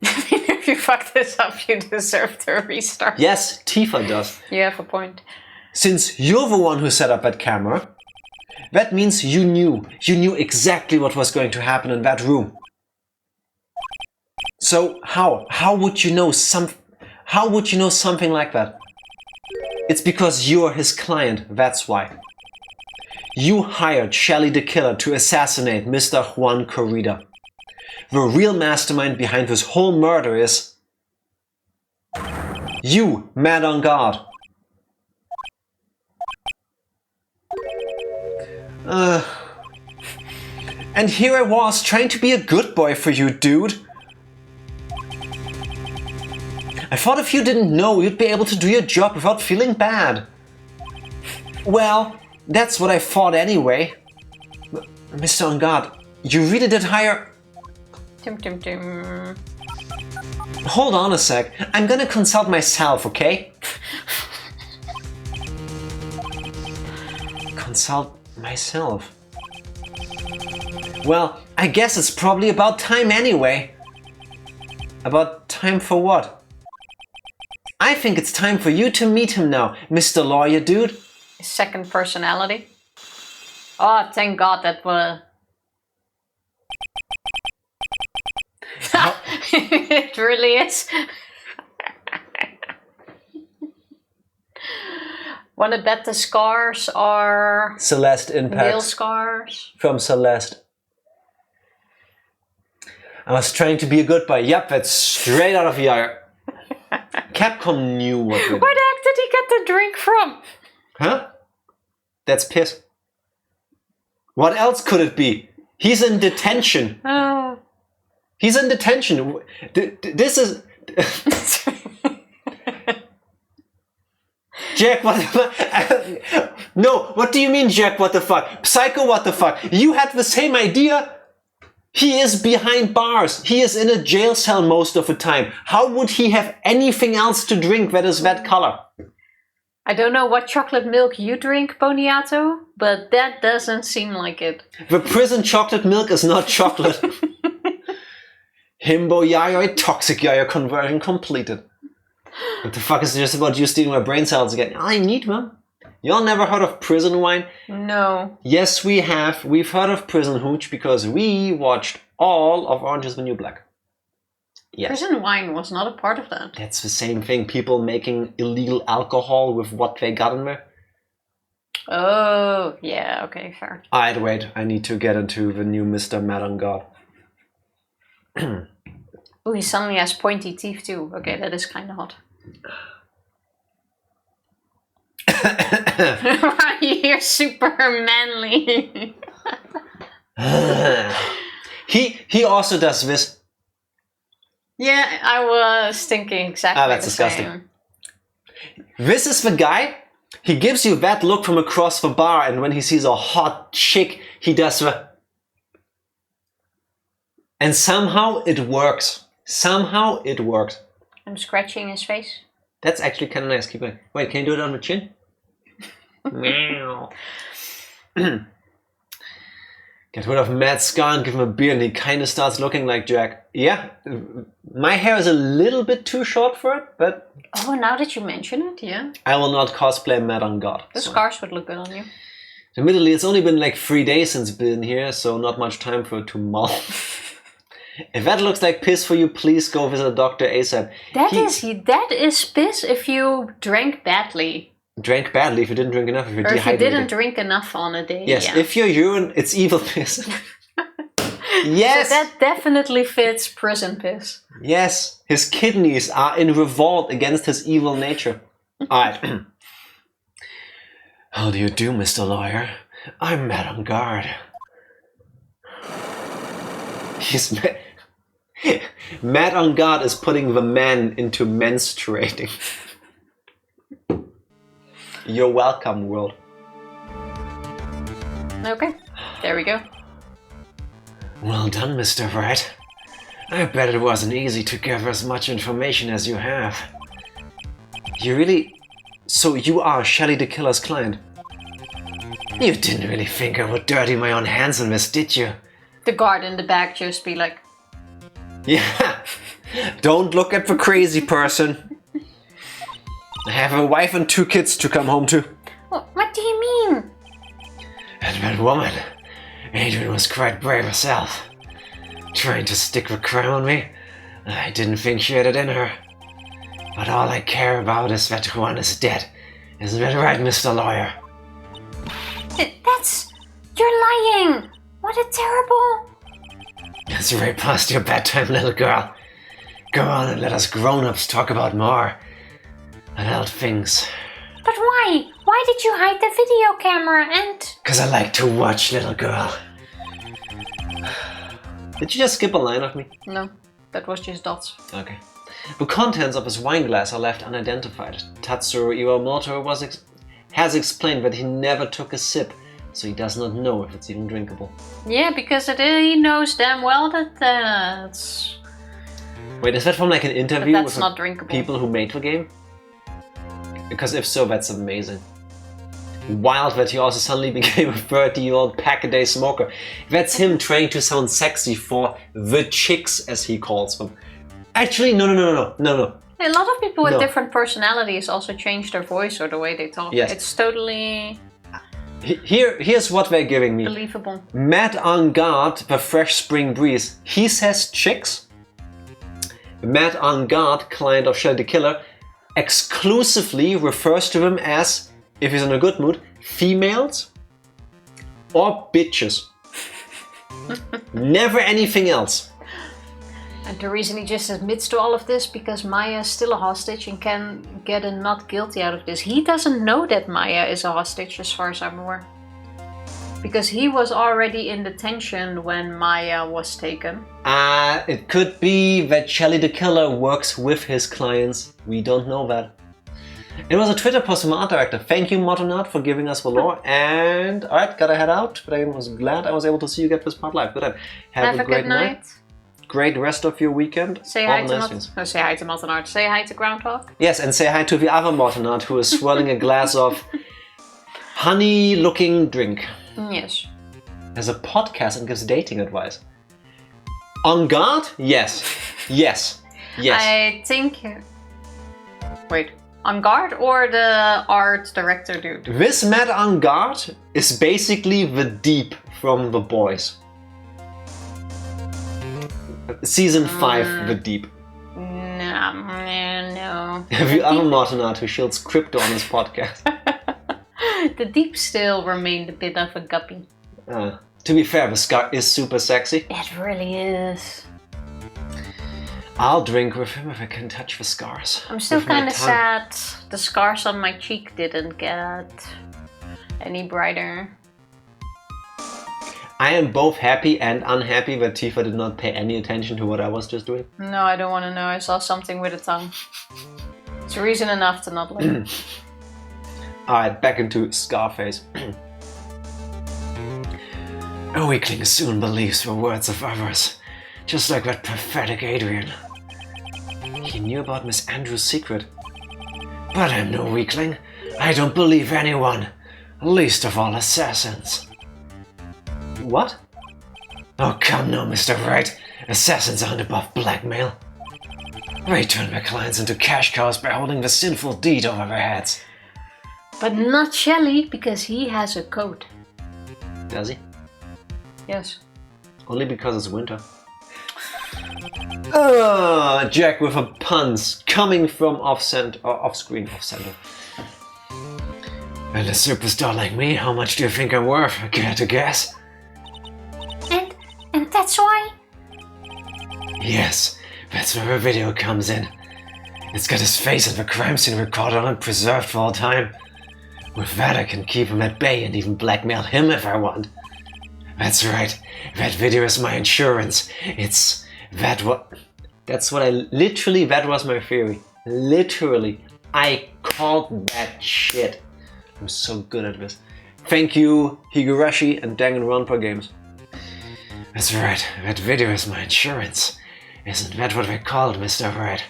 If you fuck this up, you deserve to restart. Yes, Tifa does. You have a point. Since you're the one who set up that camera, that means you knew exactly what was going to happen in that room. So how would you know something like that? It's because you're his client, that's why. You hired Shelly the Killer to assassinate Mr. Juan Corrida. The real mastermind behind this whole murder is... you, Mad on God. And here I was, trying to be a good boy for you, dude. I thought if you didn't know, you'd be able to do your job without feeling bad. Well, that's what I thought anyway. Mr. On God, you really did hire... Hold on a sec. I'm gonna consult myself, okay? Consult myself. Well, I guess it's probably about time anyway. About time for what? I think it's time for you to meet him now, Mr. Lawyer Dude. His second personality. Oh, thank God that was... It really is. Wanna bet the scars are... Celeste Impact. Nail scars? From Celeste. I was trying to be a good boy. Yep, that's straight out of the eye. Capcom knew what to do. Where the heck did he get the drink from? Huh? That's piss. What else could it be? He's in detention. Oh. He's in detention. This is... Jack, what the fuck? No, what do you mean, Jack, what the fuck? Psycho, what the fuck? You had the same idea? He is behind bars. He is in a jail cell most of the time. How would he have anything else to drink that is that color? I don't know what chocolate milk you drink, Boniato, but that doesn't seem like it. The prison chocolate milk is not chocolate. Himbo yayoi, toxic yayo conversion completed. What the fuck is this about you stealing my brain cells again? I need one. Y'all never heard of prison wine? No. Yes, we have. We've heard of prison hooch because we watched all of Orange is the New Black. Yes. Prison wine was not a part of that. That's the same thing. People making illegal alcohol with what they got in there. Oh, yeah, okay, fair. I'd wait. I need to get into the new Mr. Mad on God. Oh, he suddenly has pointy teeth too. Okay, that is kind of hot. You're super manly. He also does this. Yeah, I was thinking exactly that's the disgusting. same. This is the guy. He gives you that look from across the bar, and when he sees a hot chick, he does the... And somehow it works. Somehow it works. I'm scratching his face. That's actually kind of nice. Keep going. Wait, can you do it on the chin? Meow. Get rid of Matt Scar and give him a beard, and he kind of starts looking like Jack. Yeah, my hair is a little bit too short for it, but... Oh, now that you mention it, yeah. I will not cosplay Matt on God. The scars would look good on you. Admittedly, it's only been like 3 days since I've been here, so not much time for it to mull. If that looks like piss for you, please go visit a doctor ASAP. That is piss if you drank badly. Drank badly if you didn't drink enough, if you're or dehydrated. if you didn't drink enough on a day. Yes, yeah. if your urine, it's evil piss. Yes! So that definitely fits prison piss. Yes, his kidneys are in revolt against his evil nature. Alright. How do you do, Mr. Lawyer? I'm Matt on guard. He's Matt on guard is putting the man into menstruating. You're welcome, world. Okay, there we go. Well done, Mr. Wright. I bet it wasn't easy to gather as much information as you have. You really... So you are Shelley the Killer's client? You didn't really think I would dirty my own hands on this, did you? The guard in the back just be like... Yeah, don't look at the crazy person. I have a wife and 2 kids to come home to. What do you mean? And that woman, Adrian, was quite brave herself. Trying to stick the crime on me, I didn't think she had it in her. But all I care about is that Juan is dead. Isn't that right, Mr. Lawyer? That's... You're lying! What a terrible... It's right past your bedtime, little girl. Go on and let us grown-ups talk about more adult things. But why? Why did you hide the video camera and... 'Cause I like to watch, little girl. Did you just skip a line of me? No, that was just dots. Okay. The contents of his wine glass are left unidentified. Tatsuro Iwamoto has explained that he never took a sip, so he does not know if it's even drinkable. Yeah, because he knows damn well that that's... Wait, is that from like an interview that's with not drinkable. People who made the game? Because if so, that's amazing. Wild that he also suddenly became a 30-year-old pack-a-day smoker. That's him trying to sound sexy for the chicks, as he calls them. Actually, no. A lot of people with different personalities also change their voice or the way they talk. Yes. It's totally... Here's what they're giving me. Believable. Matt on guard, the fresh spring breeze. He says chicks. Matt on guard, client of Shell the Killer, exclusively refers to them as, if he's in a good mood, females or bitches. Never anything else. And the reason he just admits to all of this because Maya is still a hostage and can get a not guilty out of this. He doesn't know that Maya is a hostage as far as I'm aware. Because he was already in detention when Maya was taken. It could be that Shelly the Killer works with his clients. We don't know that. It was a Twitter post from Art Director. Thank you, Motonart, for giving us the lore. And alright, gotta head out. But I was glad I was able to see you get this part live. Good night. Have a great night. Great rest of your weekend. Say hi to Motonart. Say hi to Groundhog. Yes, and say hi to the other Motonart who is swirling a glass of honey-looking drink. Yes. Has a podcast and gives dating advice. On guard? Yes. Yes. Yes. I think... Wait. On guard or the art director dude? This Matt on guard is basically the Deep from The Boys. Season 5, The Deep. No. The other Motonart who shields crypto on his podcast. The Deep still remained a bit of a guppy. To be fair, the scar is super sexy. It really is. I'll drink with him if I can touch the scars. I'm still kind of sad the scars on my cheek didn't get any brighter. I am both happy and unhappy that Tifa did not pay any attention to what I was just doing. No, I don't want to know. I saw something with a tongue. It's reason enough to not look. Alright, back into Scarface. A weakling soon believes the words of others, just like that pathetic Adrian. He knew about Miss Andrews' secret. But I'm no weakling. I don't believe anyone, least of all assassins. What? Oh, come now, Mr. Wright. Assassins aren't above blackmail. They turn their clients into cash cows by holding the sinful deed over their heads. But not Shelly, because he has a coat. Does he? Yes. Only because it's winter. Jack with a puns coming from off-screen, off-center. And a superstar like me, how much do you think I'm worth? I care to guess. And that's why? Yes, that's where the video comes in. It's got his face and the crime scene recorded on and preserved for all time. With that I can keep him at bay and even blackmail him if I want. That's right, that video is my insurance. That was my theory. Literally, I called that shit. I'm so good at this. Thank you, Higurashi and Danganronpa Games. That's right, that video is my insurance. Isn't that what they called, Mr. Wright?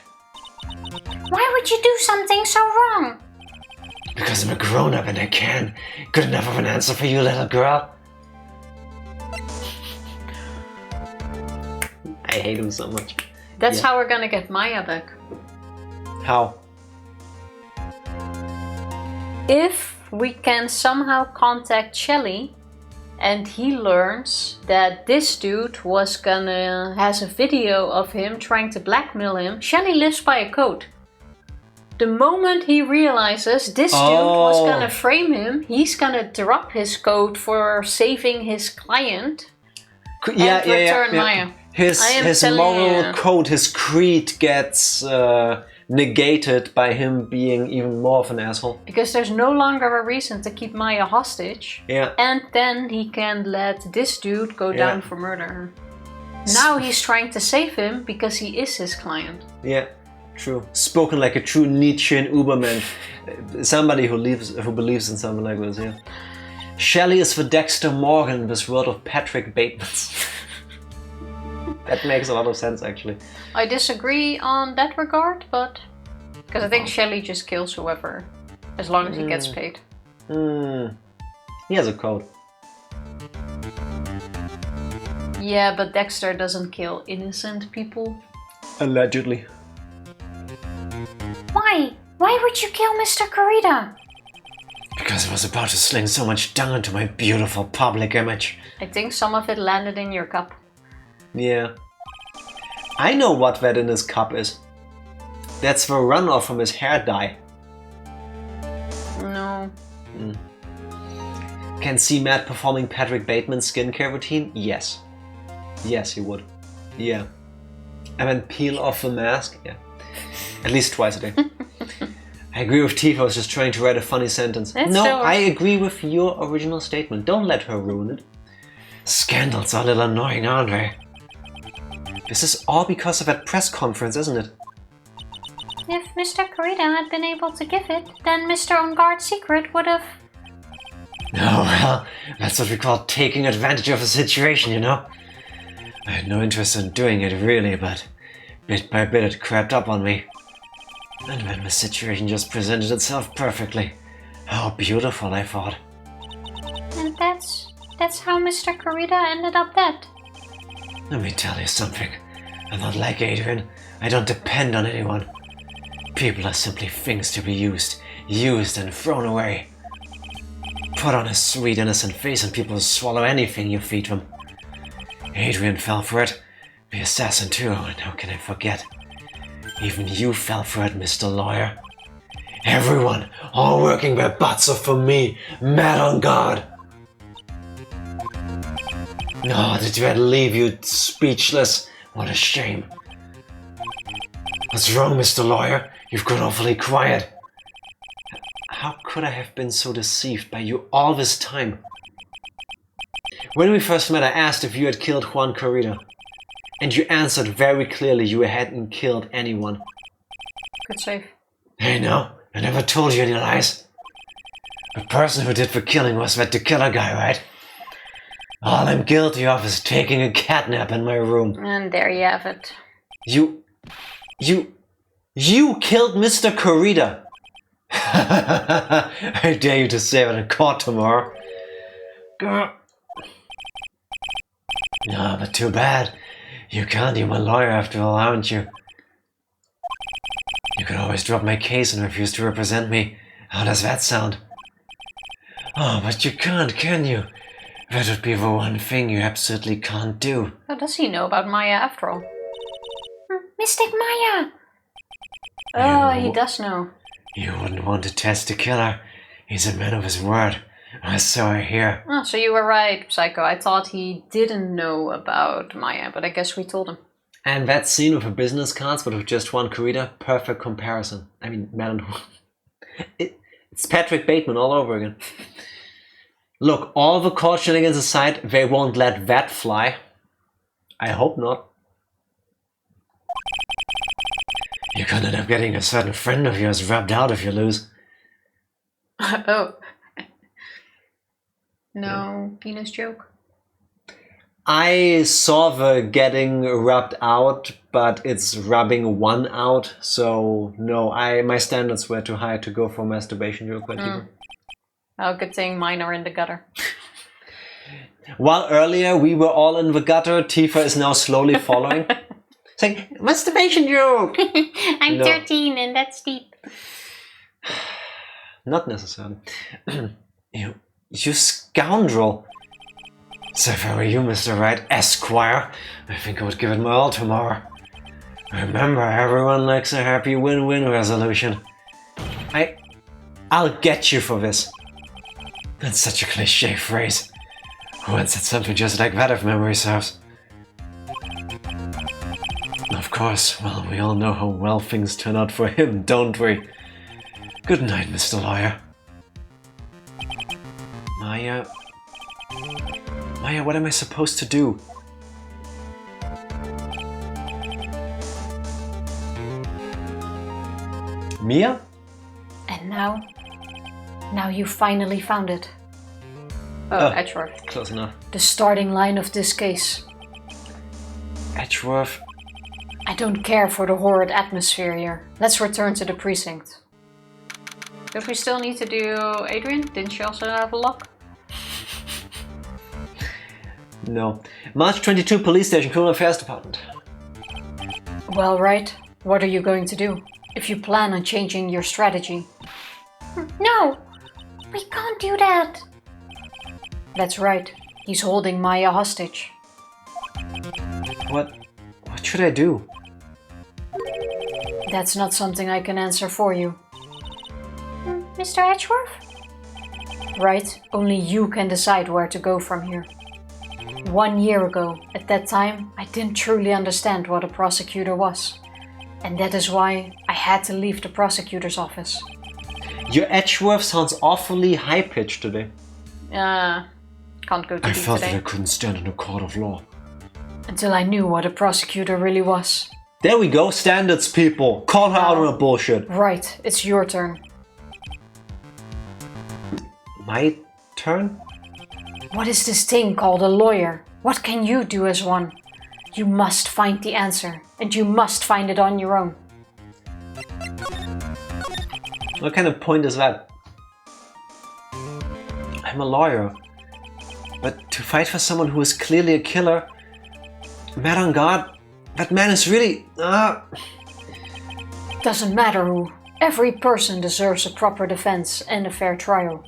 Why would you do something so wrong? Because I'm a grown-up and I can. Good enough of an answer for you, little girl. I hate him so much. That's how we're gonna get Maya back. How? If we can somehow contact Shelly and he learns that this dude has a video of him trying to blackmail him. Shelly lives by a code. The moment he realizes this dude was gonna frame him, he's gonna drop his code for saving his client and return Maya. His moral code, his creed gets negated by him being even more of an asshole. Because there's no longer a reason to keep Maya hostage. Yeah. And then he can let this dude go down for murder. Now he's trying to save him because he is his client. Yeah, true. Spoken like a true Nietzschean Uberman. Somebody who believes in something like this, yeah. Shelley is the Dexter Morgan in this world of Patrick Bateman's. That makes a lot of sense, actually. I disagree on that regard, but... Because I think Shelly just kills whoever, as long as he gets paid. He has a code. Yeah, but Dexter doesn't kill innocent people. Allegedly. Why? Why would you kill Mr. Kurita? Because I was about to sling so much dung into my beautiful public image. I think some of it landed in your cup. Yeah. I know what that in his cup is. That's the runoff from his hair dye. No. Can see Matt performing Patrick Bateman's skincare routine? Yes. Yes, he would. Yeah. And then peel off the mask? Yeah. At least twice a day. I I agree with Tifa. I was just trying to write a funny sentence. No, I agree with your original statement. Don't let her ruin it. Scandals are a little annoying, aren't they? This is all because of that press conference, isn't it? If Mr. Kurita had been able to give it, then Mr. On Guard's secret would have... Oh, well, that's what we call taking advantage of a situation, you know? I had no interest in doing it, really, but bit by bit it crept up on me. And when the situation just presented itself perfectly, how beautiful, I thought. And that's how Mr. Kurita ended up dead. Let me tell you something. I'm not like Adrian. I don't depend on anyone. People are simply things to be used and thrown away. Put on a sweet innocent face and people will swallow anything you feed them. Adrian fell for it. The assassin too, and how can I forget? Even you fell for it, Mr. Lawyer. Everyone, all working their butts off for me, mad on guard. Oh, did that leave you speechless? What a shame. What's wrong, Mr. Lawyer? You've grown awfully quiet. How could I have been so deceived by you all this time? When we first met, I asked if you had killed Juan Corrida. And you answered very clearly you hadn't killed anyone. Good save. Hey, no, I never told you any lies. The person who did the killing was that killer guy, right? All I'm guilty of is taking a catnap in my room. And there you have it. You killed Mr. Corrida. I dare you to say that in court tomorrow. No, but too bad. You can't. You're my lawyer after all, aren't you? You could always drop my case and refuse to represent me. How does that sound? Oh, but you can't, can you? That would be the one thing you absolutely can't do. How does he know about Maya after all? Mystic Maya! Oh, he does know. You wouldn't want to test the killer. He's a man of his word. So I hear. Oh, so you were right, Psycho. I thought he didn't know about Maya, but I guess we told him. And that scene with the business cards, but with just one Corrida, perfect comparison. I mean, man, it's Patrick Bateman all over again. Look, all the court shenanigans aside, they won't let that fly. I hope not. You could end up getting a certain friend of yours rubbed out if you lose. Oh. No, penis joke. I saw the getting rubbed out, but it's rubbing one out, so no, my standards were too high to go for masturbation joke. Oh, good thing mine are in the gutter. While earlier we were all in the gutter, Tifa is now slowly following. Saying, masturbation joke! I'm 13 and that's deep. Not necessarily. You scoundrel. So if I were you, Mr. Wright, Esquire, I think I would give it my all tomorrow. Remember, everyone likes a happy win-win resolution. I'll get you for this. That's such a cliche phrase. Who once said something just like that if memory serves? Of course, well, we all know how well things turn out for him, don't we? Good night, Mr. Lawyer. Maya, what am I supposed to do? Mia? And now you finally found it. Oh, Edgeworth. Close enough. The starting line of this case. Edgeworth? I don't care for the horrid atmosphere here. Let's return to the precinct. Don't we still need to do Adrian? Didn't she also have a lock? No. March 22 Police Station, Criminal Affairs Department. Well, right. What are you going to do? If you plan on changing your strategy. No! We can't do that! That's right. He's holding Maya hostage. What should I do? That's not something I can answer for you. Mr. Edgeworth? Right, only you can decide where to go from here. 1 year ago, at that time, I didn't truly understand what a prosecutor was. And that is why I had to leave the prosecutor's office. Your Edgeworth sounds awfully high-pitched today. Can't go too I deep felt today. that I couldn't stand in a court of law. Until I knew what a prosecutor really was. There we go, standards, people. Call her out on her bullshit. Right, it's your turn. My turn? What is this thing called a lawyer? What can you do as one? You must find the answer, and you must find it on your own. What kind of point is that? I'm a lawyer. But to fight for someone who is clearly a killer, mad on God, that man is really... Doesn't matter who. Every person deserves a proper defense and a fair trial.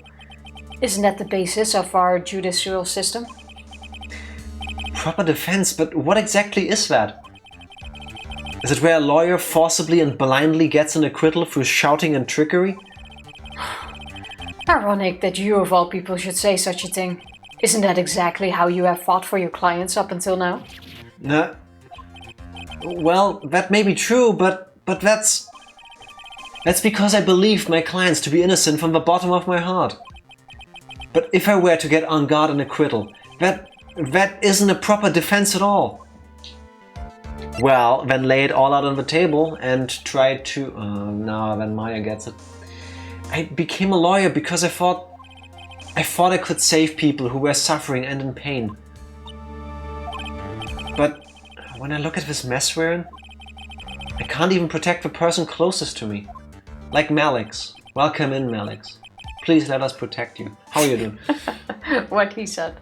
Isn't that the basis of our judicial system? Proper defense, but what exactly is that? Is it where a lawyer forcibly and blindly gets an acquittal through shouting and trickery? Ironic that you of all people should say such a thing. Isn't that exactly how you have fought for your clients up until now? Well, that may be true, but that's because I believed my clients to be innocent from the bottom of my heart. But if I were to get on guard an acquittal, that isn't a proper defense at all. Well, then lay it all out on the table and try to... no, then Maya gets it. I became a lawyer because I thought I could save people who were suffering and in pain. But when I look at this mess we're in, I can't even protect the person closest to me. Like Malix. Welcome in, Malix. Please let us protect you. How are you doing? What he said.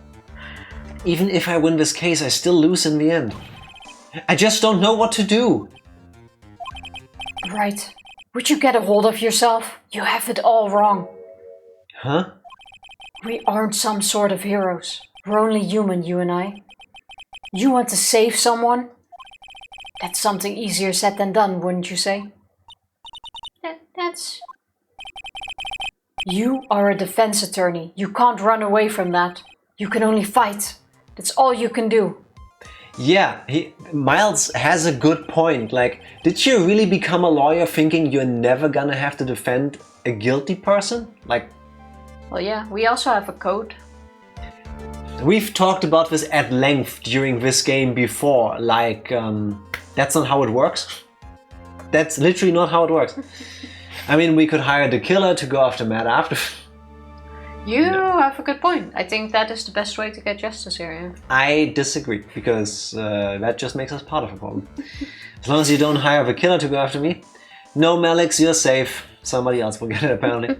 Even if I win this case, I still lose in the end. I just don't know what to do. Right. Would you get a hold of yourself? You have it all wrong. Huh? We aren't some sort of heroes. We're only human, you and I. You want to save someone? That's something easier said than done, wouldn't you say? That's... You are a defense attorney. You can't run away from that. You can only fight. That's all you can do. Yeah, Miles has a good point. Like, did you really become a lawyer thinking you're never gonna have to defend a guilty person? Like... Well, yeah, we also have a code. We've talked about this at length during this game before. Like, that's not how it works. That's literally not how it works. I mean, we could hire the killer to go after Matt after. You have a good point. I think that is the best way to get justice here. Yeah. I disagree, because that just makes us part of the problem. As long as you don't hire the killer to go after me. No, Malix, you're safe. Somebody else will get it, apparently.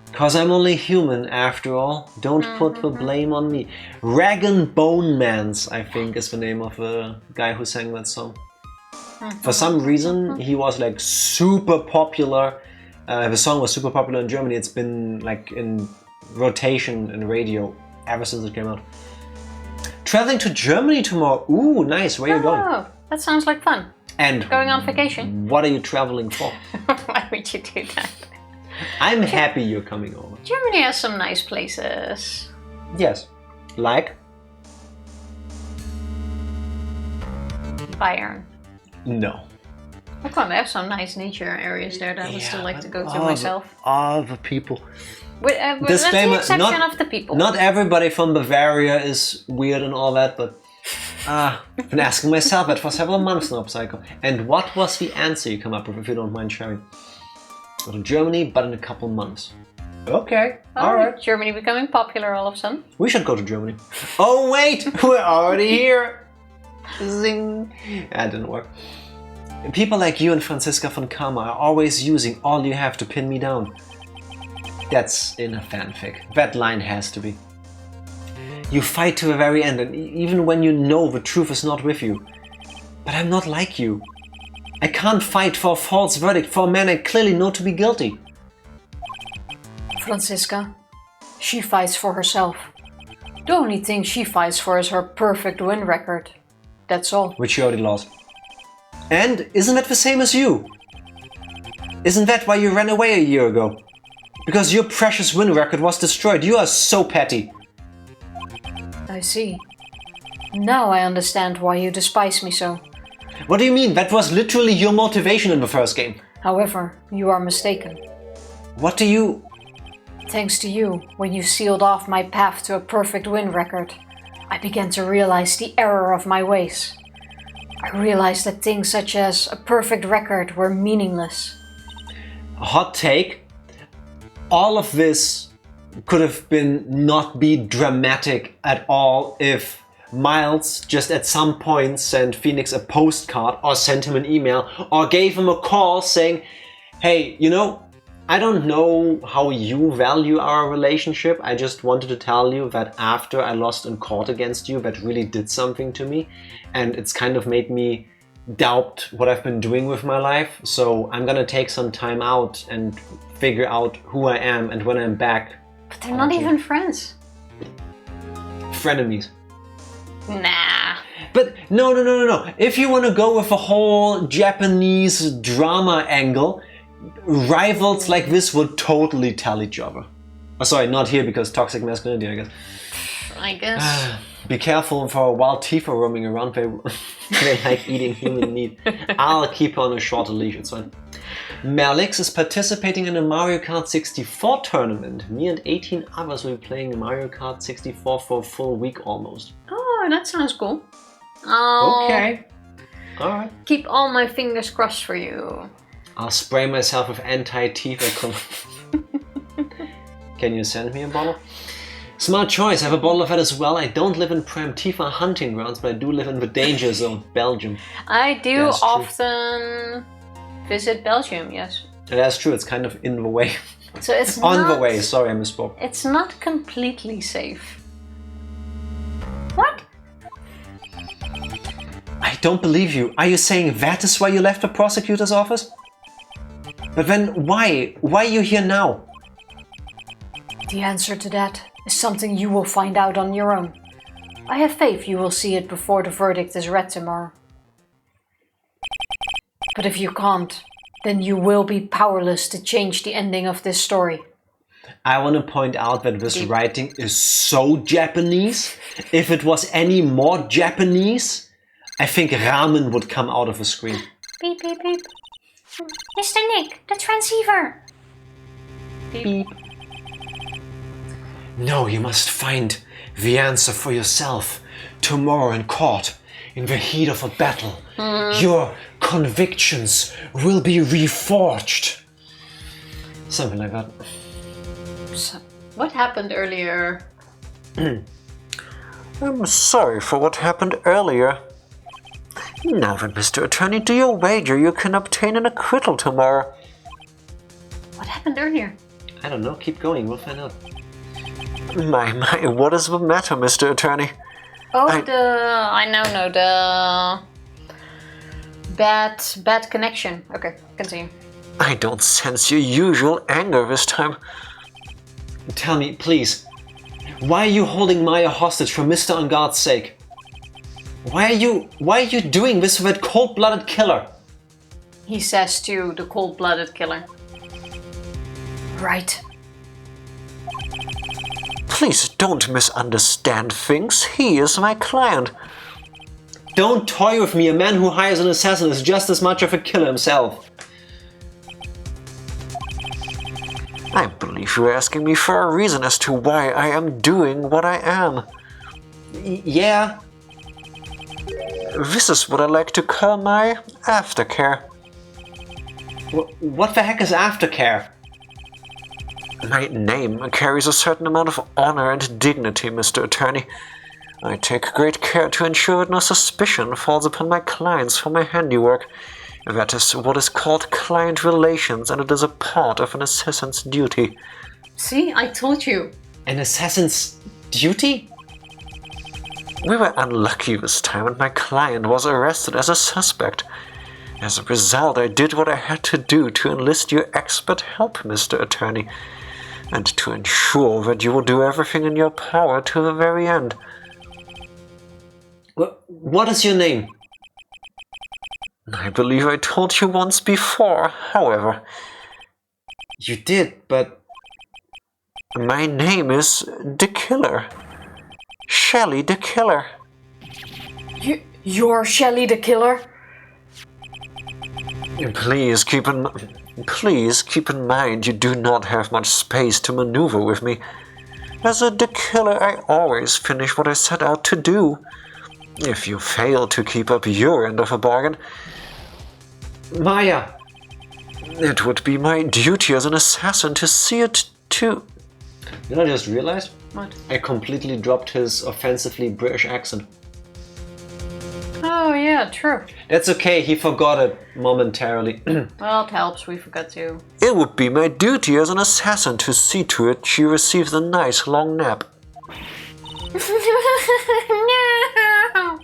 Because I'm only human, after all. Don't put the blame on me. Rag Bone Mans, I think, is the name of the guy who sang that song. For some reason, he was like super popular. The song was super popular in Germany. It's been like in rotation in radio ever since it came out. Traveling to Germany tomorrow. Ooh, nice. Where are you going? Oh, that sounds like fun. And Going on vacation. what are you traveling for? Why would you do that? I'm happy you're coming over. Germany has some nice places. Yes. Like? Bayern. No. Oh, come on, they have some nice nature areas there that I would still like to go to myself. All the people. With that's the exception of the people. Not everybody from Bavaria is weird and all that, but I've been asking myself that for several months now, Psycho. And what was the answer you come up with, if you don't mind sharing? Go to Germany, but in a couple months. Okay, alright. Germany becoming popular all of a sudden. We should go to Germany. Oh wait, we're already here. Zing. That didn't work. People like you and Franziska von Karma are always using all you have to pin me down. That's in a fanfic. That line has to be. You fight to the very end, and even when you know the truth is not with you. But I'm not like you. I can't fight for a false verdict for a man I clearly know to be guilty. Franziska, she fights for herself. The only thing she fights for is her perfect win record. That's all. Which she already lost. And isn't that the same as you? Isn't that why you ran away a year ago? Because your precious win record was destroyed. You are so petty. I see. Now I understand why you despise me so. What do you mean? That was literally your motivation in the first game. However, you are mistaken. What do you... Thanks to you, when you sealed off my path to a perfect win record, I began to realize the error of my ways. I realized that things such as a perfect record were meaningless. A hot take. All of this could have been not be dramatic at all if Miles just at some point sent Phoenix a postcard or sent him an email or gave him a call saying, hey, you know, I don't know how you value our relationship. I just wanted to tell you that after I lost in court against you, that really did something to me. And it's kind of made me doubt what I've been doing with my life. So I'm gonna take some time out and figure out who I am, and when I'm back... But they're not even friends. Frenemies. Nah. But no. If you want to go with a whole Japanese drama angle, rivals like this would totally tell each other. Oh, sorry, not here because toxic masculinity, I guess. I guess. Be careful for wild Tifa roaming around. They like eating human meat. I'll keep her on a shorter leash, it's fine. Malix is participating in a Mario Kart 64 tournament. Me and 18 others will be playing Mario Kart 64 for a full week almost. Oh, that sounds cool. Oh, okay. Alright. Keep all my fingers crossed for you. I'll spray myself with anti-Tifa. Can you send me a bottle? Smart choice, I have a bottle of that as well. I don't live in prime Tifa hunting grounds, but I do live in the danger zone, Belgium. I do That's often visit Belgium, yes. That's true, it's kind of in the way. So it's On the way, sorry I misspoke. It's not completely safe. What? I don't believe you. Are you saying that is why you left the prosecutor's office? But then why? Why are you here now? The answer to that is something you will find out on your own. I have faith you will see it before the verdict is read tomorrow. But if you can't, then you will be powerless to change the ending of this story. I want to point out that this writing is so Japanese. If it was any more Japanese, I think ramen would come out of the screen. Beep, beep, beep. Mr. Nick, the transceiver. Beep. No, you must find the answer for yourself. Tomorrow in court, in the heat of a battle, your convictions will be reforged. Something like that. So, what happened earlier? I'm sorry for what happened earlier. Now then, Mr. Attorney, do you wager you can obtain an acquittal tomorrow? What happened earlier? I don't know, keep going, we'll find out. My, what is the matter, Mr. Attorney? Oh, I now know the bad connection. Okay, continue. I don't sense your usual anger this time. Tell me, please, why are you holding Maya hostage for Mr. Unguard's sake? Why are you doing this with that cold-blooded killer? He says to the cold-blooded killer. Right. Please don't misunderstand things. He is my client. Don't toy with me. A man who hires an assassin is just as much of a killer himself. I believe you're asking me for a reason as to why I am doing what I am. Yeah. This is what I like to call my aftercare. What the heck is aftercare? My name carries a certain amount of honor and dignity, Mr. Attorney. I take great care to ensure that no suspicion falls upon my clients for my handiwork. That is what is called client relations, and it is a part of an assassin's duty. See, I told you. An assassin's duty? We were unlucky this time, and my client was arrested as a suspect. As a result, I did what I had to do to enlist your expert help, Mr. Attorney, and to ensure that you will do everything in your power to the very end. What is your name? I believe I told you once before, however. You did, but... My name is the Killer. Shelly the Killer. You're Shelly the Killer? Please keep in mind... Please keep in mind you do not have much space to maneuver with me. As a killer, I always finish what I set out to do. If you fail to keep up your end of a bargain, Maya! it would be my duty as an assassin to see it to... You know what I just realized? What? I completely dropped his offensively British accent. Oh yeah, true. That's okay, he forgot it momentarily. Well, it helps, we forgot to. It would be my duty as an assassin to see to it she receives a nice long nap. No!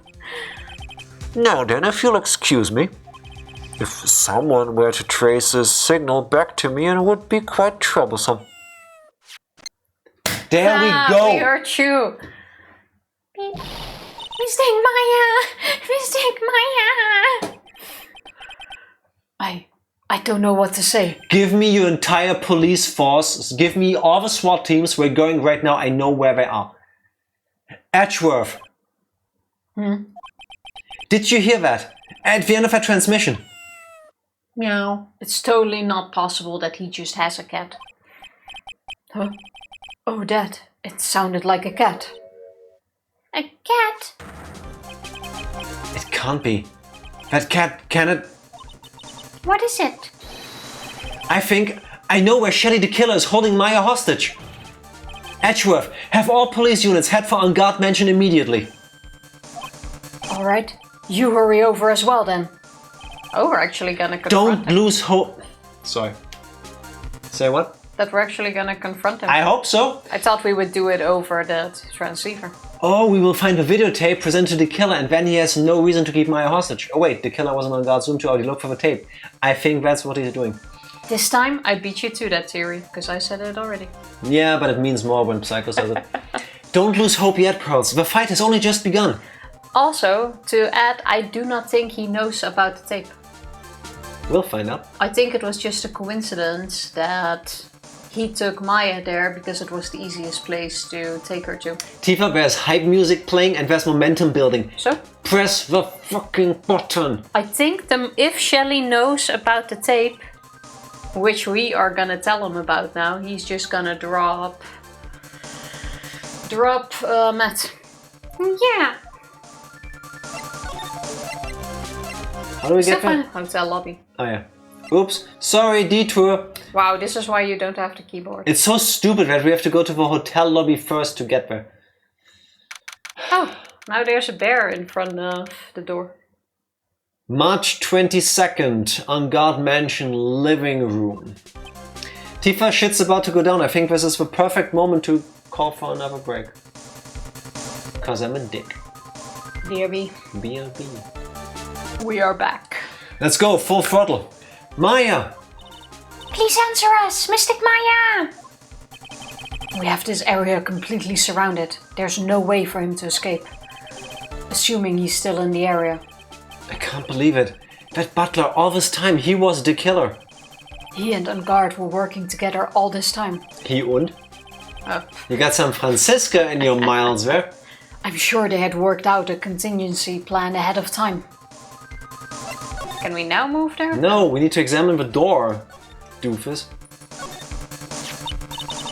Now then, if you'll excuse me. If someone were to trace this signal back to me, it would be quite troublesome. There we go! We hurt you! Mistake Maya! Mistake Maya! I don't know what to say. Give me your entire police force. Give me all the SWAT teams. We're going right now. I know where they are. Edgeworth. Did you hear that? At the end of our transmission. Meow. It's totally not possible that he just has a cat. Huh? Oh, Dad, it sounded like a cat. A cat? It can't be. That cat, can it? What is it? I think I know where Shelly the killer is holding Maya hostage. Edgeworth, have all police units head for On Guard Mansion immediately. Alright, you hurry over as well then. Oh, we're actually gonna confront Don't him. lose hope. Sorry. Say what? That we're actually gonna confront him. I hope so. I thought we would do it over the transceiver. Oh, we will find a videotape presented to the killer and then he has no reason to keep Maya hostage. Oh wait, the killer wasn't on guard soon to already look for the tape. I think that's what he's doing. This time, I beat you to that theory, because I said it already. Yeah, but it means more when Psycho says it. Don't lose hope yet, Pearls. The fight has only just begun. Also, to add, I do not think he knows about the tape. We'll find out. I think it was just a coincidence that he took Maya there because it was the easiest place to take her to. Tifa, there's hype music playing and there's momentum building. So? Press the fucking button. I think if Shelly knows about the tape, which we are gonna tell him about now, he's just gonna drop Matt. Yeah. How do we get there? Hotel lobby. Oh yeah. Oops. Sorry, detour. Wow, this is why you don't have the keyboard. It's so stupid that we have to go to the hotel lobby first to get there. Oh, now there's a bear in front of the door. March 22nd, On Guard Mansion living room. Tifa, shit's about to go down. I think this is the perfect moment to call for another break. Cause I'm a dick. BRB. BRB. We are back. Let's go, full throttle. Maya! please answer us, Mystic Maya! We have this area completely surrounded. There's no way for him to escape. Assuming he's still in the area. I can't believe it. That butler, all this time, he was the killer. He and On Guard were working together all this time. He und? Oh. You got some Franziska in your miles there. I'm sure they had worked out a contingency plan ahead of time. Can we now move there? No, we need to examine the door, doofus.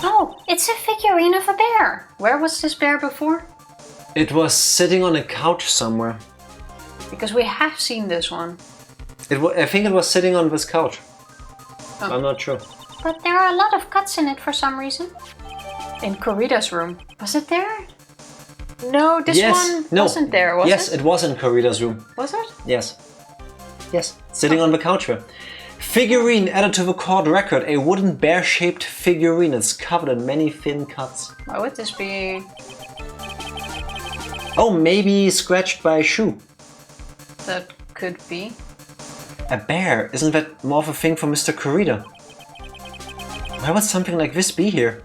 Oh, it's a figurine of a bear. Where was this bear before? It was sitting on a couch somewhere. Because we have seen this one. I think it was sitting on this couch. Oh. I'm not sure. But there are a lot of cuts in it for some reason. In Corrida's room. Was it there? No, this one wasn't there, was it? Yes, it was in Corrida's room. Was it? Yes. Yes, sitting on the couch there. Figurine added to the court record. A wooden bear-shaped figurine. It's covered in many thin cuts. Why would this be? Oh, maybe scratched by a shoe. That could be. A bear? Isn't that more of a thing for Mr. Corrida? Why would something like this be here?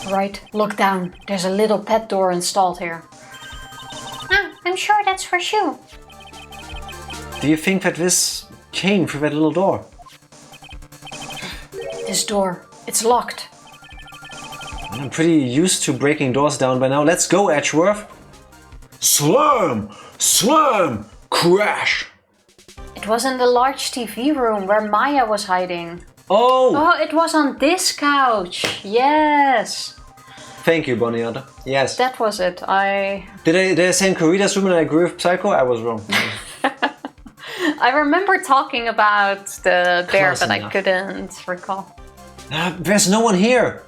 Right, look down. There's a little pet door installed here. Ah, I'm sure that's for Shu. Do you think that this came through that little door? This door, it's locked. I'm pretty used to breaking doors down by now. Let's go, Edgeworth. Slam! Slam! Crash! It It was in the large TV room where Maya was hiding. Oh! Oh, it was on this couch. Yes. Thank you, Boniata. Yes. That was it. Did I say in Corrida's room and I agree with Psycho? I was wrong. I remember talking about the bear, Close but enough. I couldn't recall. There's no one here.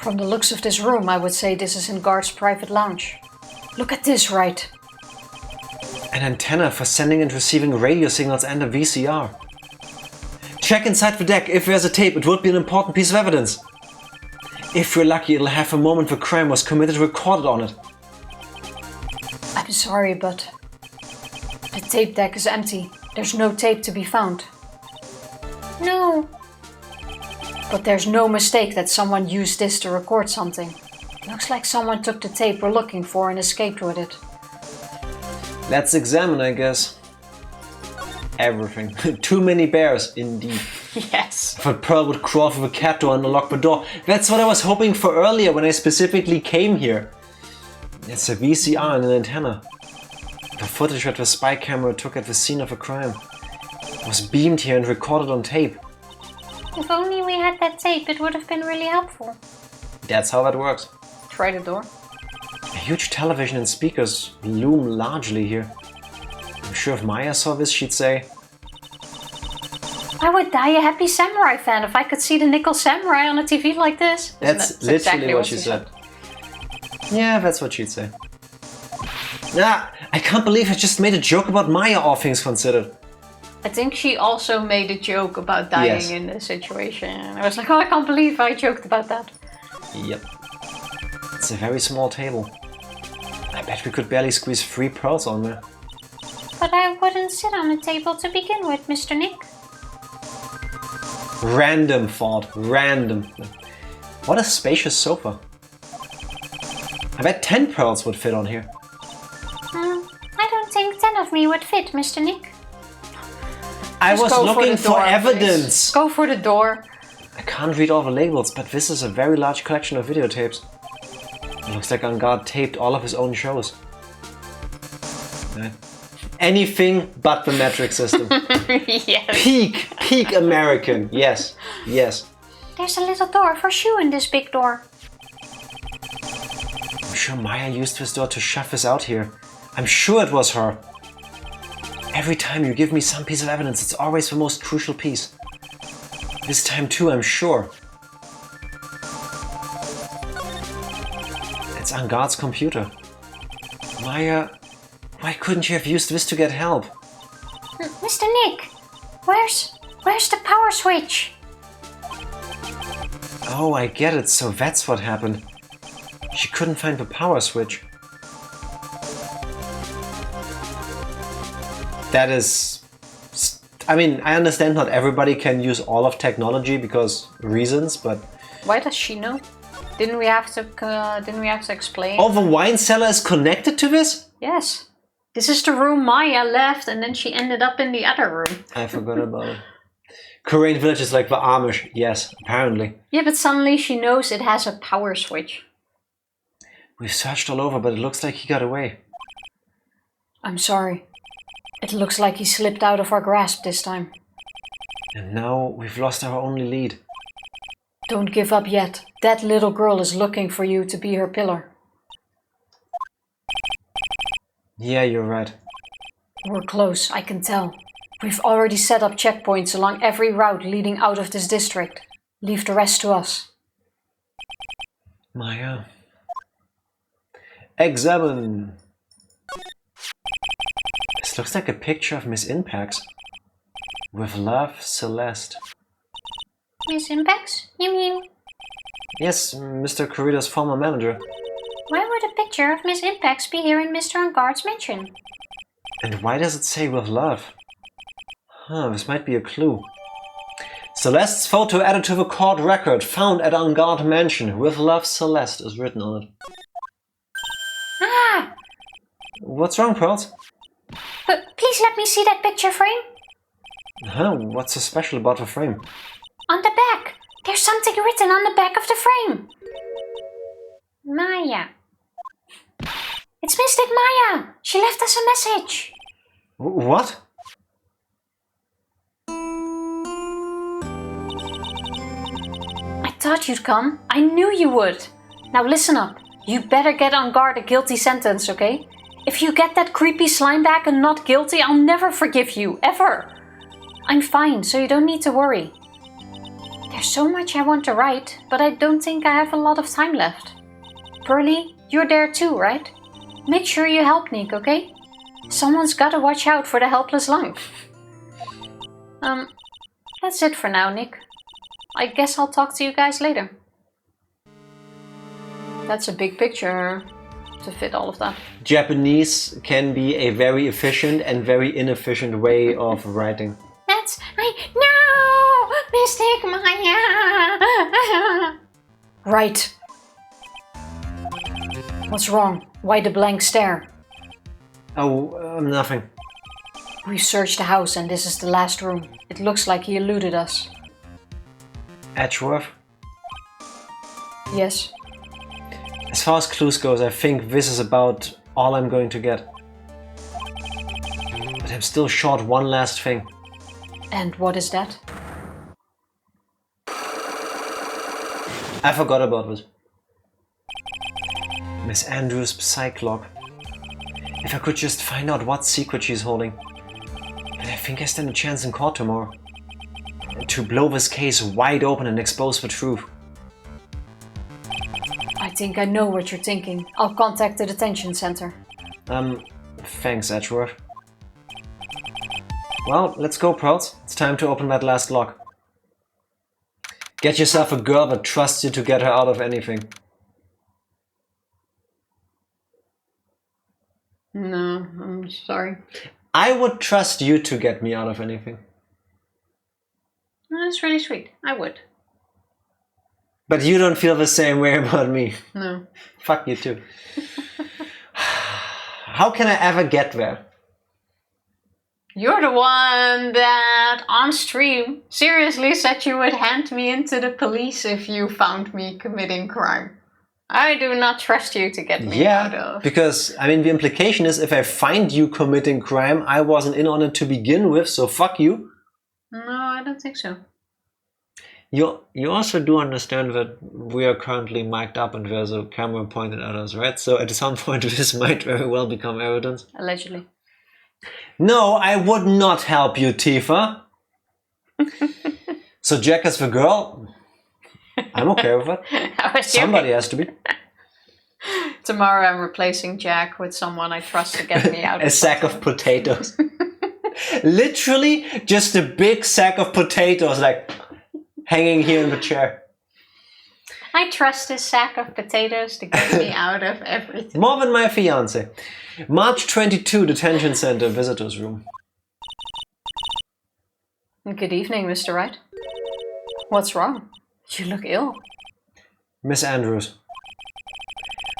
From the looks of this room, I would say this is in Guard's private lounge. Look at this, Wright. An antenna for sending and receiving radio signals and a VCR. Check inside the deck. If there's a tape, it would be an important piece of evidence. If we're lucky, it'll have a moment where crime was committed recorded on it. I'm sorry, but the tape deck is empty. There's no tape to be found. No. But there's no mistake that someone used this to record something. Looks like someone took the tape we're looking for and escaped with it. Let's examine, I guess. Everything. Too many bears, indeed. Yes. If Pearl would crawl through the cat door and unlock the door. That's what I was hoping for earlier when I specifically came here. It's a VCR and an antenna. The footage that the spy camera took at the scene of a crime was beamed here and recorded on tape. If only we had that tape, it would have been really helpful. That's how that works. Try the door. A huge television and speakers loom largely here. I'm sure if Maya saw this, she'd say, I would die a happy samurai fan if I could see the nickel samurai on a TV like this. That's literally what she said. Yeah, that's what she'd say. Ah, I can't believe I just made a joke about Maya, all things considered. I think she also made a joke about dying Yes. in this situation. I was like, oh, I can't believe I joked about that. Yep. It's a very small table. I bet we could barely squeeze 3 pearls on there. But I wouldn't sit on a table to begin with, Mr. Nick. Random thought. Random. What a spacious sofa. I bet 10 pearls would fit on here. I don't think 10 of me would fit, Mr. Nick. I Just was go looking the for door, evidence. please. Go for the door. I can't read all the labels, but this is a very large collection of videotapes. It looks like Angard taped all of his own shows. Right. Anything but the metric system. Yes. Peak American. Yes, yes. There's a little door for Shu in this big door. I'm sure Maya used this door to shove us out here. I'm sure it was her. Every time you give me some piece of evidence, it's always the most crucial piece. This time too, I'm sure. It's Angard's computer. Maya, why couldn't you have used this to get help? Mr. Nick, where's the power switch? Oh, I get it, so that's what happened. She couldn't find the power switch. That is... I mean, I understand not everybody can use all of technology because reasons, but... Why does she know? Didn't we have to explain? Oh, the wine cellar is connected to this? Yes. This is the room Maya left and then she ended up in the other room. I forgot about it. Korean village is like the Amish. Yes, apparently. Yeah, but suddenly she knows it has a power switch. We've searched all over, but it looks like he got away. I'm sorry. It looks like he slipped out of our grasp this time. And now we've lost our only lead. Don't give up yet. That little girl is looking for you to be her pillar. Yeah, you're right. We're close, I can tell. We've already set up checkpoints along every route leading out of this district. Leave the rest to us. Maya. Examine. This looks like a picture of Miss Inpax. With love, Celeste. Miss Impex? You mean, Yes, Mr. Corrida's former manager. why would a picture of Miss Impex be here in Mr. Angard's mansion? And why does it say with love? Huh, this might be a clue. Celeste's photo added to the court record, found at Angard Mansion. With love, Celeste is written on it. Ah! What's wrong, Pearls? But please let me see that picture frame. Huh, what's so special about the frame? On the back. There's something written on the back of the frame. Maya. It's Mystic Maya. She left us a message. What? thought you'd come. I knew you would. Now listen up. You better get on guard a guilty sentence, okay? If you get that creepy slime back and not guilty, I'll never forgive you, ever. I'm fine, so you don't need to worry. There's so much I want to write, but I don't think I have a lot of time left. Pearly, you're there too, right? Make sure you help Nick, okay? Someone's gotta watch out for the helpless lung. That's it for now, Nick. I guess I'll talk to you guys later. That's a big picture to fit all of that. Japanese can be a very efficient and very inefficient way of writing. That's right. No! Mistake Maya! Right. What's wrong? Why the blank stare? Oh, nothing. We searched the house and this is the last room. It looks like he eluded us. Edgeworth? Yes. As far as clues goes, I think this is about all I'm going to get. But I'm still short one last thing. And what is that? I forgot about this. Miss Andrews' psych log. If I could just find out what secret she's holding. But I think I stand a chance in court tomorrow. To blow this case wide open and expose the truth. I think I know what you're thinking. I'll contact the detention center. Thanks, Edgeworth. Well, let's go, Pearls. It's time to open that last lock. Get yourself a girl that trusts you to get her out of anything. No, I'm sorry. I would trust you to get me out of anything. That's really sweet. I would. But you don't feel the same way about me. No. Fuck you too. How can I ever get there? You're the one that, on stream, seriously said you would hand me into the police if you found me committing crime. I do not trust you to get me out of... because, I mean, the implication is if I find you committing crime, I wasn't in on it to begin with, so fuck you. No, I don't think so. You also do understand that we are currently mic'd up and there's a camera pointed at us, right? So at some point this might very well become evidence. Allegedly. No, I would not help you, Tifa. So Jack is the girl. I'm okay with it. Somebody has to be. Tomorrow I'm replacing Jack with someone I trust to get me out of a sack of potatoes. Literally just a big sack of potatoes, like hanging here in the chair. I trust this sack of potatoes to get me out of everything. More than my fiance. March 22, detention center, visitors room. Good evening, Mr. Wright. What's wrong? You look ill. Miss Andrews,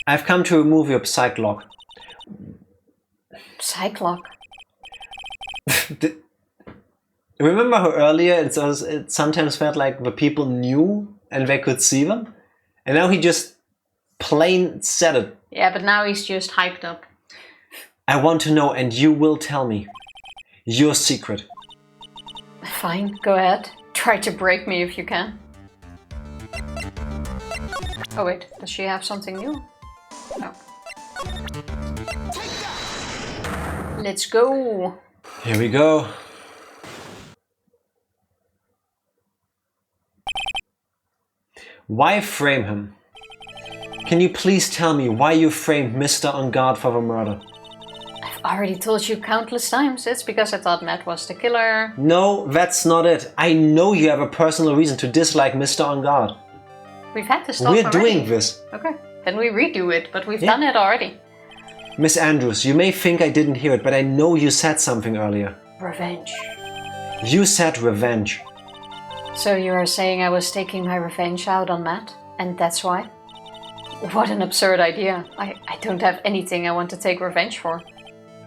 I've come to remove your psych lock. Psych lock? Remember how earlier it sometimes felt like the people knew and they could see them? And now he just plain said it. Yeah, but now he's just hyped up. I want to know, and you will tell me, your secret. Fine, go ahead. Try to break me if you can. Oh wait, does she have something new? No. Let's go. Here we go. Why frame him? Can you please tell me why you framed Mr. On Guard for the murder? I've already told you countless times. It's because I thought Matt was the killer. No, that's not it. I know you have a personal reason to dislike Mr. On Guard. We've had this talk We're already. doing this. Okay, then we redo it, but we've done it already. Miss Andrews, you may think I didn't hear it, but I know you said something earlier. Revenge. You said revenge. So you are saying I was taking my revenge out on Matt, and that's why? What an absurd idea. I don't have anything I want to take revenge for.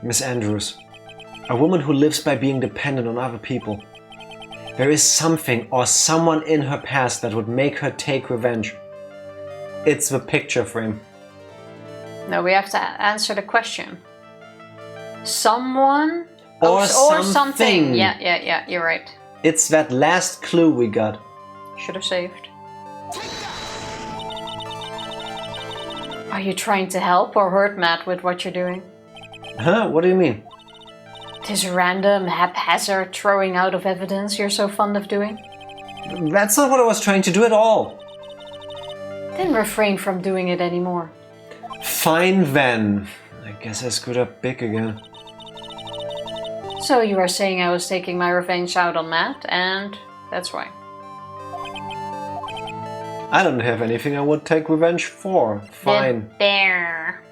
Miss Andrews, a woman who lives by being dependent on other people. There is something or someone in her past that would make her take revenge. It's the picture frame. No, we have to answer the question. Someone or something. Yeah, you're right. It's that last clue we got. Should have saved. Are you trying to help or hurt Matt with what you're doing? Huh? What do you mean? This random, haphazard throwing out of evidence you're so fond of doing? That's not what I was trying to do at all. Then refrain from doing it anymore. Fine then. I guess I screwed up big again. So you are saying I was taking my revenge out on Matt, and that's why. I don't have anything I would take revenge for. Fine. The bear.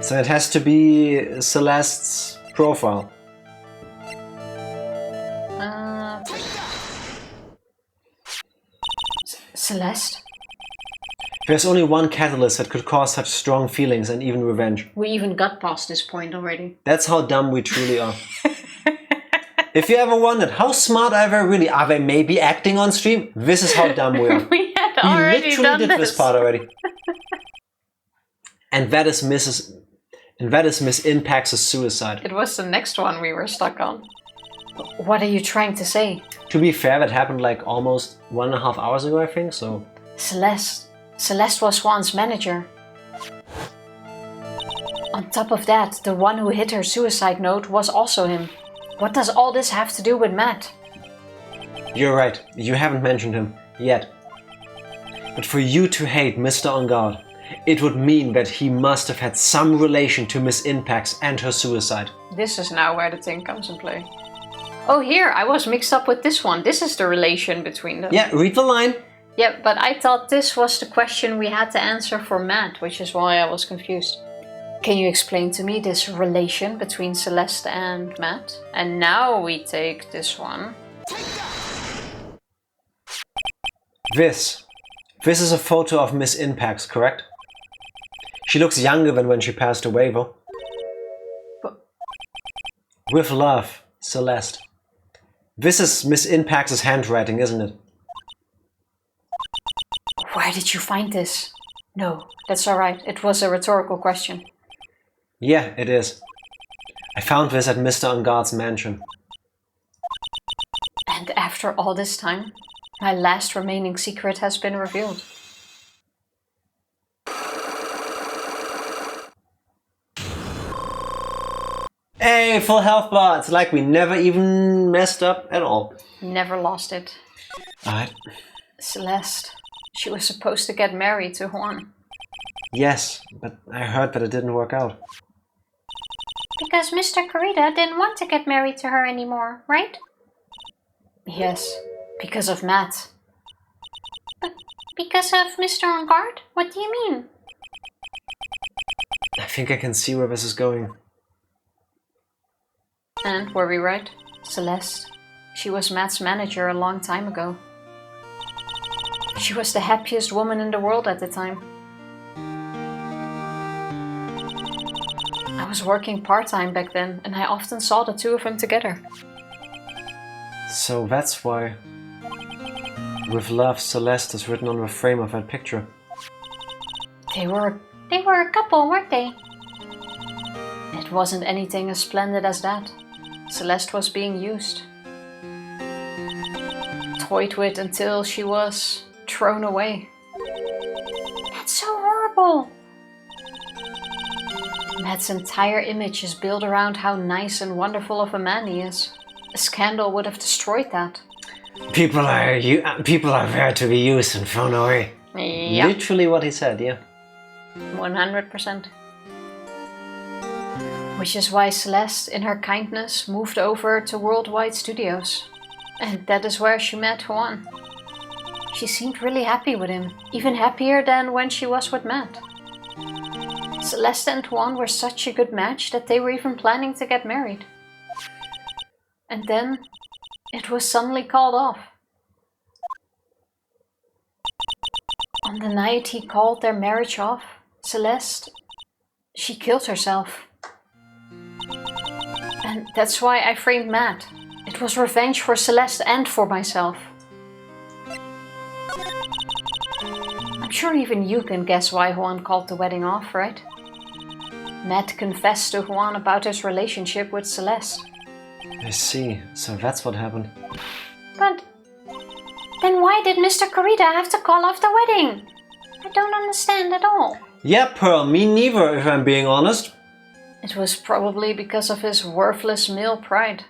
So it has to be Celeste's profile. Celeste? There's only one catalyst that could cause such strong feelings and even revenge. We even got past this point already. That's how dumb we truly are. If you ever wondered how smart are they really, are they maybe acting on stream? This is how dumb we are. We had already literally done did this part already. And that is Miss Impax's suicide. It was the next one we were stuck on. What are you trying to say? To be fair, that happened like almost 1.5 hours ago, I think, so... Celeste was Juan's manager. On top of that, the one who hit her suicide note was also him. What does all this have to do with Matt? You're right, you haven't mentioned him yet. But for you to hate Mr. On Guard, it would mean that he must have had some relation to Miss Impax and her suicide. This is now where the thing comes in play. Oh, here, I was mixed up with this one. This is the relation between them. Yeah, read the line. Yeah, but I thought this was the question we had to answer for Matt, which is why I was confused. Can you explain to me this relation between Celeste and Matt? And now we take this one. This is a photo of Miss Impax, correct? She looks younger than when she passed away, though. With love, Celeste. This is Miss Impax's handwriting, isn't it? Where did you find this? No, that's alright. It was a rhetorical question. Yeah, it is. I found this at Mr. On Guard's mansion. And after all this time, my last remaining secret has been revealed. Hey, full health bar! It's like we never even messed up at all. Never lost it. Alright. Celeste, she was supposed to get married to Juan. Yes, but I heard that it didn't work out. Because Mr. Corrida didn't want to get married to her anymore, right? Yes, because of Matt. But because of Mr. On Guard? What do you mean? I think I can see where this is going. And were we right? Celeste, she was Matt's manager a long time ago. She was the happiest woman in the world at the time. I was working part-time back then, and I often saw the two of them together. So that's why. With love, Celeste is written on the frame of that picture. They were a couple, weren't they? It wasn't anything as splendid as that. Celeste was being used. Toyed with until she was thrown away. That's so horrible. Matt's entire image is built around how nice and wonderful of a man he is. A scandal would have destroyed that. People are there to be used and thrown away. Yeah. Literally what he said, yeah. 100%. Which is why Celeste, in her kindness, moved over to Worldwide Studios. And that is where she met Juan. She seemed really happy with him, even happier than when she was with Matt. Celeste and Juan were such a good match that they were even planning to get married. And then it was suddenly called off. On the night he called their marriage off, Celeste, she killed herself. And that's why I framed Matt. It was revenge for Celeste and for myself. I'm sure even you can guess why Juan called the wedding off, right? Matt confessed to Juan about his relationship with Celeste. I see. So that's what happened. But Then why did Mr. Corrida have to call off the wedding? I don't understand at all. Yeah, Pearl, me neither, if I'm being honest. It was probably because of his worthless male pride.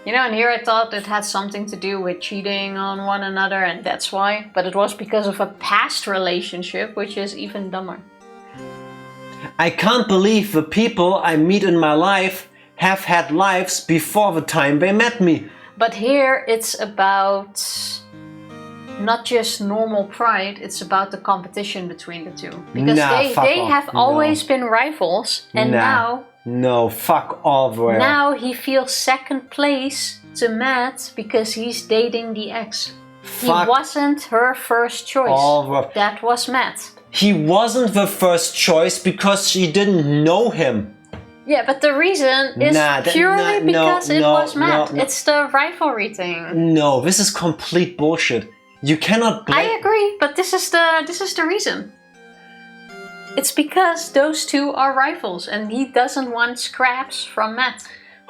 You know, and here I thought it had something to do with cheating on one another, and that's why. But it was because of a past relationship, which is even dumber. I can't believe the people I meet in my life have had lives before the time they met me. But here it's about not just normal pride, it's about the competition between the two. Because they have always been rivals, and now... No, fuck off. Now he feels second place to Matt because he's dating the ex. He wasn't her first choice. That was Matt. He wasn't the first choice because she didn't know him. Yeah, but the reason is purely because it was Matt. It's the rivalry thing. No, this is complete bullshit. You cannot blame... I agree, but this is the reason. It's because those two are rivals and he doesn't want scraps from Matt.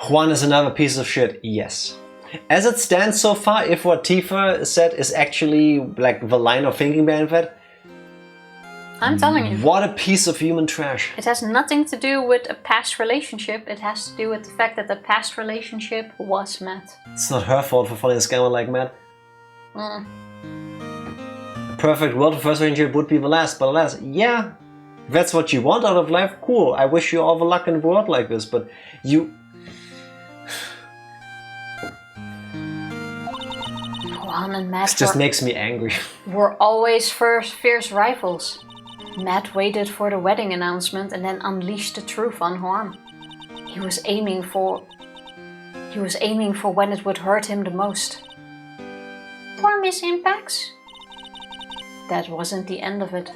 Juan is another piece of shit, yes. As it stands so far, if what Tifa said is actually like the line of thinking behind that, I'm telling you. What a piece of human trash. It has nothing to do with a past relationship. It has to do with the fact that the past relationship was Matt. It's not her fault for falling a scammer like Matt. A perfect world, the first relationship would be the last, but alas, yeah. That's what you want out of life? Cool. I wish you all the luck in the world like this, but you... Juan and Matt This just makes me angry. Were always fierce rivals. Matt waited for the wedding announcement and then unleashed the truth on Juan. He was aiming for when it would hurt him the most. Poor Miss Impacts. That wasn't the end of it.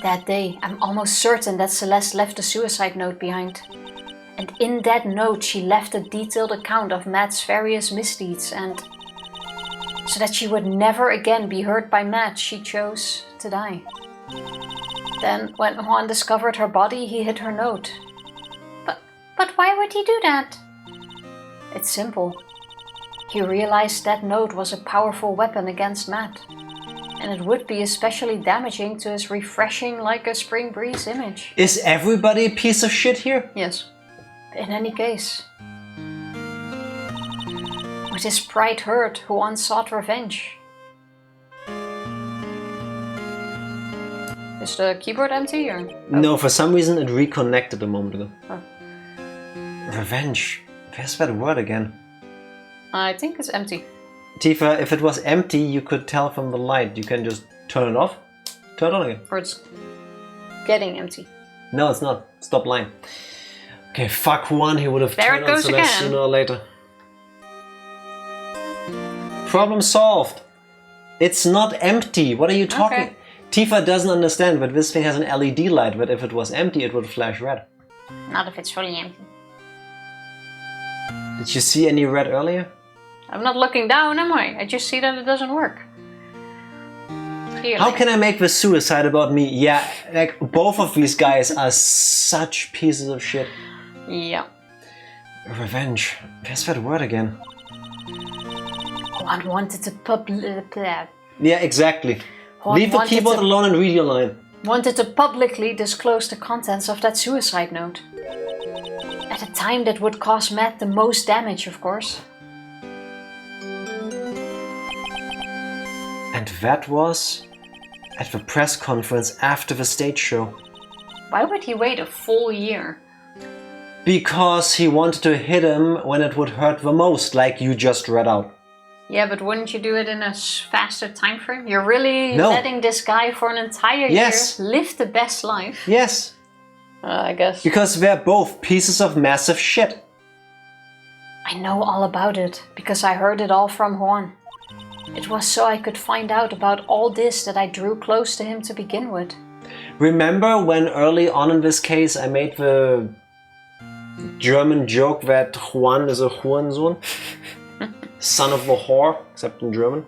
That day, I'm almost certain that Celeste left a suicide note behind. And in that note, she left a detailed account of Matt's various misdeeds, and so that she would never again be hurt by Matt, she chose to die. Then, when Juan discovered her body, he hid her note. But why would he do that? It's simple. He realized that note was a powerful weapon against Matt. And it would be especially damaging to his refreshing like a spring breeze image. Is everybody a piece of shit here? Yes. In any case. With his pride hurt, Juan sought revenge. Is the keyboard empty or? No, for some reason it reconnected a moment ago. Oh. Revenge. Where's that word again? I think it's empty. Tifa, if it was empty, you could tell from the light. You can just turn it off, turn it on again. Or it's getting empty. No, it's not. Stop lying. Okay, fuck Juan. He would have turned on Celeste sooner or later. Problem solved. It's not empty. What are you talking? Okay. Tifa doesn't understand that this thing has an LED light, but if it was empty, it would flash red. Not if it's fully empty. Did you see any red earlier? I'm not looking down, am I? I just see that it doesn't work. Clearly. How can I make this suicide about me? Yeah, like both of these guys are such pieces of shit. Yeah. Revenge. Where's that word again? Juan wanted to Yeah, exactly. Leave the keyboard alone and read your line. Wanted to publicly disclose the contents of that suicide note. At a time that would cause Matt the most damage, of course. And that was at the press conference after the stage show. Why would he wait a full year? Because he wanted to hit him when it would hurt the most, like you just read out. Yeah, but wouldn't you do it in a faster time frame? You're really letting this guy for an entire year live the best life? Yes. I guess. Because they're both pieces of massive shit. I know all about it, because I heard it all from Juan. It was so I could find out about all this that I drew close to him to begin with. Remember when early on in this case I made the German joke that Juan is a Hurensohn? Son of the whore, except in German.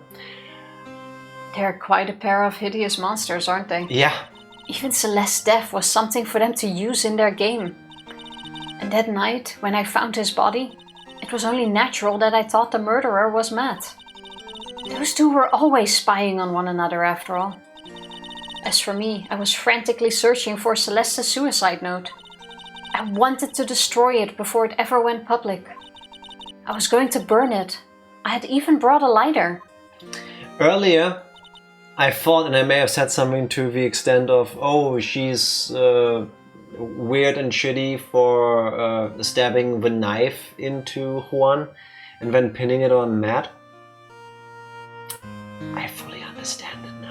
They're quite a pair of hideous monsters, aren't they? Yeah. Even Celeste's death was something for them to use in their game. And that night, when I found his body, it It was only natural that I thought the murderer was Matt. Those two were always spying on one another after all. As for me, I was frantically searching for Celeste's suicide note. I wanted to destroy it before it ever went public. I was going to burn it. I had even brought a lighter. Earlier, I thought, and I may have said something to the extent of, oh, she's weird and shitty for stabbing the knife into Juan and then pinning it on Matt. I fully understand it now.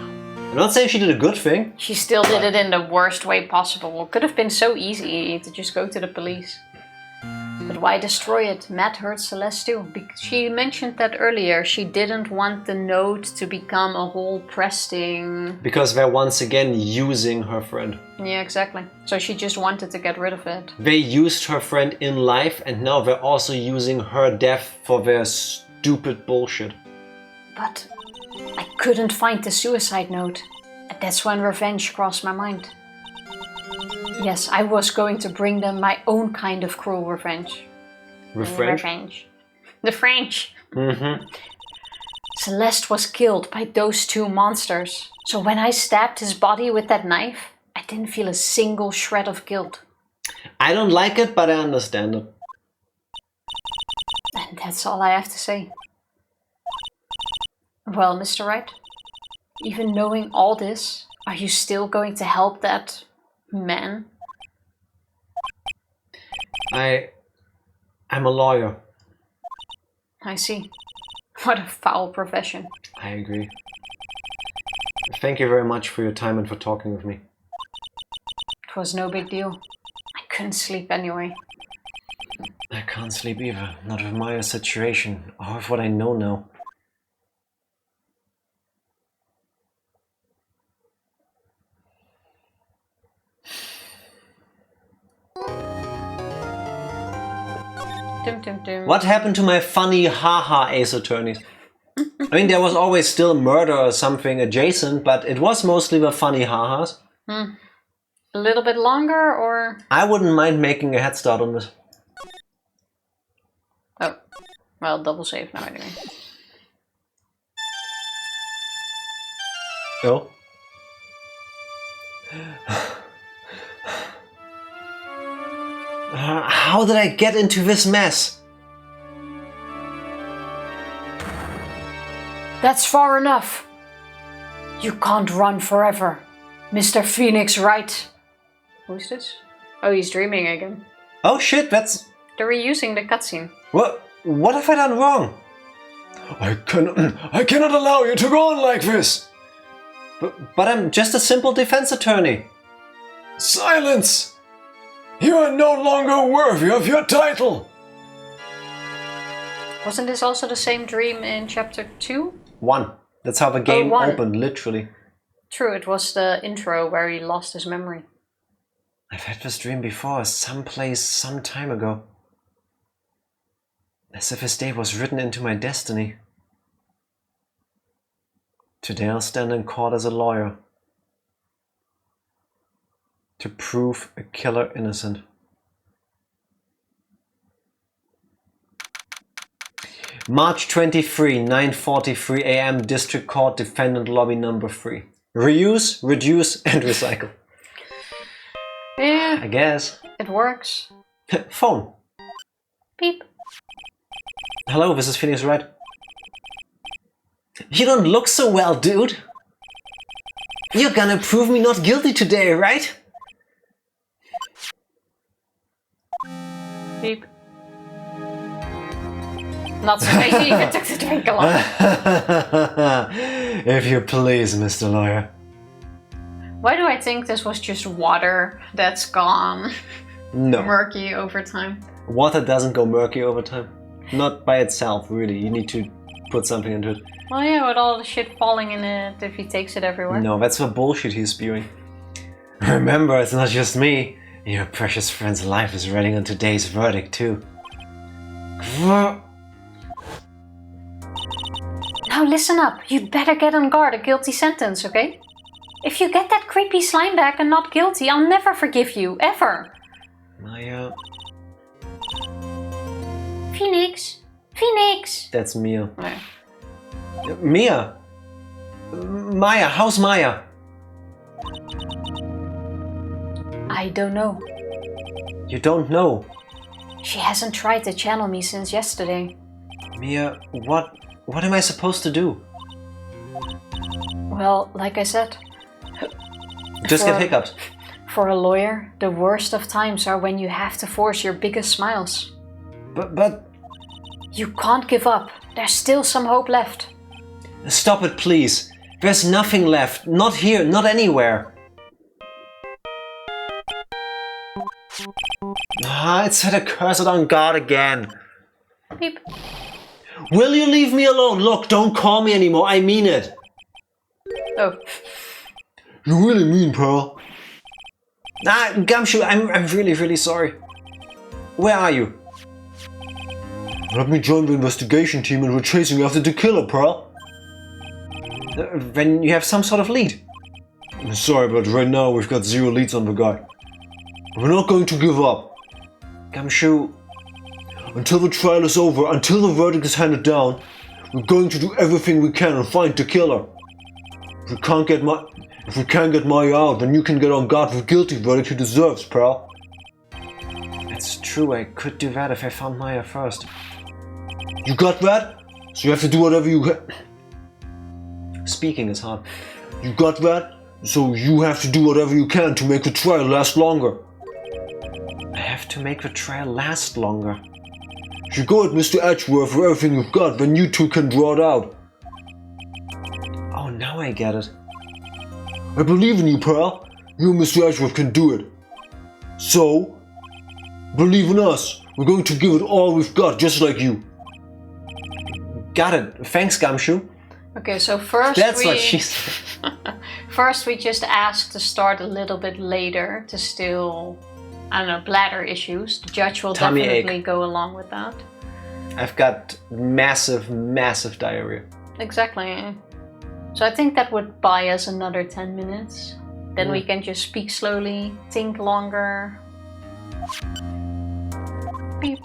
I'm not saying she did a good thing. She still did it in the worst way possible. It could have been so easy to just go to the police. But why destroy it? Matt hurt Celeste too. She mentioned that earlier. She didn't want the note to become a whole press thing. Because they're once again using her friend. Yeah, exactly. So she just wanted to get rid of it. They used her friend in life and now they're also using her death for their stupid bullshit. But I couldn't find the suicide note. And that's when revenge crossed my mind. Yes, I was going to bring them my own kind of cruel revenge. Revenge? The French. Mm-hmm. Celeste was killed by those two monsters. So when I stabbed his body with that knife, I didn't feel a single shred of guilt. I don't like it, but I understand it. And that's all I have to say. Well, Mr. Wright, even knowing all this, are you still going to help that man? I'm a lawyer. I see. What a foul profession. I agree. Thank you very much for your time and for talking with me. It was no big deal. I couldn't sleep anyway. I can't sleep either. Not with Maya's situation, or with what I know now. Dum, dum, dum. What happened to my funny haha ace attorneys? I mean, there was always still murder or something adjacent, but it was mostly the funny ha-has. A little bit longer, or? I wouldn't mind making a head start on this. Oh, well, double save now anyway. Oh? How did I get into this mess? That's far enough. You can't run forever, Mr. Phoenix Wright. Who's this? Oh, he's dreaming again. Oh shit, that's... They're reusing the cutscene. What have I done wrong? I cannot allow you to go on like this! But I'm just a simple defense attorney. Silence! You are no longer worthy of your title! Wasn't this also the same dream in chapter 2? 1. That's how the game 1. opened, literally. True, it was the intro where he lost his memory. I've had this dream before, someplace, some time ago. As if this day was written into my destiny. Today I'll stand in court as a lawyer. To prove a killer innocent. March 23, 9:43 AM, District Court, Defendant Lobby number 3. Reuse, reduce, and recycle. Yeah, I guess. it works. Phone. Beep. Hello, this is Phoenix Wright. You don't look so well, dude. You're gonna prove me not guilty today, right? Beep. Not so easy if it took the drink a lot. If you please, Mr. Lawyer. Why do I think this was just water that's gone No. murky over time? Water doesn't go murky over time. Not by itself, really. You need to put something into it. Well, yeah, with all the shit falling in it if he takes it everywhere. No, that's the bullshit he's spewing. Remember, it's not just me. Your precious friend's life is riding on today's verdict, too. Now listen up. You'd better get on guard a guilty sentence, okay? If you get that creepy slime back and not guilty, I'll never forgive you, ever. Maya... If Phoenix! Phoenix! That's Mia. Okay. Mia! Maya, how's Maya? I don't know. You don't know. She hasn't tried to channel me since yesterday. Mia, what am I supposed to do? Well, like I said, Just For- get hiccups. for a lawyer, the worst of times are when you have to force your biggest smiles. But You can't give up. There's still some hope left. stop it, please. There's nothing left. Not here, not anywhere. It said a cursed on God again. Beep. Will you leave me alone? Look, don't call me anymore. I mean it. Oh. You really mean, Pearl? Gumshoe, I'm really, really sorry. Where are you? Let me join the investigation team and we're chasing after the killer, Pearl. When you have some sort of lead. I'm sorry, but right now we've got 0 leads on the guy. We're not going to give up. Gumshoe, Until the trial is over, until the verdict is handed down, we're going to do everything we can and find the killer. If we can't get Maya out, then you can get on guard with guilty verdict he deserves, Pearl. it's true, I could do that if I found Maya first. You got that? So you have to do whatever you can. Speaking is hard. You got that? So you have to do whatever you can to make the trial last longer. I have to make the trial last longer. If you go at Mr. Edgeworth for everything you've got, then you two can draw it out. Oh, now I get it. I believe in you, Pearl. You and Mr. Edgeworth can do it. So, believe in us. We're going to give it all we've got, just like you. Got it. Thanks, Gumshoe. Okay, so first That's what she said. First we just asked to start a little bit later to still, I don't know, bladder issues. The judge will Tummy definitely ache. go along with that. I've got massive, massive diarrhea. Exactly. So I think that would buy us another 10 minutes. Then we can just speak slowly, think longer. Beep.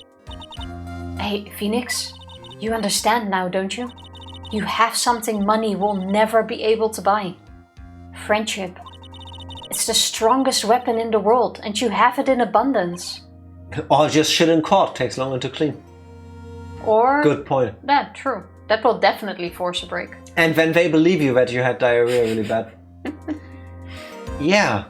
Hey, Phoenix, you understand now, don't you? You have something money will never be able to buy. Friendship. It's the strongest weapon in the world, and you have it in abundance. Or just shit in court takes longer to clean. Or... Good point. That, true. That will definitely force a break. And when they believe you that you had diarrhea really bad. Yeah.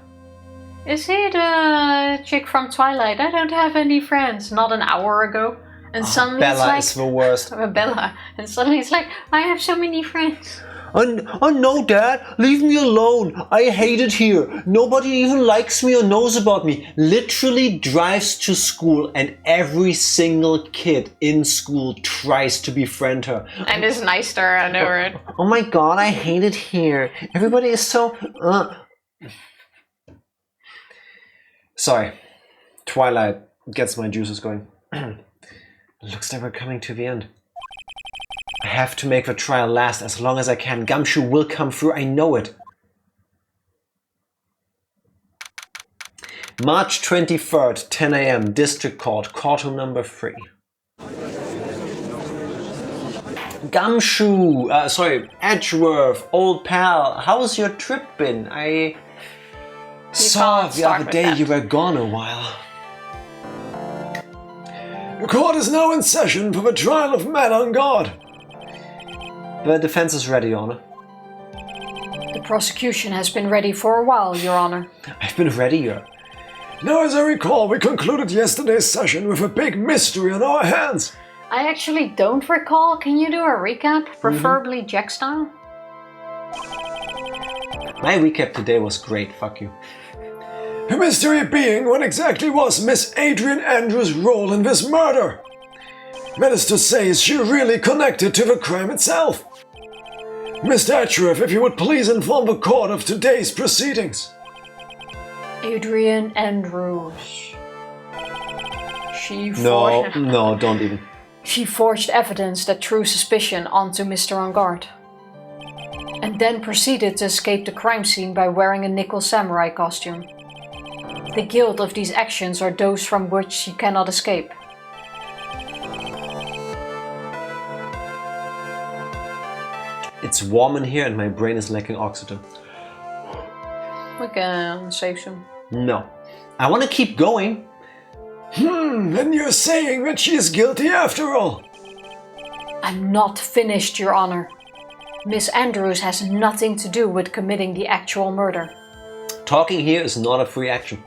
Is he the chick from Twilight? I don't have any friends. Not an hour ago. And suddenly Bella it's like... is the worst. Bella. And suddenly it's like, I have so many friends. Oh no, Dad, leave me alone. I hate it here. Nobody even likes me or knows about me. Literally drives to school and every single kid in school tries to befriend her. And it's nice to her, I know it. Oh my god, I hate it here. Everybody is so... Sorry. Twilight gets my juices going. Looks like we're coming to the end. I have to make the trial last as long as I can. Gumshoe will come through, I know it. March 23rd, 10 AM, District Court, courtroom number 3. Gumshoe, Edgeworth, old pal, how's your trip been? I saw can't the start other with day that. you were gone a while. The court is now in session for the trial of men on guard. The defense is ready, Your Honor. The prosecution has been ready for a while, Your Honor. I've been ready here. Now, as I recall, we concluded yesterday's session with a big mystery on our hands. I actually don't recall. Can you do a recap? Preferably Jack style? My recap today was great, fuck you. The mystery being what exactly was Miss Adrian Andrews' role in this murder. That is to say, is she really connected to the crime itself? Mr. Edgeworth, if you would please inform the court of today's proceedings. Adrian Andrews. No, don't even. She forged evidence that threw suspicion onto Mr. Ongard. And then proceeded to escape the crime scene by wearing a nickel samurai costume. The guilt of these actions are those from which she cannot escape. It's warm in here and my brain is lacking oxygen. We can save some. No. I want to keep going. Then you're saying that she is guilty after all? I'm not finished, Your Honor. Miss Andrews has nothing to do with committing the actual murder. Talking here is not a free action.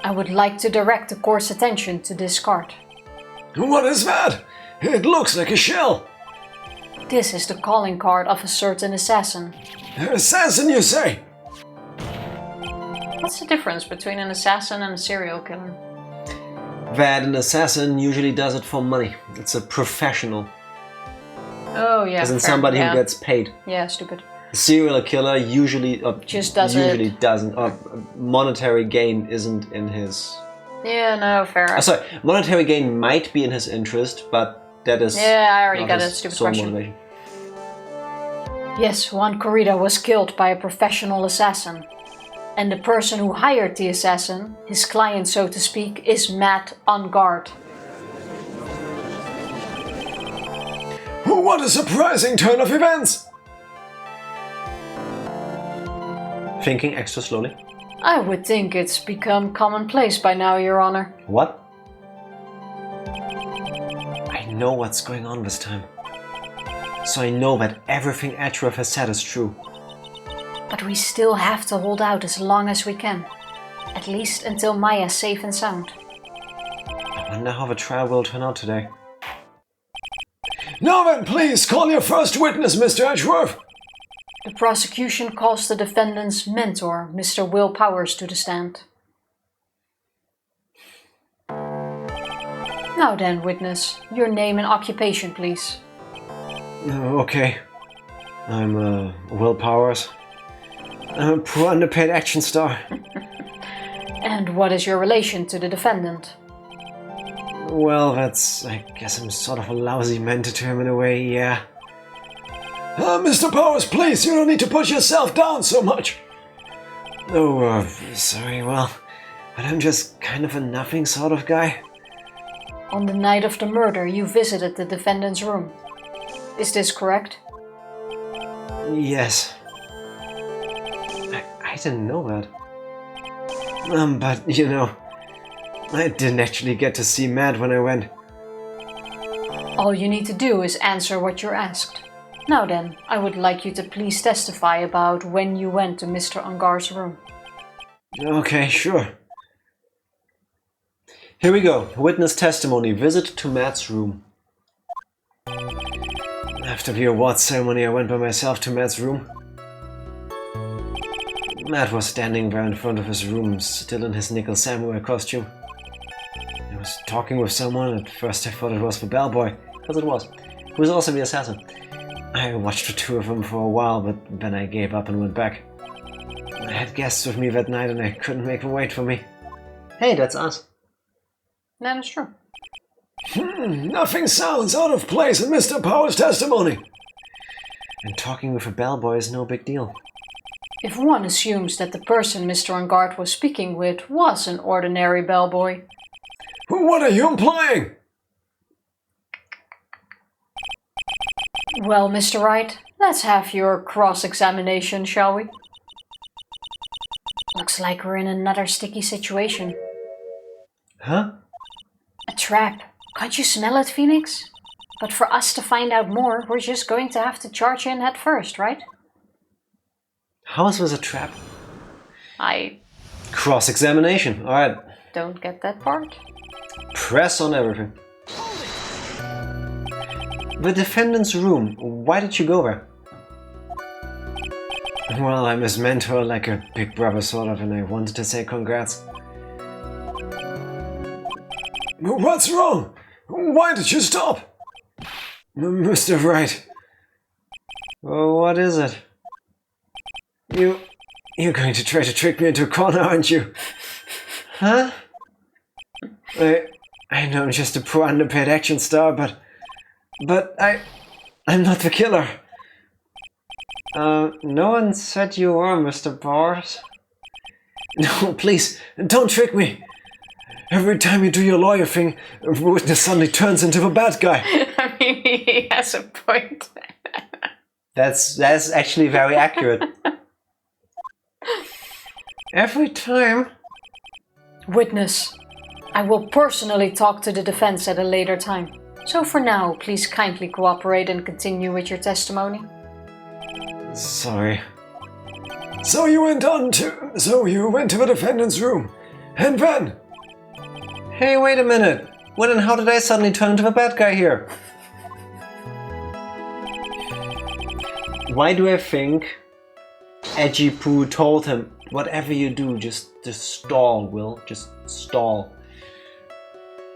I would like to direct the court's attention to this card. What is that? It looks like a shell. This is the calling card of a certain assassin. Assassin, you say? What's the difference between an assassin and a serial killer? That an assassin usually does it for money. It's a professional. Oh yeah. As in fair, somebody yeah. who gets paid. Yeah, stupid. A serial killer usually Just does usually it. doesn't. Monetary gain isn't in his. Yeah, no, fair. Sorry, monetary gain might be in his interest, but that is. Yeah, I already not got a his stupid sole question. motivation. Yes, Juan Corrida was killed by a professional assassin. And the person who hired the assassin, his client so to speak, is Matt on guard. What a surprising turn of events! Thinking extra slowly. I would think it's become commonplace by now, Your Honor. What? I know what's going on this time. So I know that everything Edgeworth has said is true. But we still have to hold out as long as we can. At least until Maya's safe and sound. I wonder how the trial will turn out today. Now then, please, call your first witness, Mr. Edgeworth. The prosecution calls the defendant's mentor, Mr. Will Powers, to the stand. Now then, witness, your name and occupation, please. Okay. I'm Will Powers. I'm a poor underpaid action star. And what is your relation to the defendant? Well, I guess I'm sort of a lousy mentor to him in a way, yeah. Mr. Powers, please, you don't need to put yourself down so much. Oh, sorry, well, but I'm just kind of a nothing sort of guy. On the night of the murder, you visited the defendant's room. Is this correct? Yes. I didn't know that. But, you know, I didn't actually get to see Matt when I went. All you need to do is answer what you're asked. Now then, I would like you to please testify about when you went to Mr. Ungar's room. Okay, sure. Here we go. Witness testimony. Visit to Matt's room. After the awards ceremony, I went by myself to Matt's room. Matt was standing there in front of his room, still in his nickel samurai costume. I was talking with someone. At first I thought it was the bellboy, because it was. He was also the assassin. I watched the two of them for a while, but then I gave up and went back. I had guests with me that night and I couldn't make them wait for me. Hey, that's us. That is true. Nothing sounds out of place in Mr. Powers' testimony. And talking with a bellboy is no big deal. If one assumes that the person Mr. Ungard was speaking with was an ordinary bellboy. What are you implying? Well, Mr. Wright, let's have your cross-examination, shall we? Looks like we're in another sticky situation. Huh? A trap. Can't you smell it, Phoenix? But for us to find out more, we're just going to have to charge in head first, right? How is this a trap? I Cross-examination. Alright. don't get that part. Press on everything. The defendant's room. Why did you go there? Well, I'm his mentor, like a big brother sort of, and I wanted to say congrats. What's wrong? Why did you stop? Mr. Wright. What is it? You're going to try to trick me into a corner, aren't you? Huh? I know I'm just a poor underpaid action star, but I'm not the killer. No one said you were, Mr. Bars. No, please, don't trick me. Every time you do your lawyer thing, a witness suddenly turns into the bad guy. I mean, he has a point. That's actually very accurate. Every time. Witness, I will personally talk to the defense at a later time. So for now, please kindly cooperate and continue with your testimony. Sorry. So you went to the defendant's room, and then? Hey, wait a minute. When and how did I suddenly turn into the bad guy here? Why do I think Edgy Poo told him, whatever you do, just stall, Will. Just stall.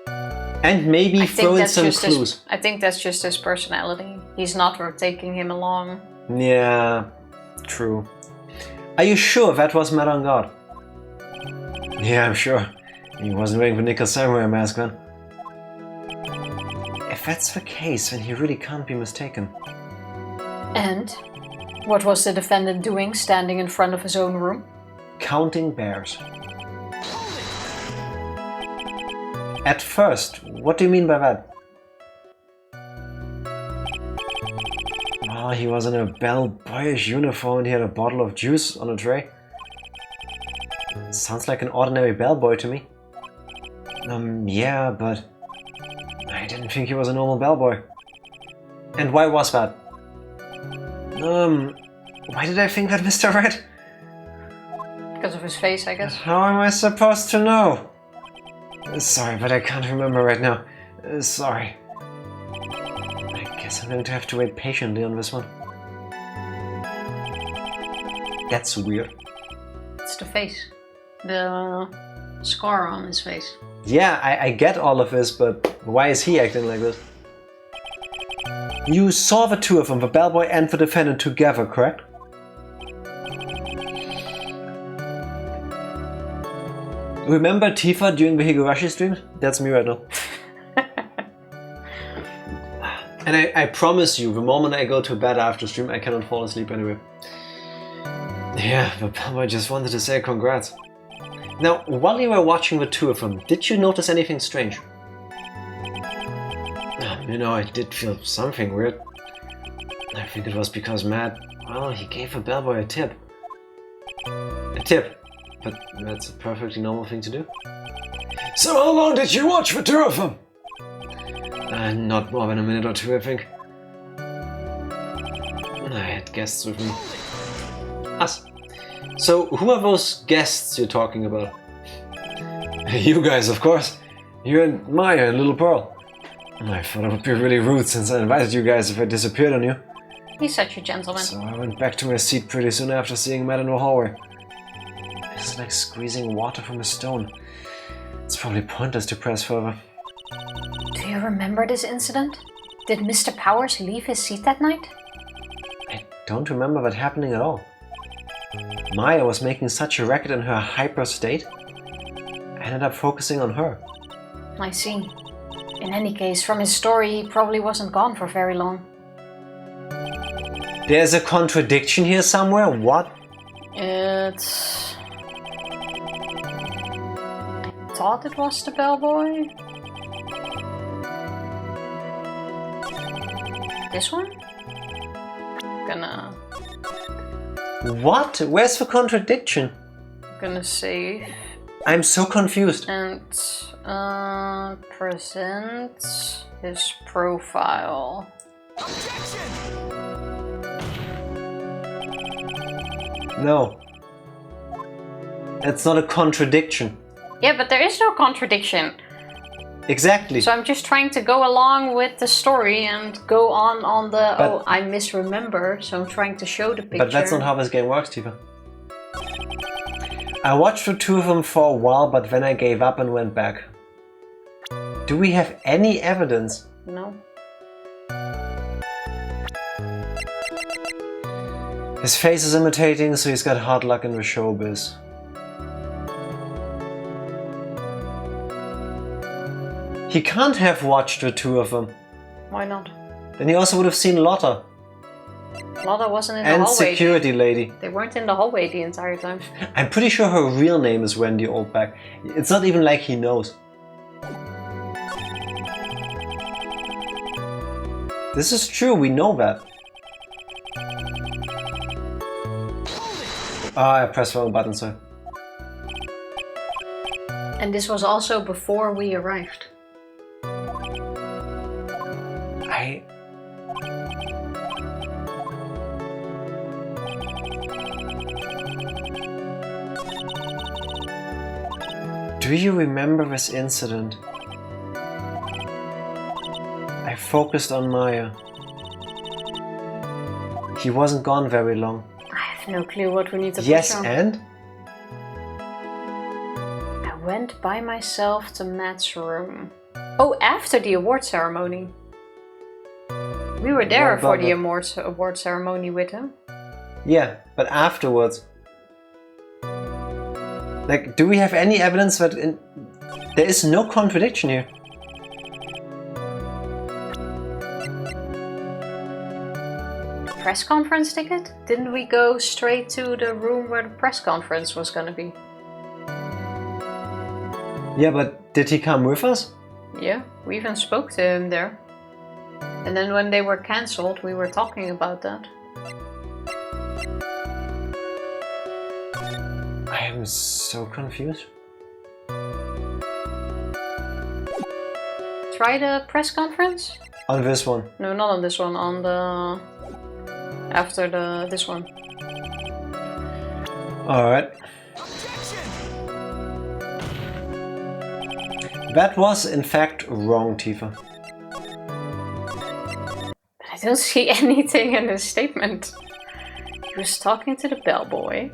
And maybe throw in some clues. I think that's just his personality. He's not for taking him along. Yeah, true. Are you sure that was Madame God? Yeah, I'm sure. He wasn't wearing the nickel samurai mask then. If that's the case, then he really can't be mistaken. And what was the defendant doing standing in front of his own room? Counting bears. At first, what do you mean by that? Well, he was in a bellboyish uniform and he had a bottle of juice on a tray. Sounds like an ordinary bellboy to me. Yeah, but I didn't think he was a normal bellboy. And why was that? Why did I think that, Mr. Wright? Because of his face, I guess. How am I supposed to know? Sorry, but I can't remember right now. Sorry. I guess I'm going to have to wait patiently on this one. That's weird. It's the face. The scar on his face. Yeah, I get all of this, but why is he acting like this? You saw the two of them, the bellboy and the defendant, together, correct? Remember Tifa during the Higurashi streams? That's me right now. And I promise you, the moment I go to bed after stream, I cannot fall asleep anyway. Yeah, the bellboy just wanted to say congrats. Now, while you were watching the two of them, did you notice anything strange? You know, I did feel something weird. I think it was because Matt, well, he gave the bellboy a tip. A tip? But that's a perfectly normal thing to do. So how long did you watch the two of them? Not more than a minute or two, I think. I had guests with me. Us. So, who are those guests you're talking about? You guys, of course. You and Maya and Little Pearl. I thought it would be really rude since I invited you guys if I disappeared on you. He's such a gentleman. So I went back to my seat pretty soon after seeing Matt in the hallway. It's like squeezing water from a stone. It's probably pointless to press further. Do you remember this incident? Did Mr. Powers leave his seat that night? I don't remember that happening at all. Maya was making such a racket in her hyper state. I ended up focusing on her. I see. In any case, from his story, he probably wasn't gone for very long. There's a contradiction here somewhere? What? It's... I thought it was the bellboy. This one? Gonna... What? Where's the contradiction? Gonna save... I'm so confused. And present his profile. No. It's not a contradiction. Yeah, but there is no contradiction. Exactly. So I'm just trying to go along with the story and go on the... But, oh, I misremember, so I'm trying to show the picture. But that's not how this game works, Tifa. I watched the two of them for a while, but then I gave up and went back. Do we have any evidence? No. His face is imitating, so he's got hard luck in the showbiz. He can't have watched the two of them. Why not? Then he also would have seen Lotta. Lotta wasn't in the and hallway. And security lady. They weren't in the hallway the entire time. I'm pretty sure her real name is Wendy Oldback. It's not even like he knows. This is true, we know that. I pressed the wrong button, sorry. And this was also before we arrived. Do you remember this incident? I focused on Maya. He wasn't gone very long. I have no clue what we need to Yes, push on. and? I went by myself to Matt's room. Oh, after the award ceremony. We were there for the award ceremony with him. Yeah, but afterwards. Like, do we have any evidence that there is no contradiction here? Press conference ticket? Didn't we go straight to the room where the press conference was gonna be? Yeah, but did he come with us? Yeah, we even spoke to him there. And then when they were cancelled, we were talking about that. I am so confused. Try the press conference? On this one. No, not on this one, on the... after this one. Alright. That was in fact wrong, Tifa. But I don't see anything in his statement. He was talking to the bellboy.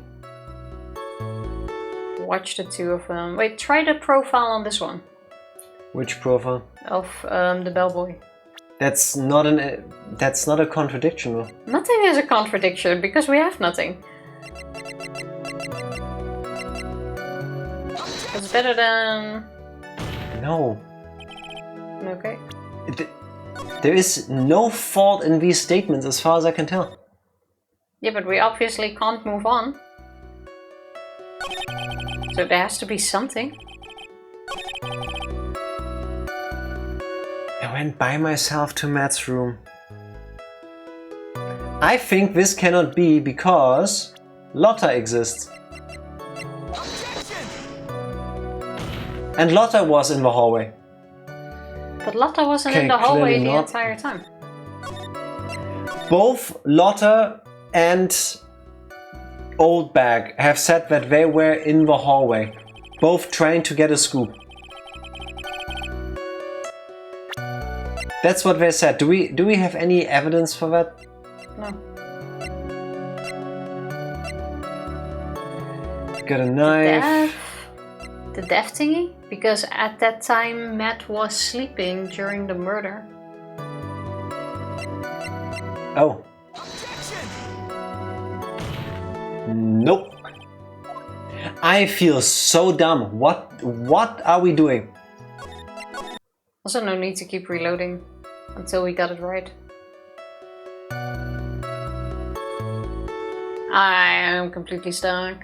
Watch the two of them. Wait, try the profile on this one. Which profile? Of the bellboy. That's not a contradiction, though. Nothing is a contradiction because we have nothing. It's better than... No. Okay. There is no fault in these statements as far as I can tell. Yeah, but we obviously can't move on. So there has to be something. I went by myself to Matt's room. I think this cannot be because Lotta exists. And Lotta was in the hallway. But Lotta wasn't in the hallway the entire time. Both Lotta and Old Bag have said that they were in the hallway, both trying to get a scoop. That's what they said. Do we have any evidence for that? No. Got a knife. The death thingy? Because at that time Matt was sleeping during the murder. Oh. Nope. I feel so dumb. What are we doing? Also, no need to keep reloading until we got it right. I am completely stuck.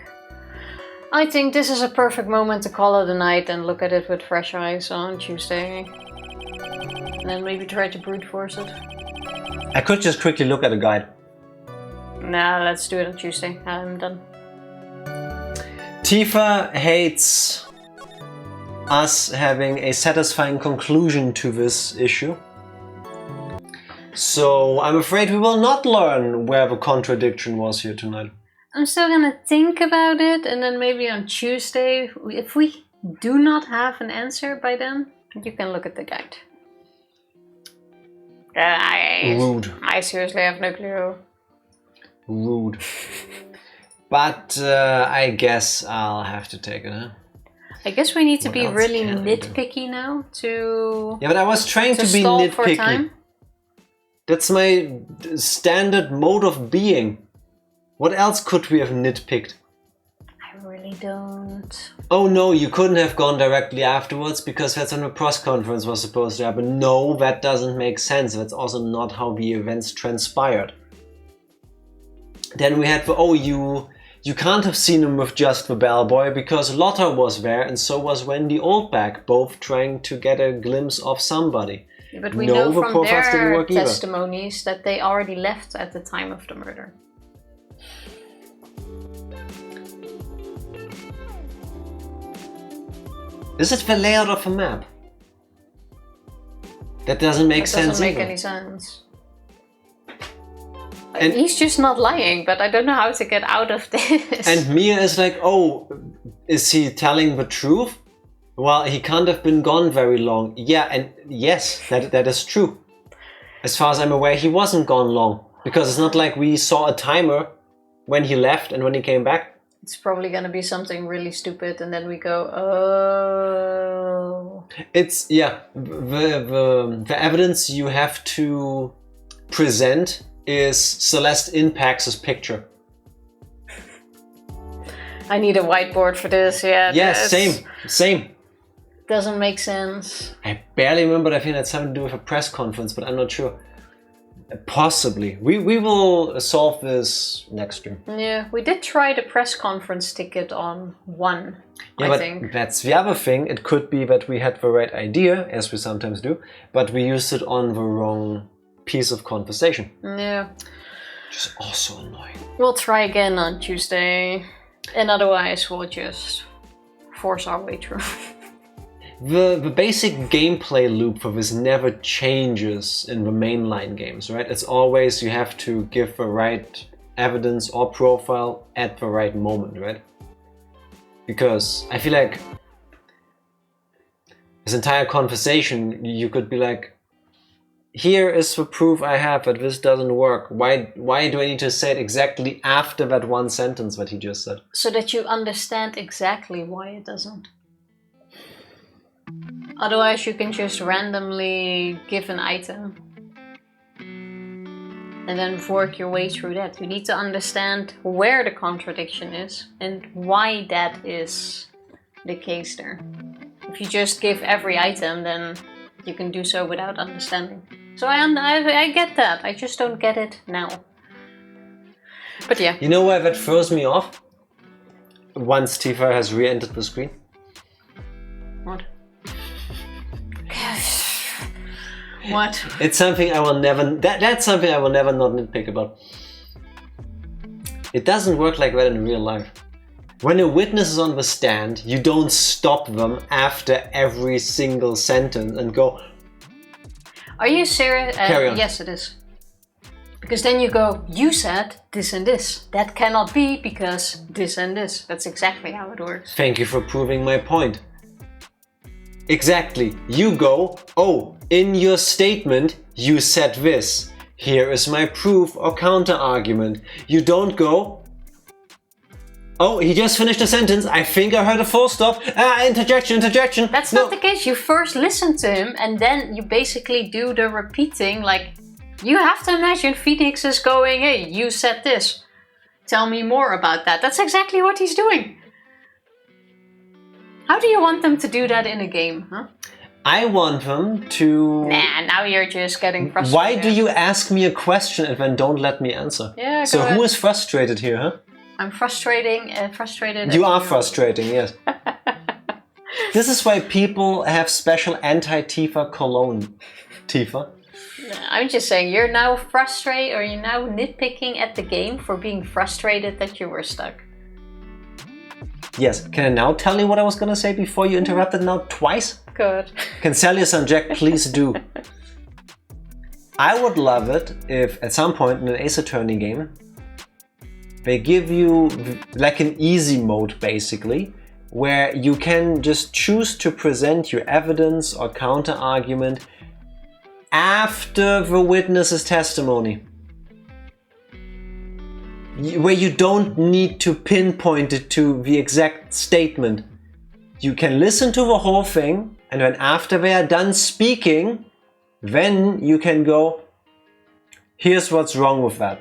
I think this is a perfect moment to call it a night and look at it with fresh eyes on Tuesday. And then maybe try to brute force it. I could just quickly look at a guide. Nah, let's do it on Tuesday. I'm done. Tifa hates us having a satisfying conclusion to this issue. So I'm afraid we will not learn where the contradiction was here tonight. I'm still gonna think about it, and then maybe on Tuesday, if we do not have an answer by then, you can look at the guide. Rude. I seriously have no clue. Rude. But I guess I'll have to take it, huh? I guess we need to What be else really can we do? nitpicky now to... Yeah, but I was trying to be stall for nitpicky. time. That's my standard mode of being. What else could we have nitpicked? I really don't. Oh no, you couldn't have gone directly afterwards because that's when the press conference was supposed to happen. No, that doesn't make sense. That's also not how the events transpired. Then we had the, oh, you can't have seen him with just the bellboy because Lotta was there and so was Wendy Oldback, both trying to get a glimpse of somebody. Yeah, but we No, know the from profiles didn't their work either. testimonies that they already left at the time of the murder. Is it the layout of a map? That doesn't make sense. Doesn't make either. any sense. And- He's just not lying, but I don't know how to get out of this. And Mia is like, oh, is he telling the truth? Well, he can't have been gone very long. Yeah, and yes, that is true. As far as I'm aware, he wasn't gone long. Because it's not like we saw a timer when he left and when he came back. It's probably gonna be something really stupid, and then we go, oh. It's, yeah, the evidence you have to present is Celeste in Pax's picture. I need a whiteboard for this, yeah. Yes, that's- same. Doesn't make sense. I barely remember. I think that's something to do with a press conference, but I'm not sure. Possibly. We will solve this next stream. Yeah, we did try the press conference ticket on 1, Yeah, I but think. that's the other thing. It could be that we had the right idea, as we sometimes do, but we used it on the wrong piece of conversation. Yeah. Which is also annoying. We'll try again on Tuesday. And otherwise, we'll just force our way through. The basic gameplay loop for this never changes in the mainline games, right? It's always you have to give the right evidence or profile at the right moment, right? Because I feel like this entire conversation, you could be like, here is the proof I have that this doesn't work. Why do I need to say it exactly after that one sentence that he just said? So that you understand exactly why it doesn't. Otherwise, you can just randomly give an item and then work your way through that. You need to understand where the contradiction is and why that is the case there. If you just give every item, then you can do so without understanding. So I get that. I just don't get it now. But yeah. You know why that throws me off? Once Tifa has re-entered the screen. What? What? It's something I will never. That's something I will never not nitpick about. It doesn't work like that in real life. When a witness is on the stand, you don't stop them after every single sentence and go, Are you serious? Carry on. Yes, it is. Because then you go, you said this and this. That cannot be because this and this. That's exactly how it works. thank you for proving my point. Exactly. You go, oh, in your statement, you said this. Here is my proof or counter argument. You don't go, oh, he just finished a sentence. I think I heard a full stop. Interjection. That's No. not the case. You first listen to him and then you basically do the repeating. Like, you have to imagine Phoenix is going, hey, you said this. Tell me more about that. That's exactly what he's doing. How do you want them to do that in a game, huh? I want them to... Nah, now you're just getting frustrated. Why do you ask me a question and then don't let me answer? Yeah, So go who ahead. is frustrated here, huh? I'm frustrated. You are frustrating, yes. This is why people have special anti-Tifa cologne. Tifa? I'm just saying, you're now frustrated, or you're now nitpicking at the game for being frustrated that you were stuck. Yes. Can I now tell you what I was gonna say before you interrupted now twice? Good. Can Sally Jack please do? I would love it if at some point in an Ace Attorney game they give you like an easy mode basically, where you can just choose to present your evidence or counter argument after the witness's testimony. Where you don't need to pinpoint it to the exact statement. You can listen to the whole thing, and then after they are done speaking, then you can go, here's what's wrong with that.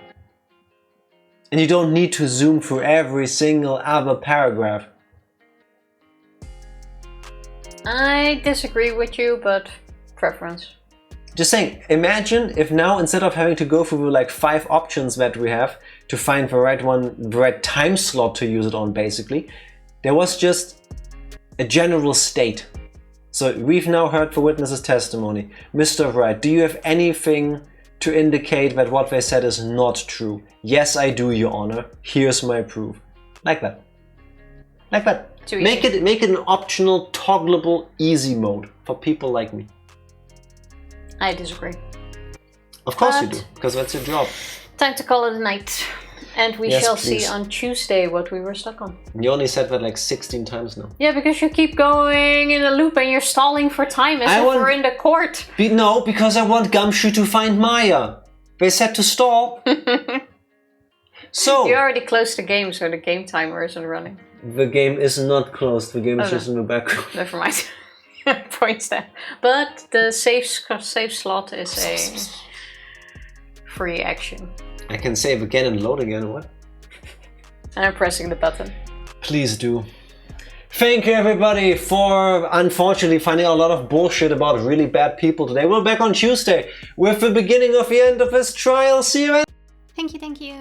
And you don't need to zoom through every single other paragraph. I disagree with you, but preference. Just saying, imagine if now instead of having to go through like 5 options that we have to find the right one, the right time slot to use it on basically, there was just a general state. So we've now heard the witness's testimony. Mr. Wright, do you have anything to indicate that what they said is not true? Yes, I do, Your Honor. Here's my proof. Like that. Like that. Too easy. Make it an optional, toggleable, easy mode for people like me. I disagree. Of course you But- do, because that's your job. Time to call it a night. And we Yes, shall please. see on Tuesday what we were stuck on. You only said that like 16 times now. Yeah, because you keep going in a loop and you're stalling for time as I if want- we're in the court. No, because I want Gumshoe to find Maya. They said to stall. So, You already closed the game, so the game timer isn't running. the game is not closed, the game is Oh, just in the background. Never mind. Points there. But the save slot is a free action. I can save again and load again, what? And I'm pressing the button. Please do. Thank you everybody for unfortunately finding out a lot of bullshit about really bad people today. We're back on Tuesday with the beginning of the end of this trial. See you then. Thank you, thank you.